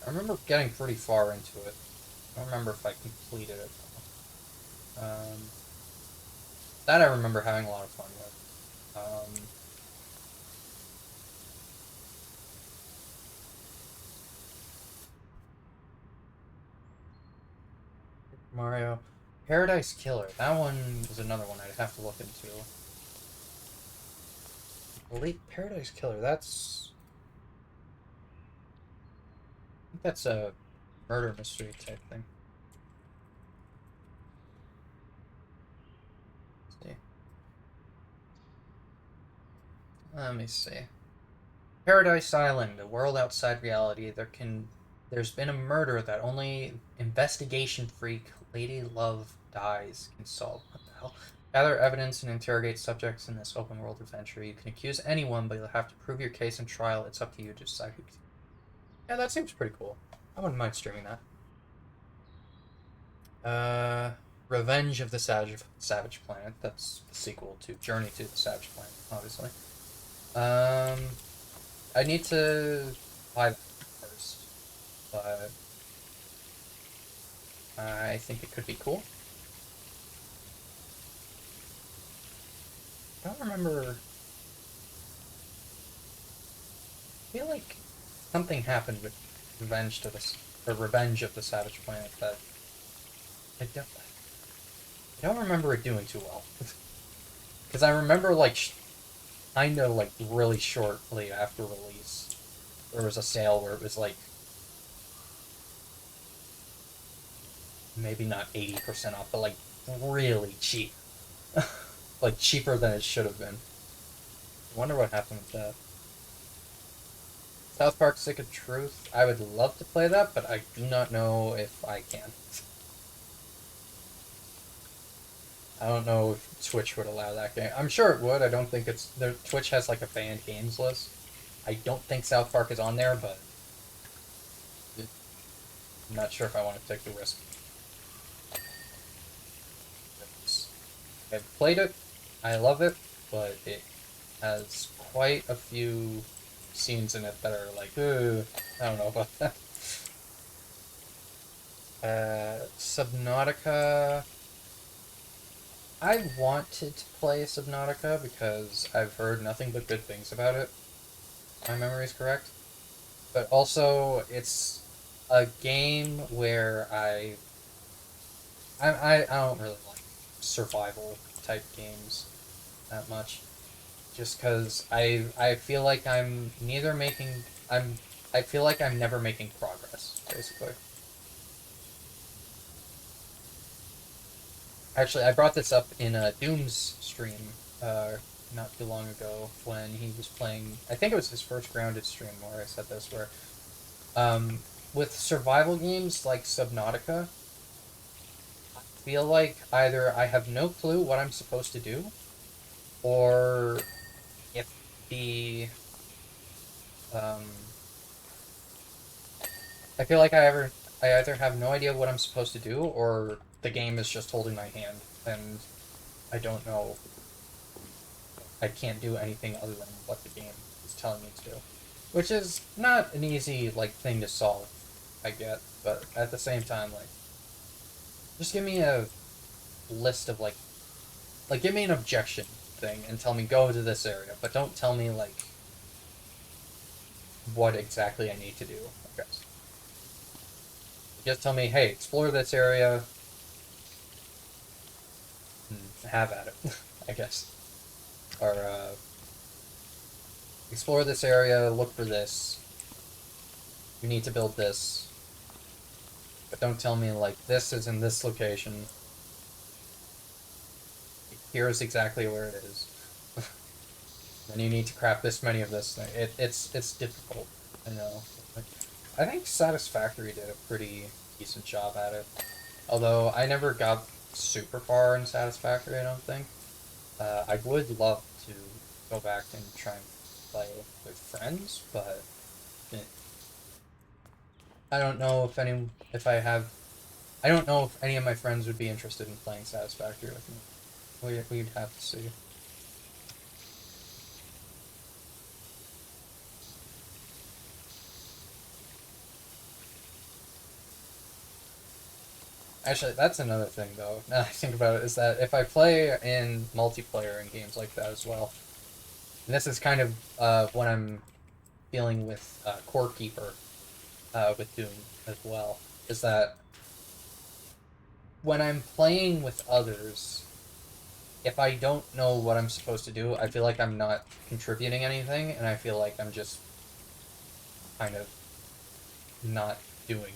A: I remember getting pretty far into it. I don't remember if I completed it. That I remember having a lot of fun with. Mario. Paradise Killer. That one is another one I'd have to look into. Elite Paradise Killer. I think that's a murder mystery type thing. Let's see. Let me see. Paradise Island, a world outside reality. There's been a murder that only investigation freak Lady Love Dies can solve. What the hell? Gather evidence and interrogate subjects in this open world adventure. You can accuse anyone, but you'll have to prove your case in trial. It's up to you to decide who. Yeah, that seems pretty cool. I wouldn't mind streaming that. Revenge of the Savage Planet. That's the sequel to Journey to the Savage Planet, obviously. I need to buy that first, but I think it could be cool. I don't remember. I feel like something happened with Revenge of the Savage Planet that I don't remember it doing too well. Because I remember like kind of like really shortly after release, there was a sale where it was like maybe not 80% off, but like really cheap. Like cheaper than it should have been. I wonder what happened with that. South Park Stick of Truth. I would love to play that, but I do not know if I can. I don't know if Twitch would allow that game. I'm sure it would. I don't think it's... Twitch has like a banned games list. I don't think South Park is on there, but... I'm not sure if I want to take the risk. I've played it. I love it, but it has quite a few scenes in it that are like, I don't know about that. Subnautica. I wanted to play Subnautica because I've heard nothing but good things about it. If my memory is correct. But also, it's a game where I don't really like survival type games that much. Just because I feel like I'm neither making... I feel like I'm never making progress, basically. Actually, I brought this up in a Doom's stream not too long ago when he was playing... I think it was his first Grounded stream where I said this, where... with survival games like Subnautica, I feel like either I have no clue what I'm supposed to do, or if the... I feel like I either have no idea what I'm supposed to do, or the game is just holding my hand, and I don't know. I can't do anything other than what the game is telling me to do. Which is not an easy, like, thing to solve, I get, but at the same time, like, just give me a list of, like, give me an objection thing and tell me go to this area, but don't tell me, like, what exactly I need to do, I guess. Just tell me, hey, explore this area, and have at it, I guess. Or, explore this area, look for this, you need to build this, But don't tell me, like, this is in this location. Here's exactly where it is. And you need to craft this many of this thing. It's difficult, I know. I think Satisfactory did a pretty decent job at it. Although I never got super far in Satisfactory, I don't think. I would love to go back and try and play with friends, but I don't know I don't know if any of my friends would be interested in playing Satisfactory with me. We'd have to see. Actually, that's another thing, though, now I think about it, is that if I play in multiplayer in games like that as well, and this is kind of what I'm feeling with Core Keeper, with Doom as well, is that when I'm playing with others, if I don't know what I'm supposed to do, I feel like I'm not contributing anything, and I feel like I'm just kind of not doing.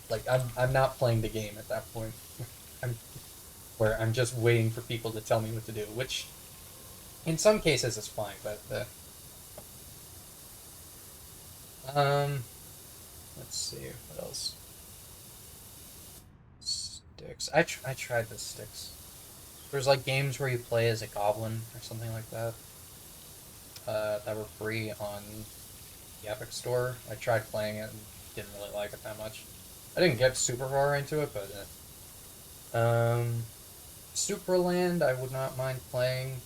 A: Like, I'm not playing the game at that point. I'm where I'm just waiting for people to tell me what to do, which in some cases is fine, but let's see what else. Sticks. I tried the sticks. There's like games where you play as a goblin or something like that. That were free on the Epic Store. I tried playing it and didn't really like it that much. I didn't get super far into it, but Superland I would not mind playing.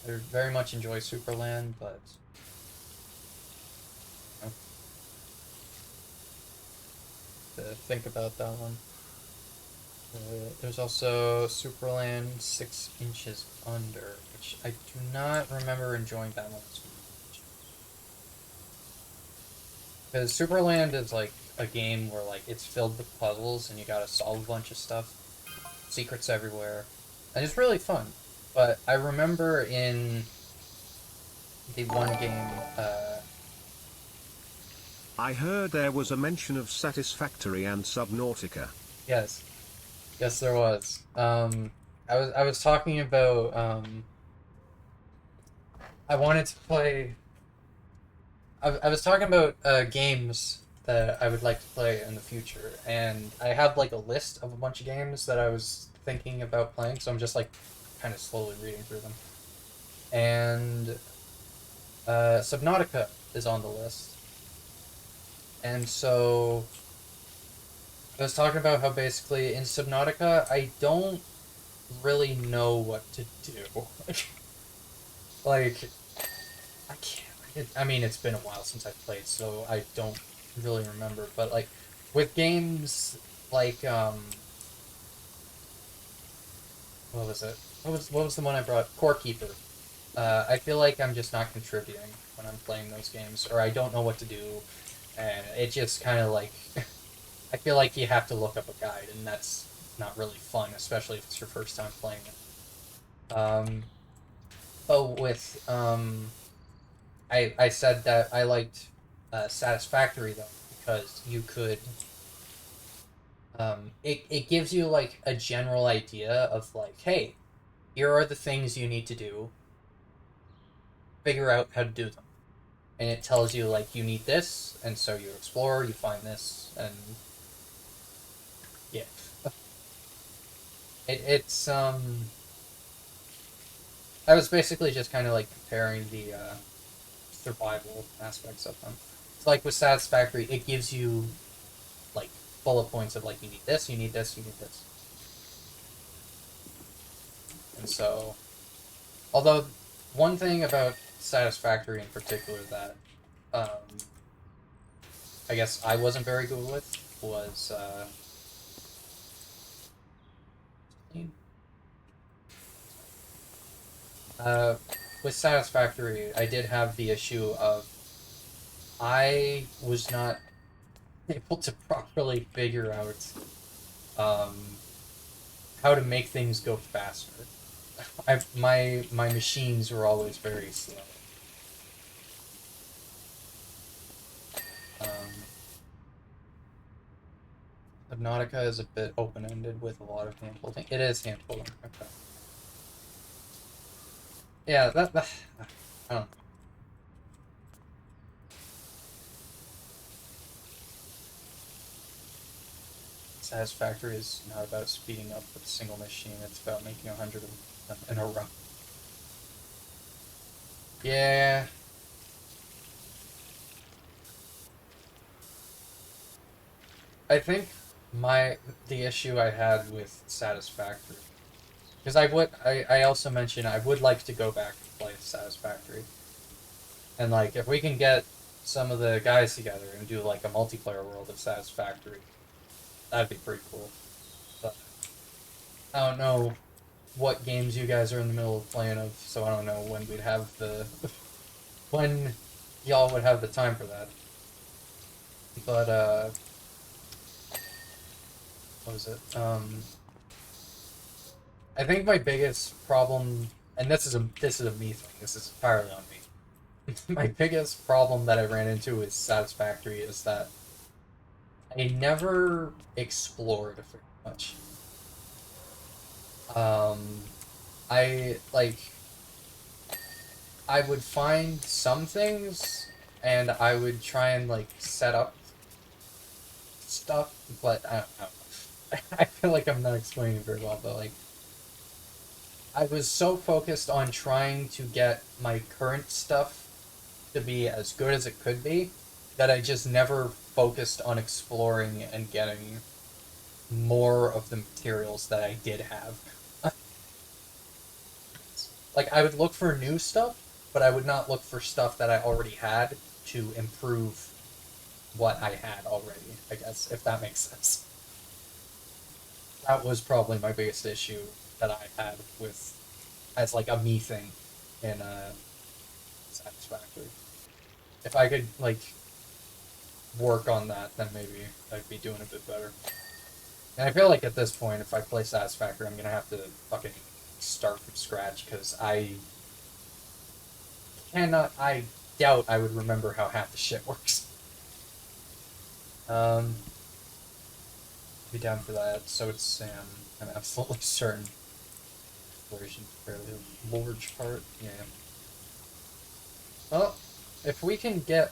A: I very much enjoy Superland, but you know, to think about that one. There's also Superland 6 Inches Under, which I do not remember enjoying that one as much. Because Superland is like a game where like it's filled with puzzles and you gotta solve a bunch of stuff. Secrets everywhere. And it's really fun. But I remember in the one game,
C: I heard there was a mention of Satisfactory and Subnautica.
A: yes. Yes, there was. I was talking about, I wanted to play, I was talking about, games that I would like to play in the future, and I have, like, a list of a bunch of games that I was thinking about playing, so I'm just, like, kind of slowly reading through them. And, Subnautica is on the list. And so, I was talking about how basically in Subnautica, I don't really know what to do. Like, I can't. I mean, it's been a while since I've played, so I don't really remember. But like, with games like what was it? What was the one I brought? Core Keeper. I feel like I'm just not contributing when I'm playing those games, or I don't know what to do, and it just kind of like I feel like you have to look up a guide, and that's not really fun, especially if it's your first time playing it. But with I said that I liked Satisfactory though because you could it gives you like a general idea of like, hey, here are the things you need to do. Figure out how to do them, and it tells you like you need this, and so you explore, you find this, and yeah, it's I was basically just kind of like comparing the survival aspects of them. It's like with Satisfactory, it gives you like bullet points of like you need this, you need this, you need this. And so, although one thing about Satisfactory in particular that I guess I wasn't very good with was uh, with Satisfactory, I did have the issue of I was not able to properly figure out um, how to make things go faster. My machines were always very slow. Um, Subnautica is a bit open-ended with a lot of hand-holding. It is hand-holding. Okay. Yeah, that I don't know. Satisfactory is not about speeding up with a single machine. It's about making 100 of them in a row. Yeah. I think the issue I had with Satisfactory, because I also mentioned I would like to go back and play Satisfactory, and like if we can get some of the guys together and do like a multiplayer world of Satisfactory, that'd be pretty cool. But I don't know what games you guys are in the middle of playing of, so I don't know when we'd have the when y'all would have the time for that. But what was it? I think my biggest problem, and this is a me thing. This is entirely on me. My biggest problem that I ran into with Satisfactory is that I never explored very much. Um, I like I would find some things, and I would try and like set up stuff, but I don't know. I feel like I'm not explaining it very well, but like I was so focused on trying to get my current stuff to be as good as it could be that I just never focused on exploring and getting more of the materials that I did have. Like I would look for new stuff, but I would not look for stuff that I already had to improve what I had already, I guess, if that makes sense. That was probably my biggest issue that I had with as like a me thing in Satisfactory. If I could like work on that, then maybe I'd be doing a bit better. And I feel like at this point, if I play Satisfactory, I'm gonna have to fucking start from scratch because I doubt I would remember how half the shit works. Be down for that. So it's Sam. I'm absolutely certain. Exploration fairly large part. Yeah. Well, if we can get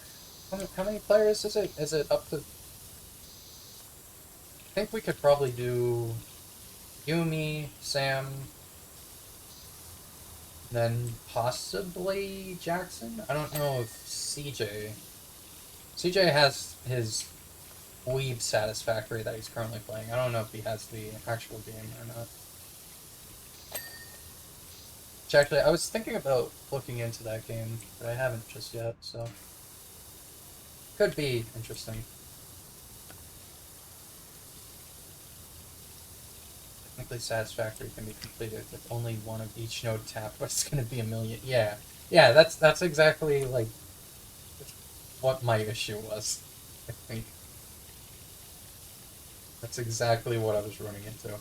A: how many players is it? Is it up to? I think we could probably do Yumi, Sam, then possibly Jackson. I don't know if CJ. CJ has his weeb Satisfactory that he's currently playing. I don't know if he has the actual game or not. Which actually, I was thinking about looking into that game, but I haven't just yet, so could be interesting. Technically Satisfactory can be completed with only one of each node tapped, but it's gonna be a million. Yeah. Yeah, that's exactly like what my issue was, I think. That's exactly what I was running into.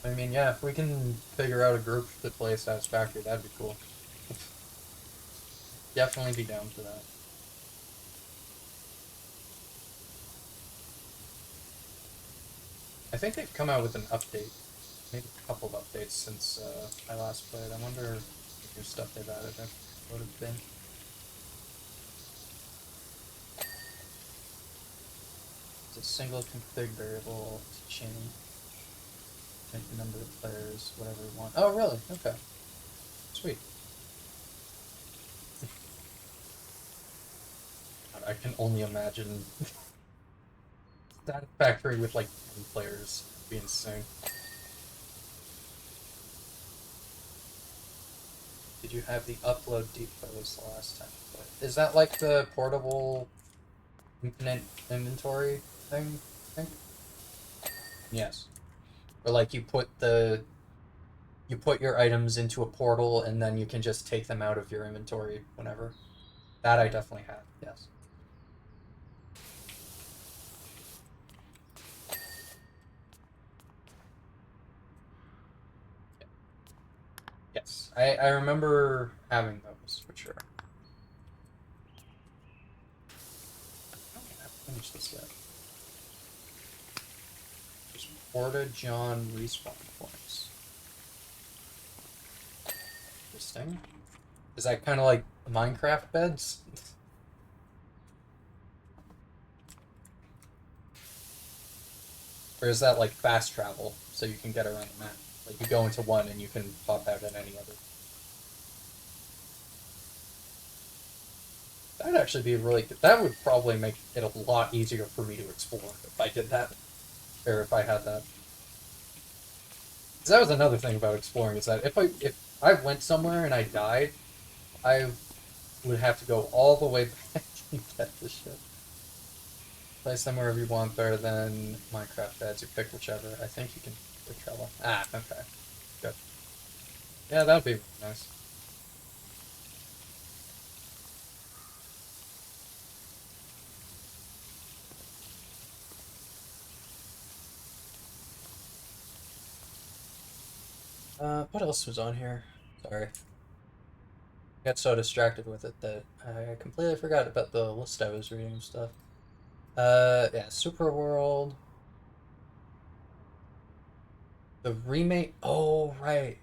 A: I mean, yeah, if we can figure out a group to play Satisfactory, that'd be cool. Definitely be down for that. I think they've come out with an update. Maybe a couple of updates since I last played. I wonder what new stuff they've added. That would have been. It's a single config variable to change the number of players, whatever we want. Oh, really? Okay. Sweet. God, I can only imagine Satisfactory with like 10 players. It'd be insane. Did you have the upload depots the last time? Is that like the portable infinite inventory thing? I think? Yes. Or like you put your items into a portal and then you can just take them out of your inventory whenever. That I definitely have, yes. Yes, I remember having those for sure. I don't think I've finished this yet. Just Porta John respawn points. Interesting. Is that kind of like Minecraft beds? Or is that like fast travel, so you can get around the map? Like you go into one and you can pop out at any other. That'd actually be really good. That would probably make it a lot easier for me to explore if I did that. Or if I had that. 'Cause that was another thing about exploring, is that if I went somewhere and I died, I would have to go all the way back and get the shit. Place them wherever you want, better than Minecraft beds. You pick whichever. I think you can quick travel. Ah, okay. Good. Yeah, that would be nice. What else was on here? Sorry. Got so distracted with it that I completely forgot about the list I was reading and stuff. Yeah, Super World. The remake. Oh, right.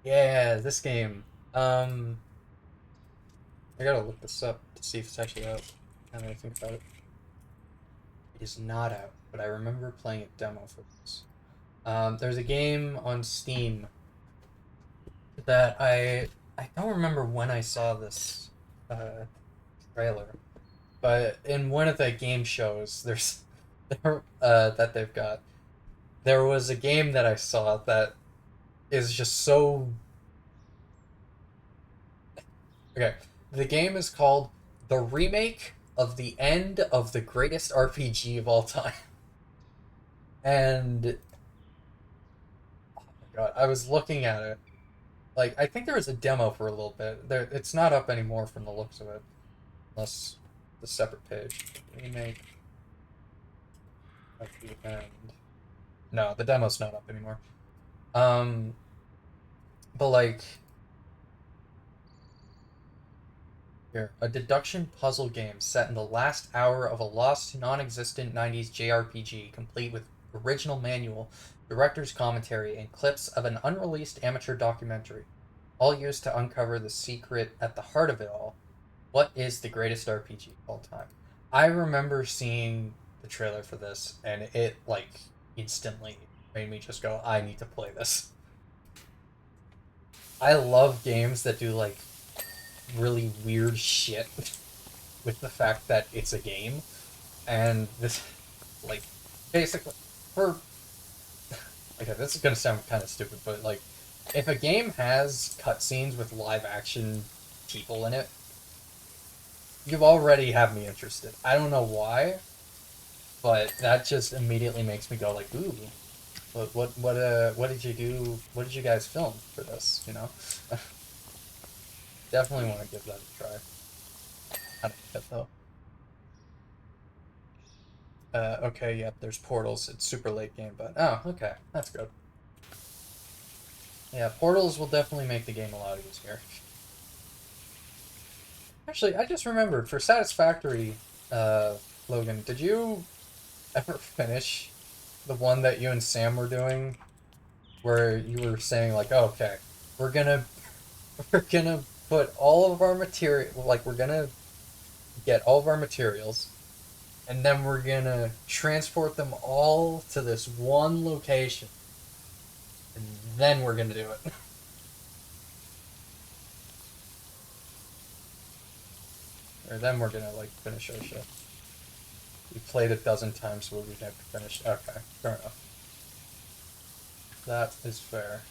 A: Yeah, this game. I gotta look this up to see if it's actually out. Now that I think about it. It is not out, but I remember playing a demo for this. There's a game on Steam that I don't remember when I saw this trailer, but in one of the game shows that they've got, there was a game that I saw that is just so okay. The game is called The Remake of the End of the Greatest RPG of All Time. And oh my god, I was looking at it. Like, I think there was a demo for a little bit. It's not up anymore from the looks of it, unless the separate page. Remake of the End. No, the demo's not up anymore. Um, but like, here, a deduction puzzle game set in the last hour of a lost, non-existent 90s JRPG, complete with original manual, director's commentary, and clips of an unreleased amateur documentary, all used to uncover the secret at the heart of it all. What is the greatest RPG of all time? I remember seeing the trailer for this, and it, like, instantly made me just go, I need to play this. I love games that do, like, really weird shit with the fact that it's a game. And this, like, basically, for. Okay, this is gonna sound kind of stupid, but, like, if a game has cutscenes with live action people in it, you've already have me interested. I don't know why, but that just immediately makes me go like, ooh, what did you do? What did you guys film for this? You know, definitely want to give that a try. I don't get though. Okay, yep. There's portals. It's super late game, but oh, okay, that's good. Yeah, portals will definitely make the game a lot easier. Actually, I just remembered for Satisfactory, Logan, did you ever finish the one that you and Sam were doing, where you were saying like, oh, okay, we're gonna we're gonna put all of our material, like we're gonna get all of our materials, and then we're gonna transport them all to this one location, and then we're gonna do it. Or then we're gonna like finish our shit. We played 12 times, so we'd have to finish. Okay, fair enough. That is fair.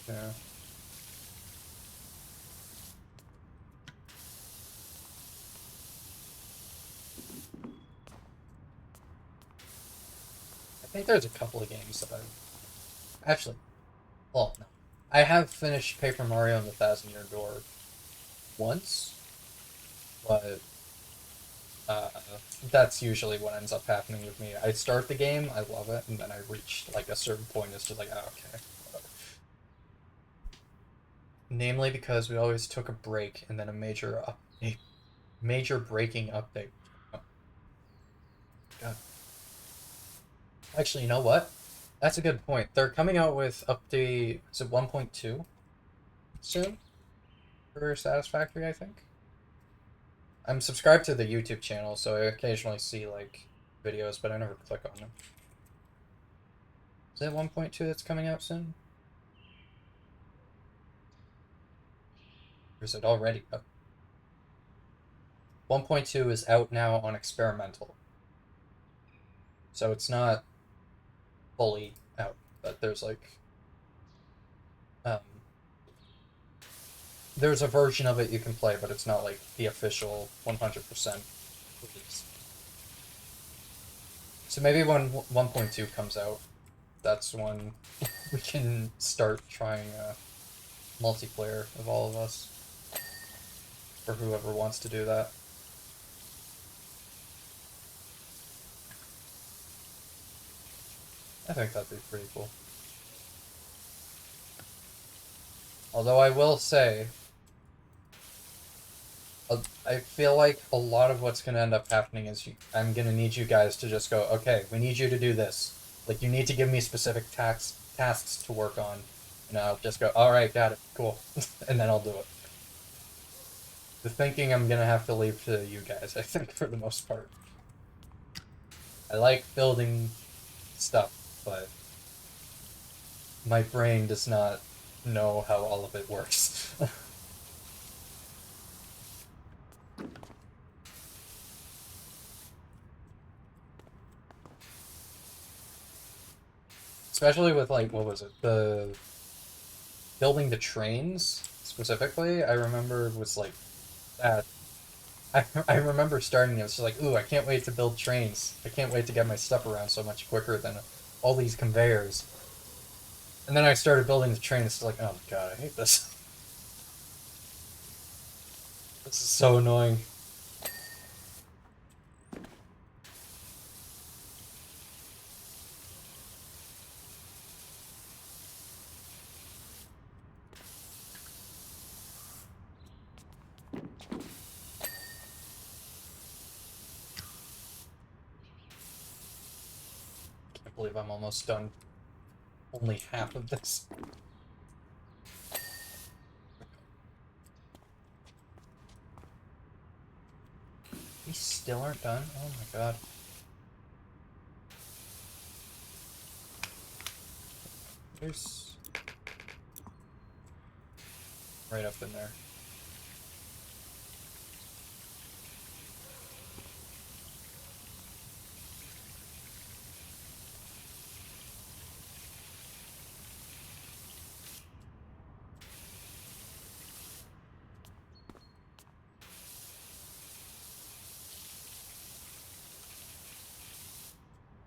A: Yeah. I think there's a couple of games that I've actually. Well, no. I have finished Paper Mario and the Thousand Year Door once, but that's usually what ends up happening with me. I start the game, I love it, and then I reach like a certain point. It's just like, oh, okay, whatever. namely because we always took a break and then a major breaking update. Oh, God. Actually, you know what? That's a good point. They're coming out with update, is it 1.2 soon for Satisfactory, I think. I'm subscribed to the YouTube channel, so I occasionally see like videos, but I never click on them. Is it 1.2 that's coming out soon? Or is it already out? 1.2 is out now on experimental. So it's not fully out, but there's like um there's a version of it you can play, but it's not like the official 100% release. So maybe when 1.2 comes out, that's when we can start trying multiplayer of all of us, for whoever wants to do that. I think that'd be pretty cool. Although I will say, I feel like a lot of what's going to end up happening is I'm going to need you guys to just go, okay, we need you to do this. Like, you need to give me specific tasks to work on. And I'll just go, alright, got it, cool. And then I'll do it. The thinking I'm going to have to leave to you guys, I think, for the most part. I like building stuff, but my brain does not know how all of it works. Especially with, like, what was it? The building the trains, specifically, I remember was, like, that. I remember starting it, was just like, ooh, I can't wait to build trains. I can't wait to get my stuff around so much quicker than all these conveyors. And then I started building the train, it's like, oh my god, I hate this. This is so annoying. Can't believe I'm almost done. Only half of this. We still aren't done? Oh my god. There's... right up in there.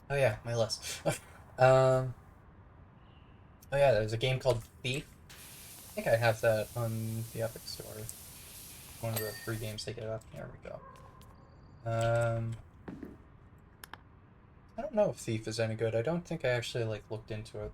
A: Oh yeah, my list. Oh yeah, there's a game called Thief. I think I have that on the Epic Store. One of the free games they get up. There we go. I don't know if Thief is any good. I don't think I actually like looked into it.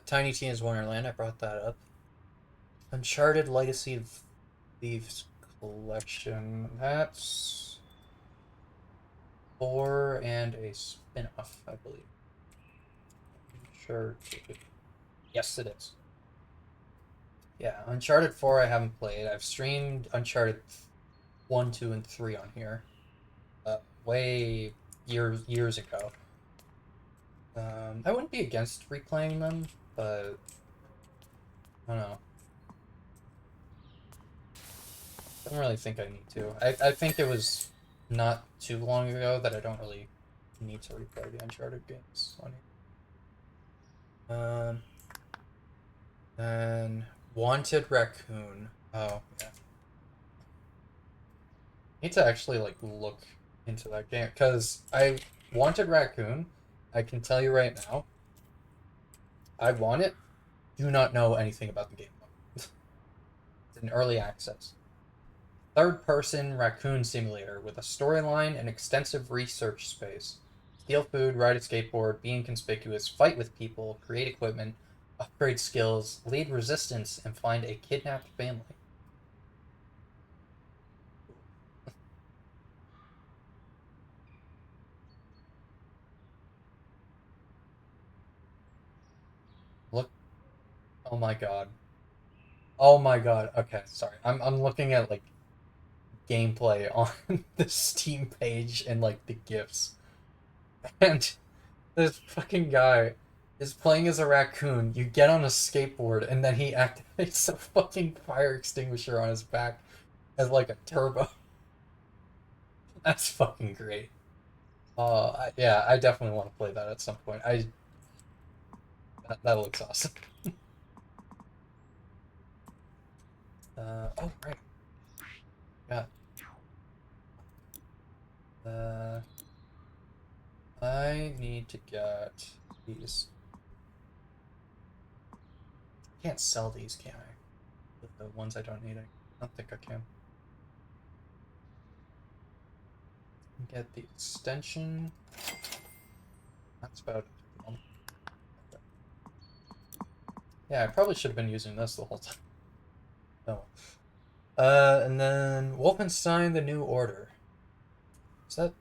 A: Tiny Tina's Wonderland, I brought that up. Uncharted Legacy of Thieves Collection. That's 4 and a spin-off, I believe. Sure. Yes, it is. Yeah, Uncharted 4 I haven't played. I've streamed Uncharted 1, 2, and 3 on here. Way years ago. I wouldn't be against replaying them, but I don't know. I don't really think I need to. I think it was not too long ago that I don't really need to replay the Uncharted games on here. And Wanted Raccoon. Oh, yeah. I need to actually, like, look into that game, because I Wanted raccoon. I can tell you right now. I want it. Do not know anything about the game. It's in early access. Third-person raccoon simulator with a storyline and extensive research space. Steal food, ride a skateboard, be inconspicuous, fight with people, create equipment, upgrade skills, lead resistance, and find a kidnapped family. Look. Oh my god. Oh my god. Okay, sorry. I'm looking at like gameplay on the Steam page and like the GIFs. And this fucking guy is playing as a raccoon. You get on a skateboard and then he activates a fucking fire extinguisher on his back as like a turbo. That's fucking great. Yeah, I definitely want to play that at some point. That looks awesome. Oh right. Yeah. I need to get these. I can't sell these, can I? The ones I don't need. I don't think I can. Get the extension. That's about it. Yeah, I probably should have been using this the whole time. No. And then Wolfenstein: The New Order. Is that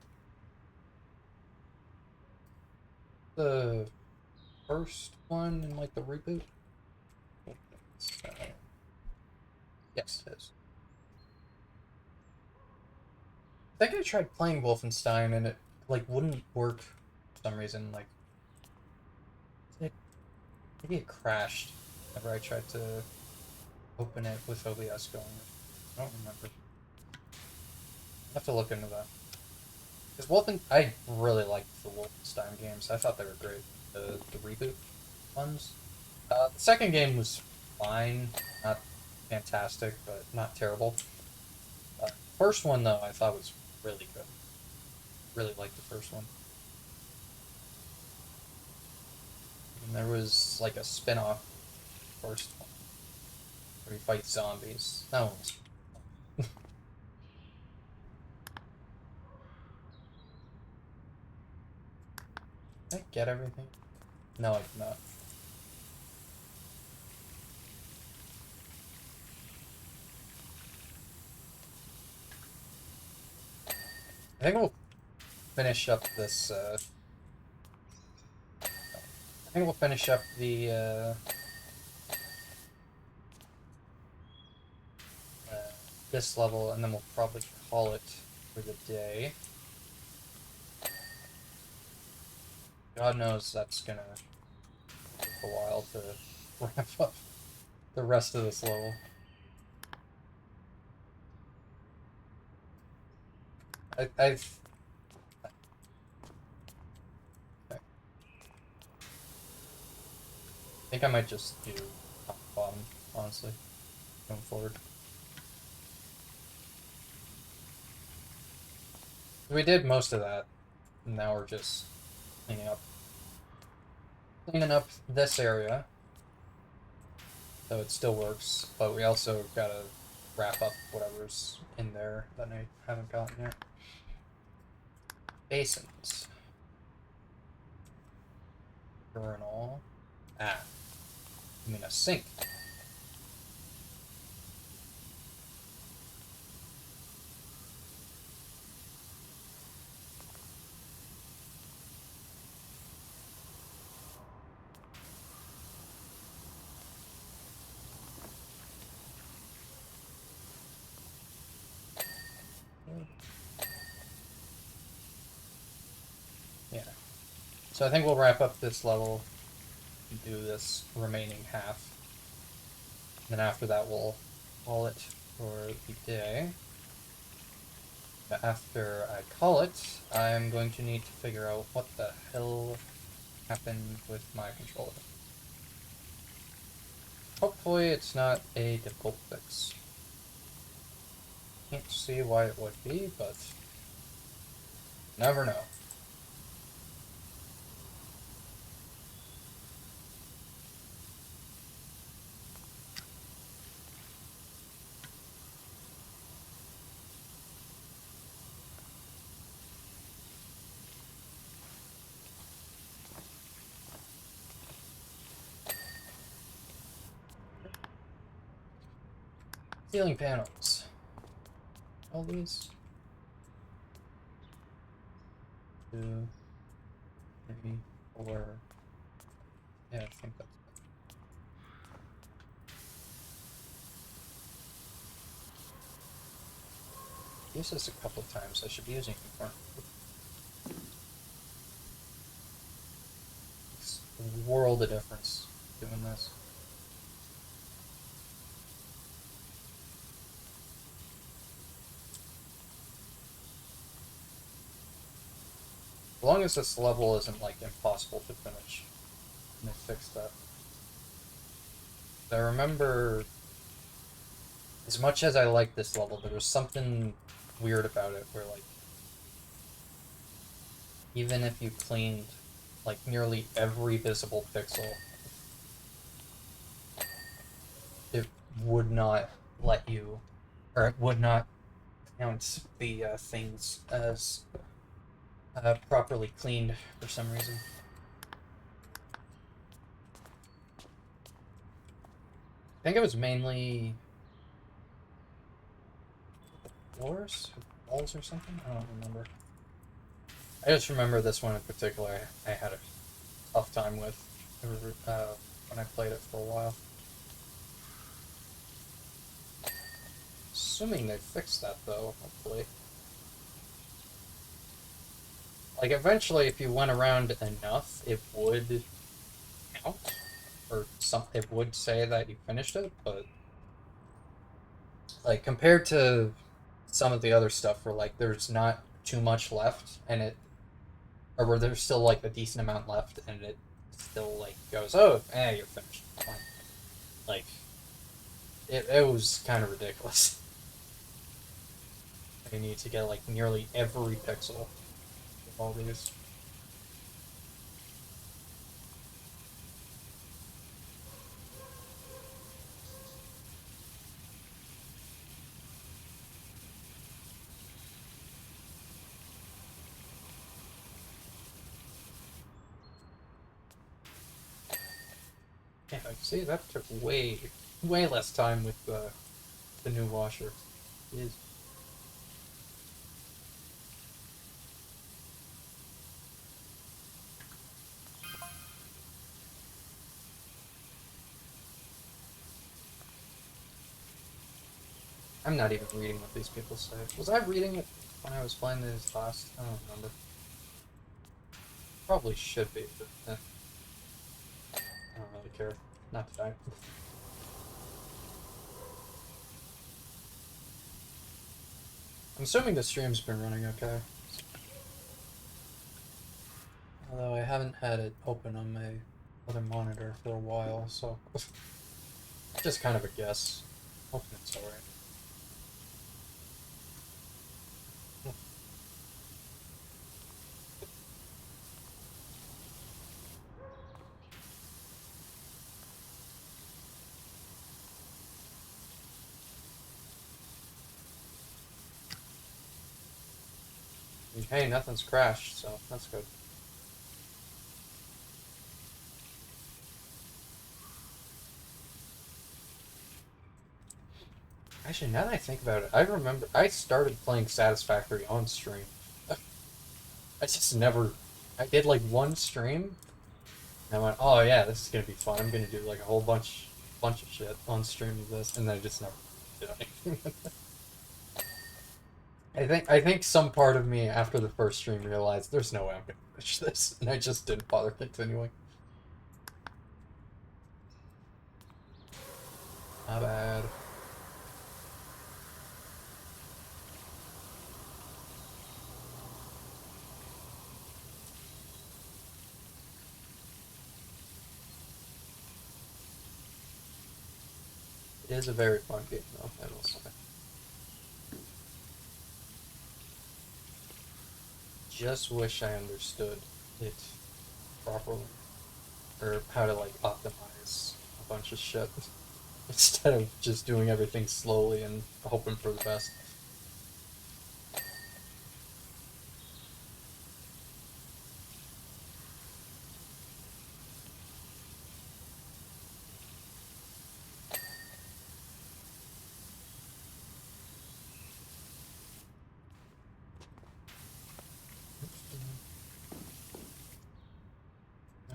A: the first one in like the reboot? Yes, it is. I think I tried playing Wolfenstein and it like wouldn't work for some reason. Like maybe it crashed whenever I tried to open it with OBS going. I don't remember. I have to look into that. Because I really liked the Wolfenstein games. I thought they were great. The reboot ones. The second game was fine, not fantastic, but not terrible. First one though, I thought was really good. Really liked the first one. And there was like a spin-off first one where you fight zombies. That one was fun. Did I get everything? No, I did not. I think we'll finish up this, I think we'll finish up the, this level, and then we'll probably call it for the day. God knows that's gonna take a while to wrap up the rest of this level. I've... Okay. I think I might just do top and bottom, honestly, going forward. We did most of that, and now we're just cleaning up this area, so it still works, but we also gotta wrap up whatever's in there that I haven't gotten yet. Basins. Urinal. I mean a sink. Yeah. So I think we'll wrap up this level and do this remaining half. And then after that we'll call it for the day. But after I call it, I'm going to need to figure out what the hell happened with my controller. Hopefully it's not a difficult fix. Can't see why it would be, but never know. Ceiling panels. All these. 2, 3, 4. Yeah, I think that's. Used this a couple of times. I should be using it more. It's a world of difference doing this. As long as this level isn't like impossible to finish, and they fixed that. I remember, as much as I liked this level, there was something weird about it where like, even if you cleaned like nearly every visible pixel, it would not let you, or it would not count the things as properly cleaned for some reason. I think it was mainly floors, walls, or something. I don't remember. I just remember this one in particular. I had a tough time with when I played it for a while. Assuming they fixed that though, hopefully. Like eventually, if you went around enough, it would count, or it would say that you finished it. But like compared to some of the other stuff, where like there's not too much left, and or where there's still like a decent amount left, and it still like goes, oh, you're finished. Fine. Like it was kind of ridiculous. You need to get like nearly every pixel of all these. Yeah, see, that took way less time with the new washer. Jeez. I'm not even reading what these people say. Was I reading it when I was playing this last? I don't remember. Probably should be, but I don't really care. Not today. I'm assuming the stream's been running okay. Although I haven't had it open on my other monitor for a while, so just kind of a guess. Hoping it's alright. Hey, nothing's crashed, so that's good. Actually, now that I think about it, I remember I started playing Satisfactory on stream. I just never. I did like one stream, and I went, "Oh yeah, this is gonna be fun. I'm gonna do like a whole bunch of shit on stream of this," and then I just never did anything. I think some part of me after the first stream realized there's no way I'm gonna finish this, and I just didn't bother continuing. Not bad. It is a very fun game, though, I will say. Just wish I understood it properly, or how to like optimize a bunch of shit instead of just doing everything slowly and hoping for the best.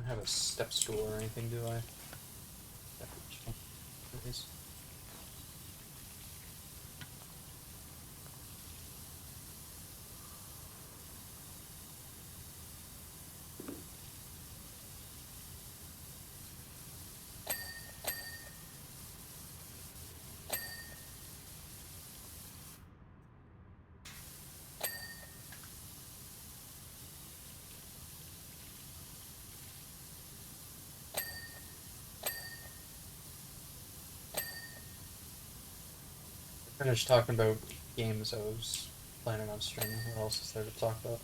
A: don't have a step stool or anything, do I? Please. Finished talking about games I was planning on streaming. What else is there to talk about?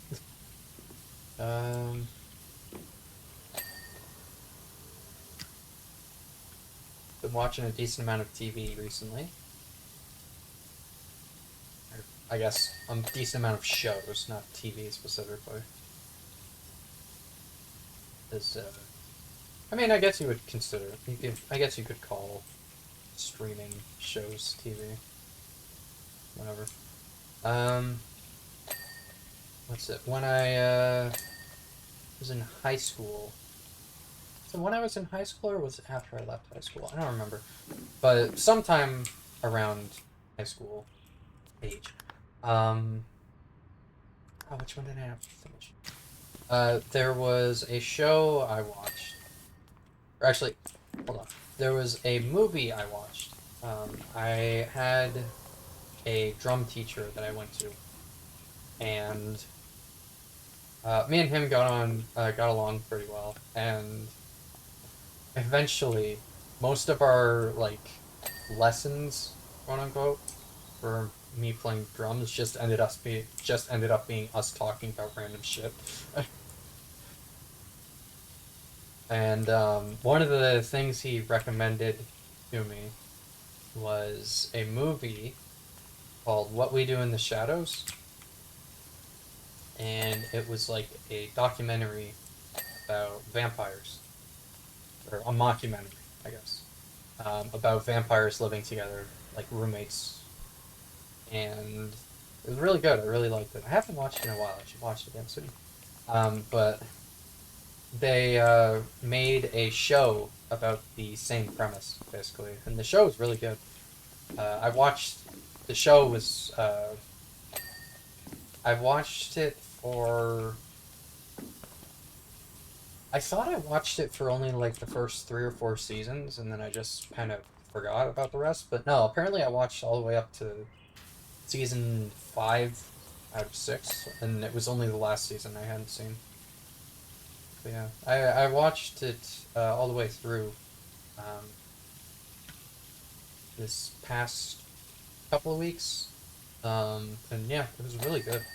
A: Been watching a decent amount of TV recently. I guess a decent amount of shows, not TV specifically. I mean, I guess you would consider. I guess you could call streaming shows TV. Whatever. What's it? When I was in high school. So when I was in high school, or was it after I left high school? I don't remember. But sometime around high school age. Oh, which one did I have to finish? There was a show I watched. Or actually, hold on. There was a movie I watched. I had a drum teacher that I went to, and me and him got along pretty well, and eventually most of our like lessons, quote unquote, for me playing drums just ended up being us talking about random shit. And one of the things he recommended to me was a movie called What We Do in the Shadows, and it was like a documentary about vampires, or a mockumentary, I guess, about vampires living together, like roommates, and it was really good. I really liked it. I haven't watched it in a while. I should watch it again soon. But they made a show about the same premise, basically, and the show was really good. I watched the show was I watched it for. I thought I watched it for only like the first 3 or 4 seasons, and then I just kind of forgot about the rest. But no, apparently I watched all the way up to season 5 out of 6, and it was only the last season I hadn't seen. But yeah, I watched it all the way through this past couple of weeks, and yeah, it was really good.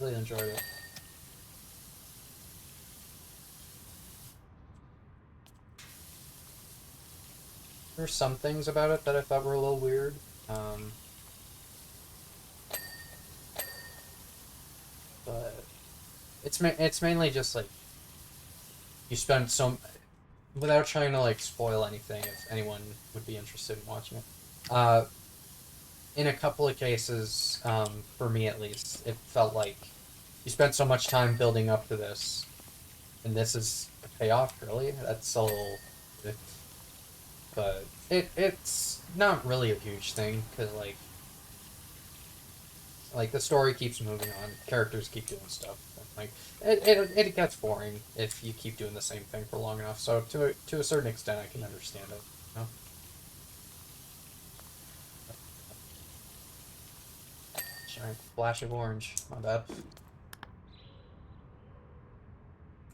A: Really enjoyed it. There were some things about it that I thought were a little weird. But it's mainly just like you spend some, without trying to like spoil anything if anyone would be interested in watching it. In a couple of cases, for me at least, it felt like you spent so much time building up to this, and this is the payoff. Really, that's a little. But it's not really a huge thing because like the story keeps moving on, characters keep doing stuff. Like it gets boring if you keep doing the same thing for long enough. So to a certain extent, I can understand it. You know? Giant flash of orange. My bad.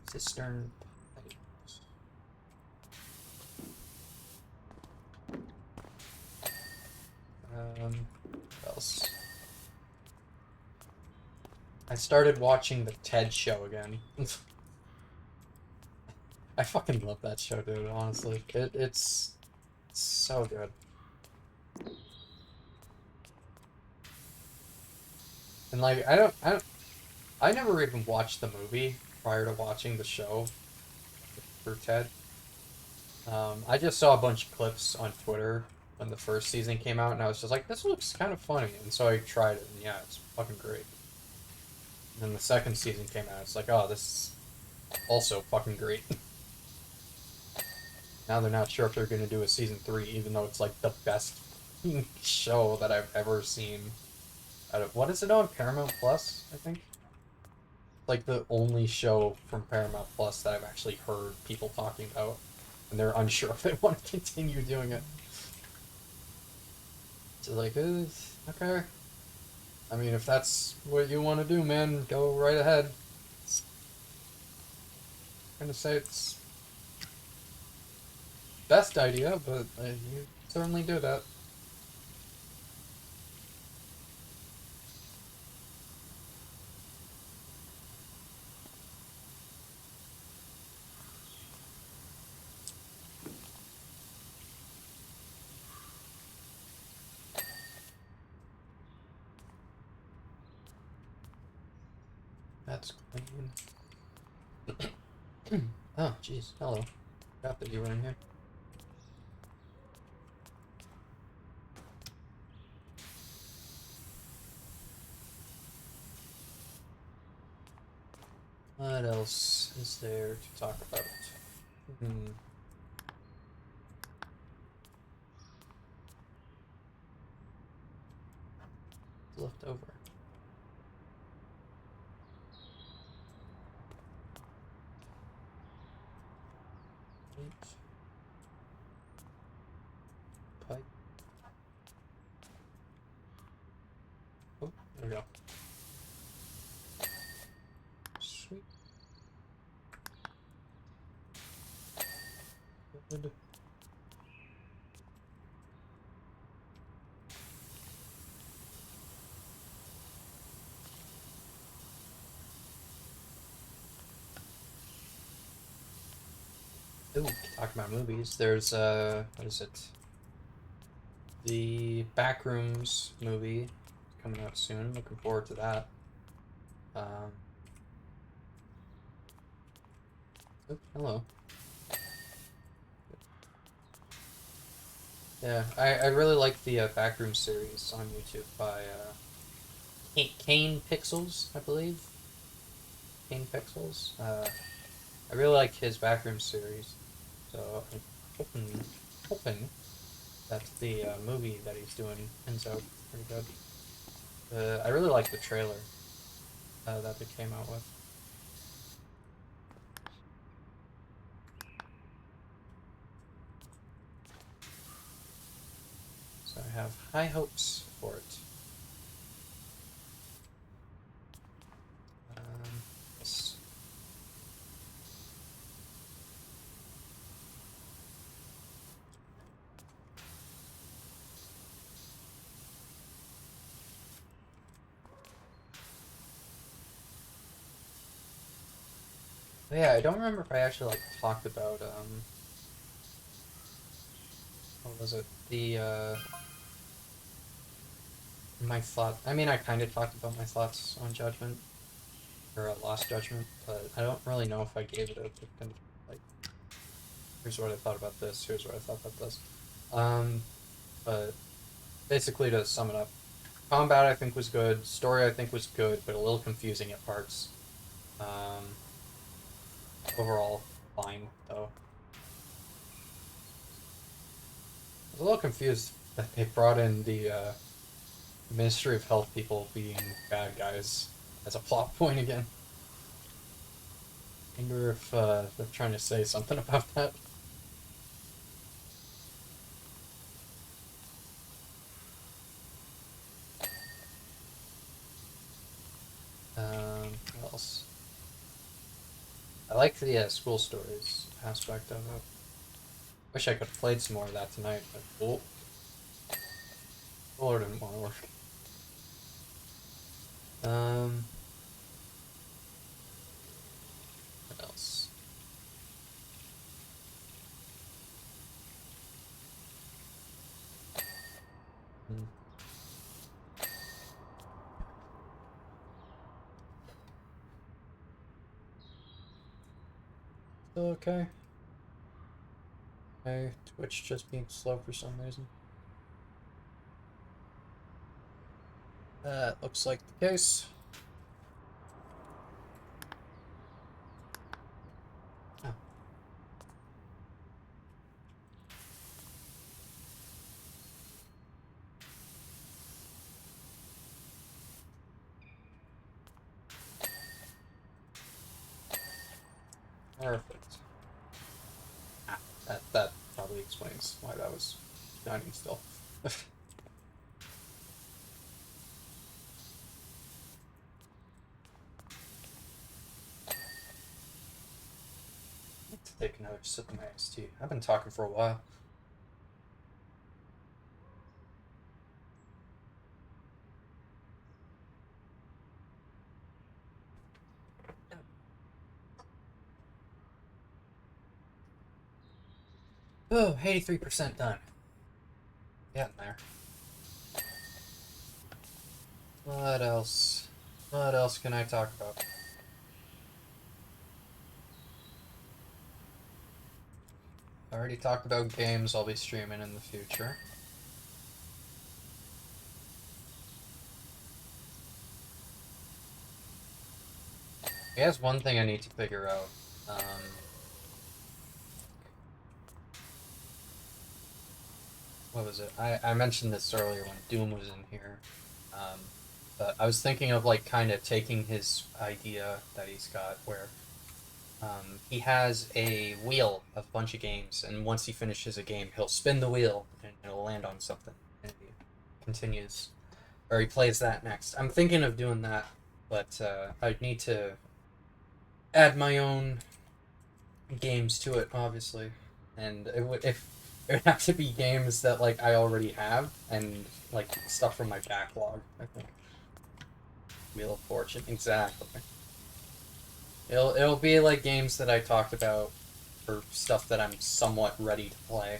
A: Cistern. What else? I started watching the Ted Show again. I fucking love that show, dude, honestly. It's so good. And like, I never even watched the movie prior to watching the show for Ted. I just saw a bunch of clips on Twitter when the first season came out, and I was just like, this looks kind of funny, and so I tried it, and yeah, it's fucking great. And then the second season came out, it's like, oh, this Also fucking great. Now they're not sure if they're gonna do a season 3, even though it's like the best show that I've ever seen. What is it on Paramount Plus, I think? Like the only show from Paramount Plus that I've actually heard people talking about, and they're unsure if they want to continue doing it. So like, okay. I mean, if that's what you want to do, man, go right ahead. I'm gonna say it's best idea, but you certainly do that. That's clean. Oh, jeez. Hello. Forgot that you were in here. What else is there to talk about? Hmm. Left over. Pipe. Oh, there we go. Sweet. Good. Ooh, talk about movies. There's what is it? The Backrooms movie coming out soon. Looking forward to that. Um, oh, hello. Yeah, I really like the Backrooms series on YouTube by Kane Pixels, I believe. Kane Pixels. I really like his Backrooms series, so I'm hoping that the movie that he's doing ends out pretty good. I really like the trailer that they came out with. So I have high hopes for it. Yes. But yeah, I don't remember if I actually like talked about what was it? The my thought. I mean, I kind of talked about my thoughts on Judgment or Lost Judgment, but I don't really know if I gave it a kind of like. Here's what I thought about this. Here's what I thought about this. But basically, to sum it up, combat I think was good. Story I think was good, but a little confusing at parts. Um, Overall, fine though. I was a little confused that they brought in the Ministry of Health people being bad guys as a plot point again. I wonder if they're trying to say something about that. What else? I like the school stories aspect of it. Wish I could have played some more of that tonight, but oh, Lord didn't want to work. What else? Hmm. Still okay. My Twitch just being slow for some reason. That looks like the case. Perfect. Ah, that probably explains why that was shining still. Take another sip of my iced tea. I've been talking for a while. Oh, 83% done. Getting there. What else? What else can I talk about? I already talked about games I'll be streaming in the future. I guess one thing I need to figure out. What was it? I mentioned this earlier when Doom was in here. But I was thinking of like kind of taking his idea that he's got where he has a wheel of a bunch of games, and once he finishes a game, he'll spin the wheel and it'll land on something, and he continues, or he plays that next. I'm thinking of doing that, but I'd need to add my own games to it, obviously, and it would have to be games that like I already have and like stuff from my backlog. I think Wheel of Fortune, exactly. It'll be like games that I talked about for stuff that I'm somewhat ready to play.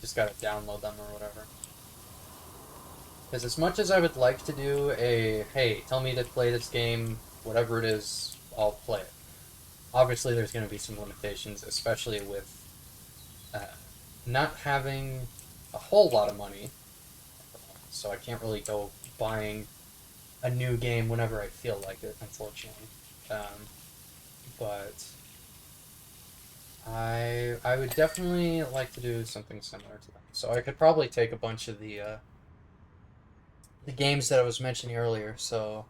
A: Just gotta download them or whatever. Because as much as I would like to do a, hey, tell me to play this game, whatever it is, I'll play it. Obviously, there's going to be some limitations, especially with uh, not having a whole lot of money. So I can't really go buying a new game whenever I feel like it, unfortunately. But I would definitely like to do something similar to that. So I could probably take a bunch of the games that I was mentioning earlier. So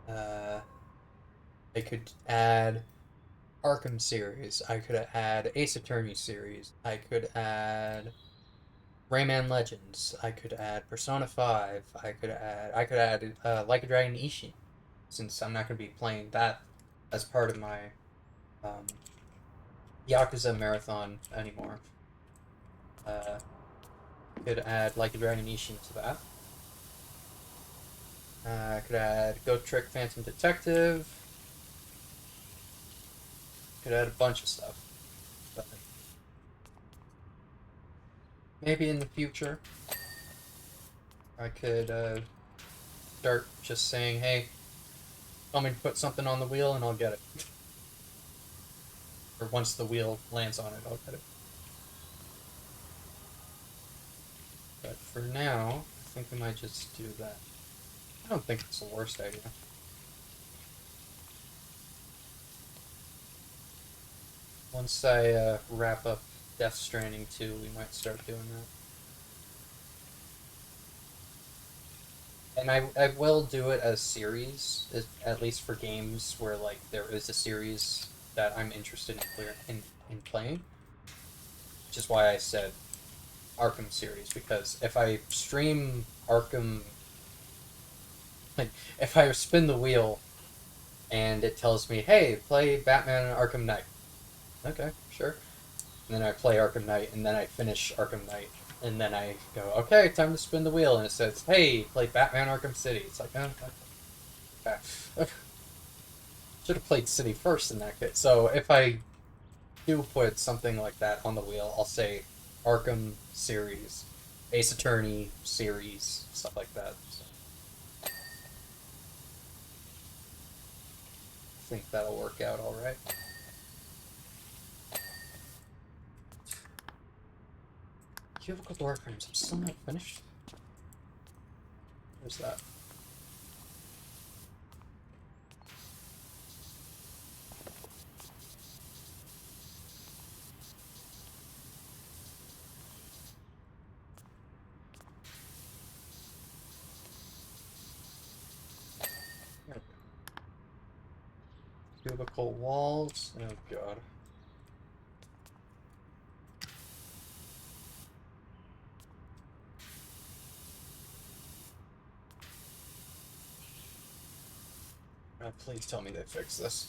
A: uh, I could add Arkham series. I could add Ace Attorney series. I could add Rayman Legends. I could add Persona 5. I could add Like a Dragon Ishin, since I'm not going to be playing that as part of my um, Yakuza marathon anymore. Could add Like a Dragon Ishin to that. I could add Ghost Trick Phantom Detective. Could add a bunch of stuff. But maybe in the future, I could start just saying, hey, tell me to put something on the wheel and I'll get it. Or once the wheel lands on it, I'll get it. But for now, I think we might just do that. I don't think it's the worst idea. Once I wrap up Death Stranding 2, we might start doing that. And I will do it as series, at least for games where like there is a series that I'm interested in playing. Which is why I said Arkham series, because if I stream Arkham, like if I spin the wheel and it tells me, hey, play Batman Arkham Knight. Okay, sure. And then I play Arkham Knight, and then I finish Arkham Knight, and then I go, okay, time to spin the wheel, and it says, hey, play Batman Arkham City. It's like, okay. Should have played City first in that case. So if I do put something like that on the wheel, I'll say Arkham series, Ace Attorney series, stuff like that. So I think that'll work out all right. Cubicle door frames. I'm still not finished. Where's that? There we Cubicle walls. Oh god. Please tell me they fixed this.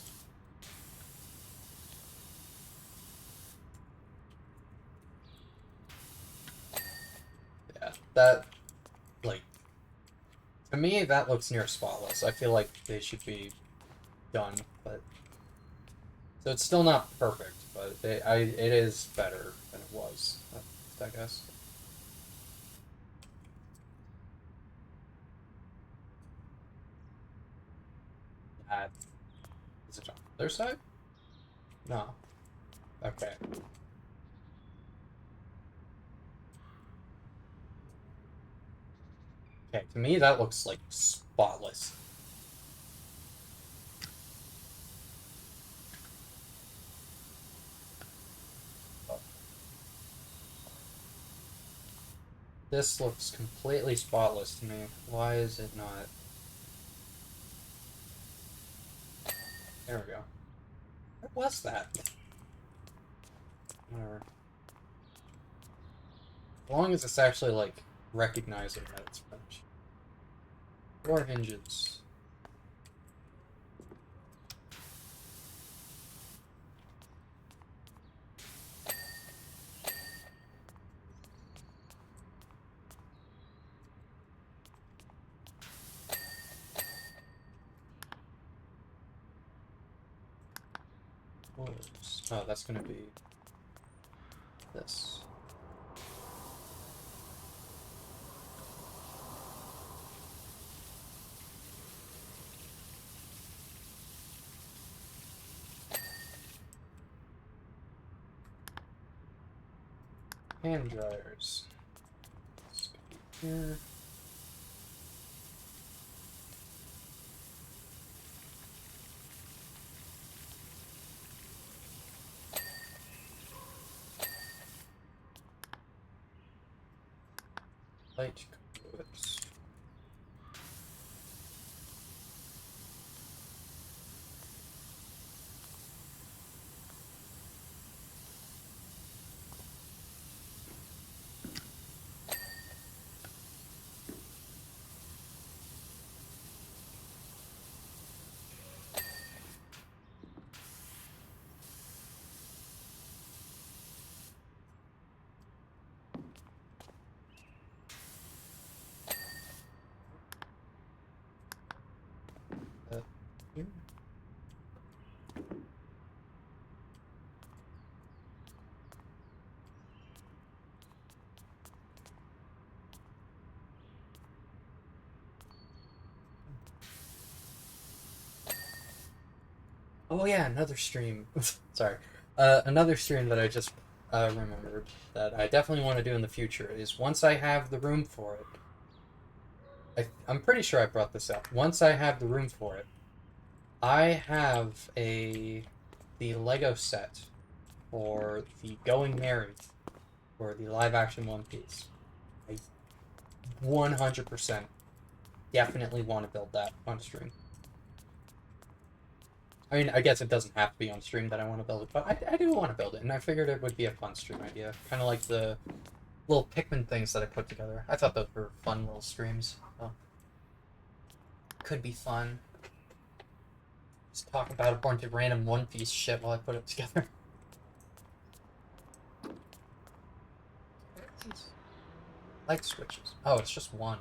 A: Yeah, that, like, to me, that looks near spotless. I feel like they should be done, but... So it's still not perfect, but it is better than it was, I guess. Is it on the other side? No. Okay. Okay, to me that looks like spotless. This looks completely spotless to me. Why is it not? There we go. What was that? Whatever. As long as it's actually, like, recognizing that it's finished. Door hinges. Doors. Oh, that's gonna be this. Hand dryers. This could be here. Light conduits. Here. Oh yeah, another stream. Sorry. Another stream that I just remembered that I definitely want to do in the future is once I have the room for it. I'm pretty sure I brought this up. Once I have the room for it, I have the Lego set for the Going Married for the live action One Piece. I 100% definitely want to build that on stream. I mean, I guess it doesn't have to be on stream that I want to build it, but I do want to build it, and I figured it would be a fun stream idea. Kind of like the little Pikmin things that I put together. I thought those were fun little streams. So. Could be fun. Just talk about a bunch of random One Piece shit while I put it together. Light switches. Oh, it's just one.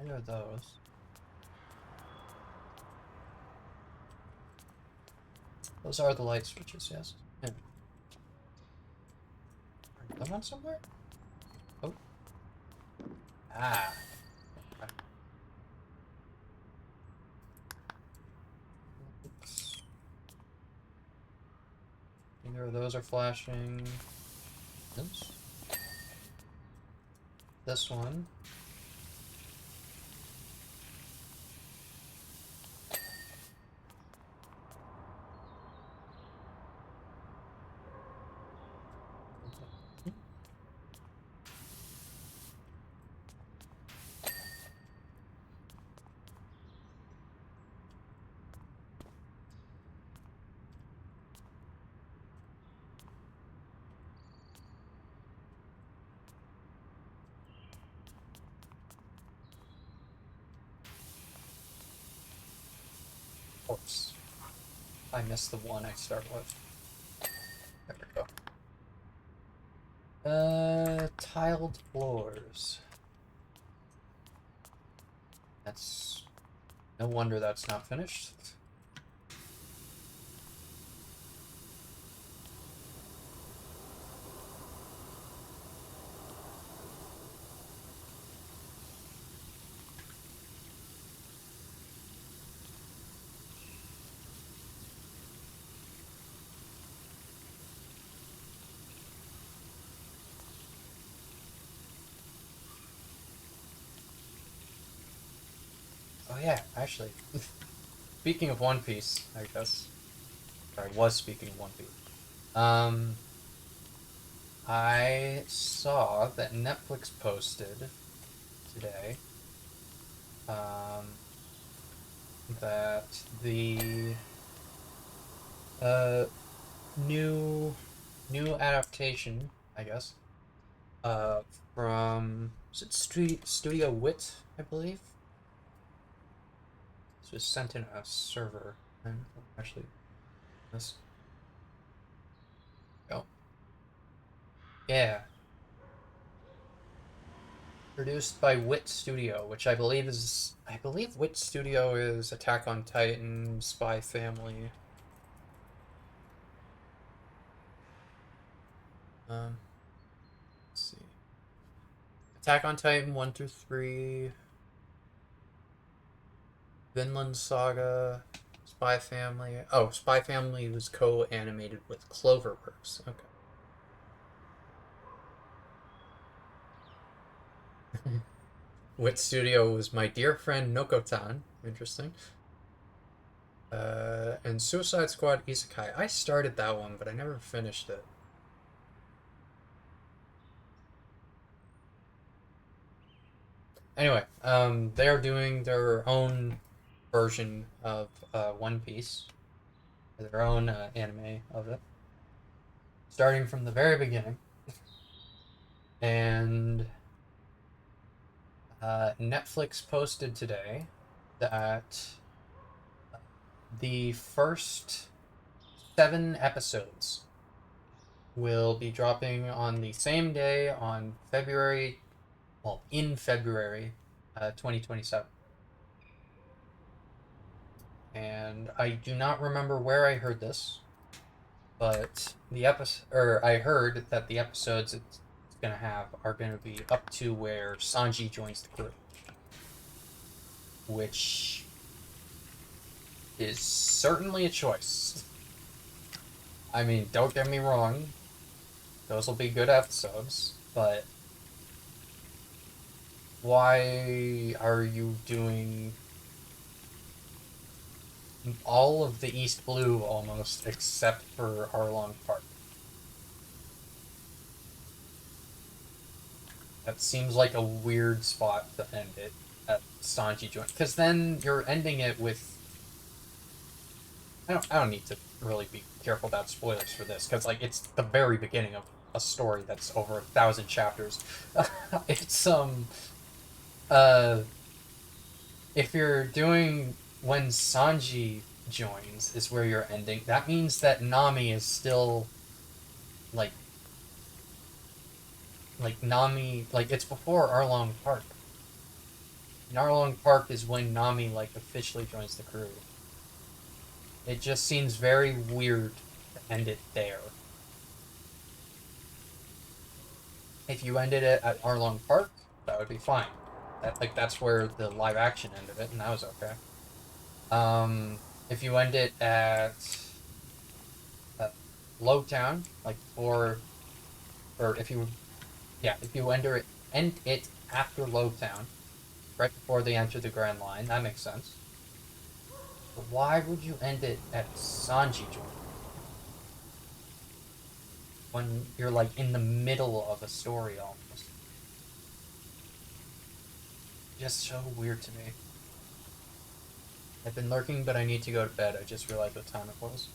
A: I know those. Those are the light switches, yes. Yeah. Are you going somewhere? Oh. Ah. Oops. Neither of those are flashing. Oops. This one. Oops. I missed the one I start with. There we go. Tiled floors. That's... No wonder that's not finished. Oh yeah, actually, speaking of One Piece, I guess, or I was speaking of One Piece. I saw that Netflix posted today, um, that the uh new adaptation, I guess, from is it Studio Wit, I believe. This was sent in a server, and actually, this. Oh, yeah. Produced by Wit Studio, which I believe Wit Studio is Attack on Titan, Spy Family. Let's see. Attack on Titan 1 through 3, Vinland Saga, Spy Family. Oh, Spy Family was co-animated with Cloverworks. Okay. Wit Studio was My Dear Friend Nokotan. Interesting. And Suicide Squad Isekai. I started that one, but I never finished it. Anyway, they are doing their own version of One Piece, their own anime of it, starting from the very beginning. And Netflix posted today that the first 7 episodes will be dropping on the same day on in February 2027. And I do not remember where I heard this, but I heard that the episodes it's gonna have are gonna be up to where Sanji joins the crew, which is certainly a choice. I mean, don't get me wrong, those will be good episodes, but why are you doing all of the East Blue almost except for Arlong Park? That seems like a weird spot to end it at Sanji joint, because then you're ending it with. I don't need to really be careful about spoilers for this, because like it's the very beginning of a story that's over 1,000 chapters. It's uh if you're doing when Sanji joins is where you're ending, that means that Nami is still like Nami, like it's before Arlong Park. And Arlong Park is when Nami like officially joins the crew. It just seems very weird to end it there. If you ended it at Arlong Park, that would be fine. That's where the live action ended it, and that was okay. If you end it at Lowtown, or if you end it after Lowtown, right before they enter the Grand Line, that makes sense. But why would you end it at Sanji joint? When you're like in the middle of a story almost. Just so weird to me. I've been lurking, but I need to go to bed. I just realized what time it was.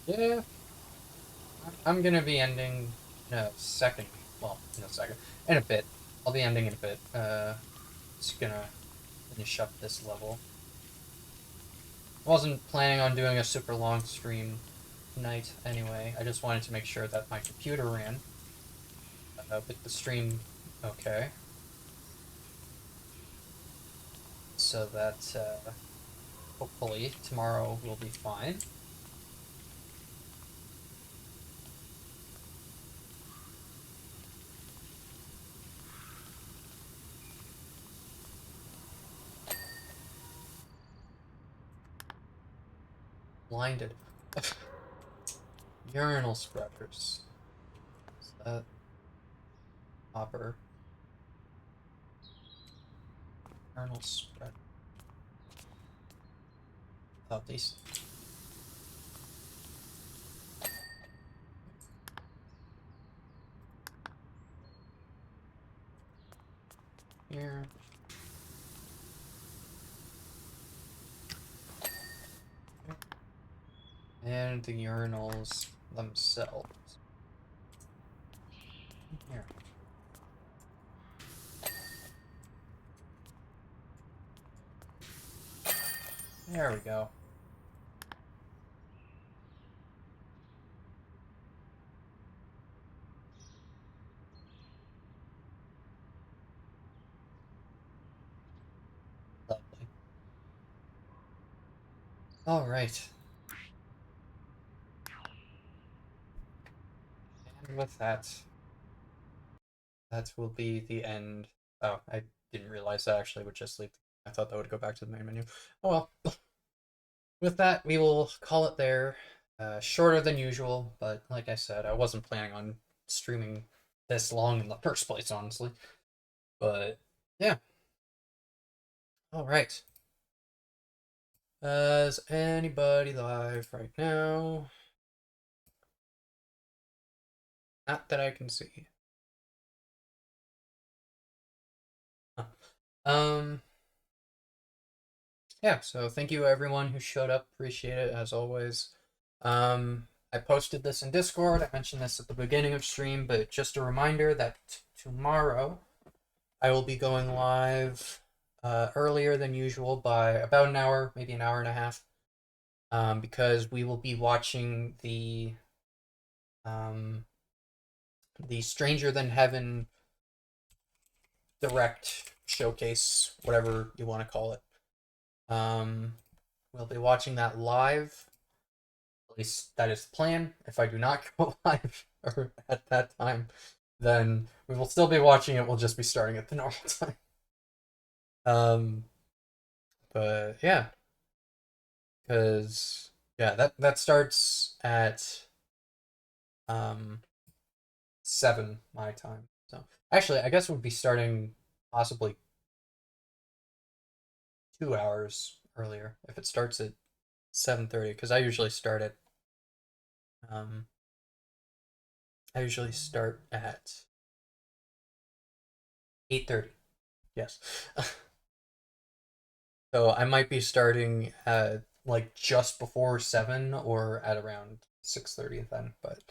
A: Yeah. I'm gonna be ending in a second. Well, in a second. In a bit. I'll be ending in a bit. Just gonna finish up this level. wasn't planning on doing a super long stream tonight anyway. I just wanted to make sure that my computer ran with the stream okay. So that hopefully tomorrow will be fine. Blinded. Urinal scrubbers. Is that hopper? Urinal spread. Oh, these. Here. And the urinals themselves. Here. There we go. Lovely. All right. And with that, that will be the end. Oh, I didn't realize that actually would just leave. I thought that would go back to the main menu. Oh well. With that, we will call it there. Shorter than usual, but like I said, I wasn't planning on streaming this long in the first place, honestly. But yeah. All right. Is anybody live right now? Not that I can see. Huh. Yeah, so thank you everyone who showed up. Appreciate it as always. I posted this in Discord. I mentioned this at the beginning of stream, but just a reminder that tomorrow I will be going live earlier than usual by about an hour, maybe an hour and a half, because we will be watching the Stranger Than Heaven direct showcase, whatever you want to call it. We'll be watching that live. At least that is the plan. If I do not go live or at that time, then we will still be watching it. We'll just be starting at the normal time. But yeah, because yeah, that starts at 7 my time. So actually, I guess we'll be starting possibly 2 hours earlier if it starts at 7:30, because I usually start at 8:30. Yes. So I might be starting at like just before 7 or at around 6:30 then, but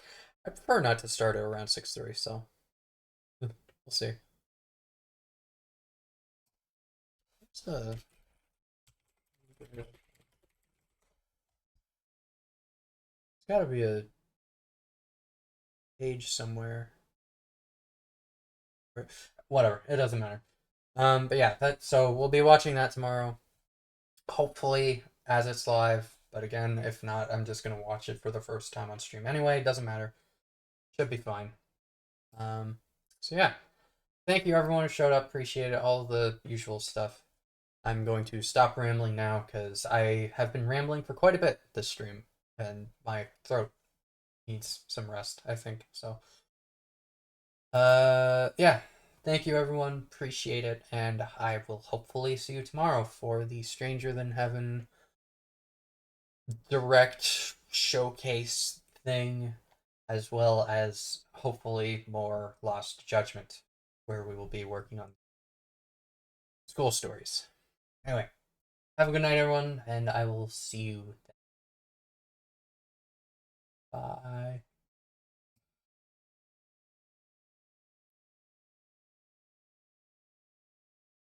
A: I prefer not to start at around 6:30, so we'll see. It's gotta be a page somewhere. Whatever, it doesn't matter. But yeah, so we'll be watching that tomorrow. Hopefully as it's live, but again, if not, I'm just gonna watch it for the first time on stream anyway. It doesn't matter. Should be fine. So yeah, thank you everyone who showed up. Appreciate it. All the usual stuff. I'm going to stop rambling now because I have been rambling for quite a bit this stream, and my throat needs some rest, I think. So, yeah. Thank you everyone. Appreciate it, and I will hopefully see you tomorrow for the Stranger Than Heaven direct showcase thing, as well as hopefully more Lost Judgment, where we will be working on school stories. Anyway, have a good night, everyone, and I will see you then. Bye.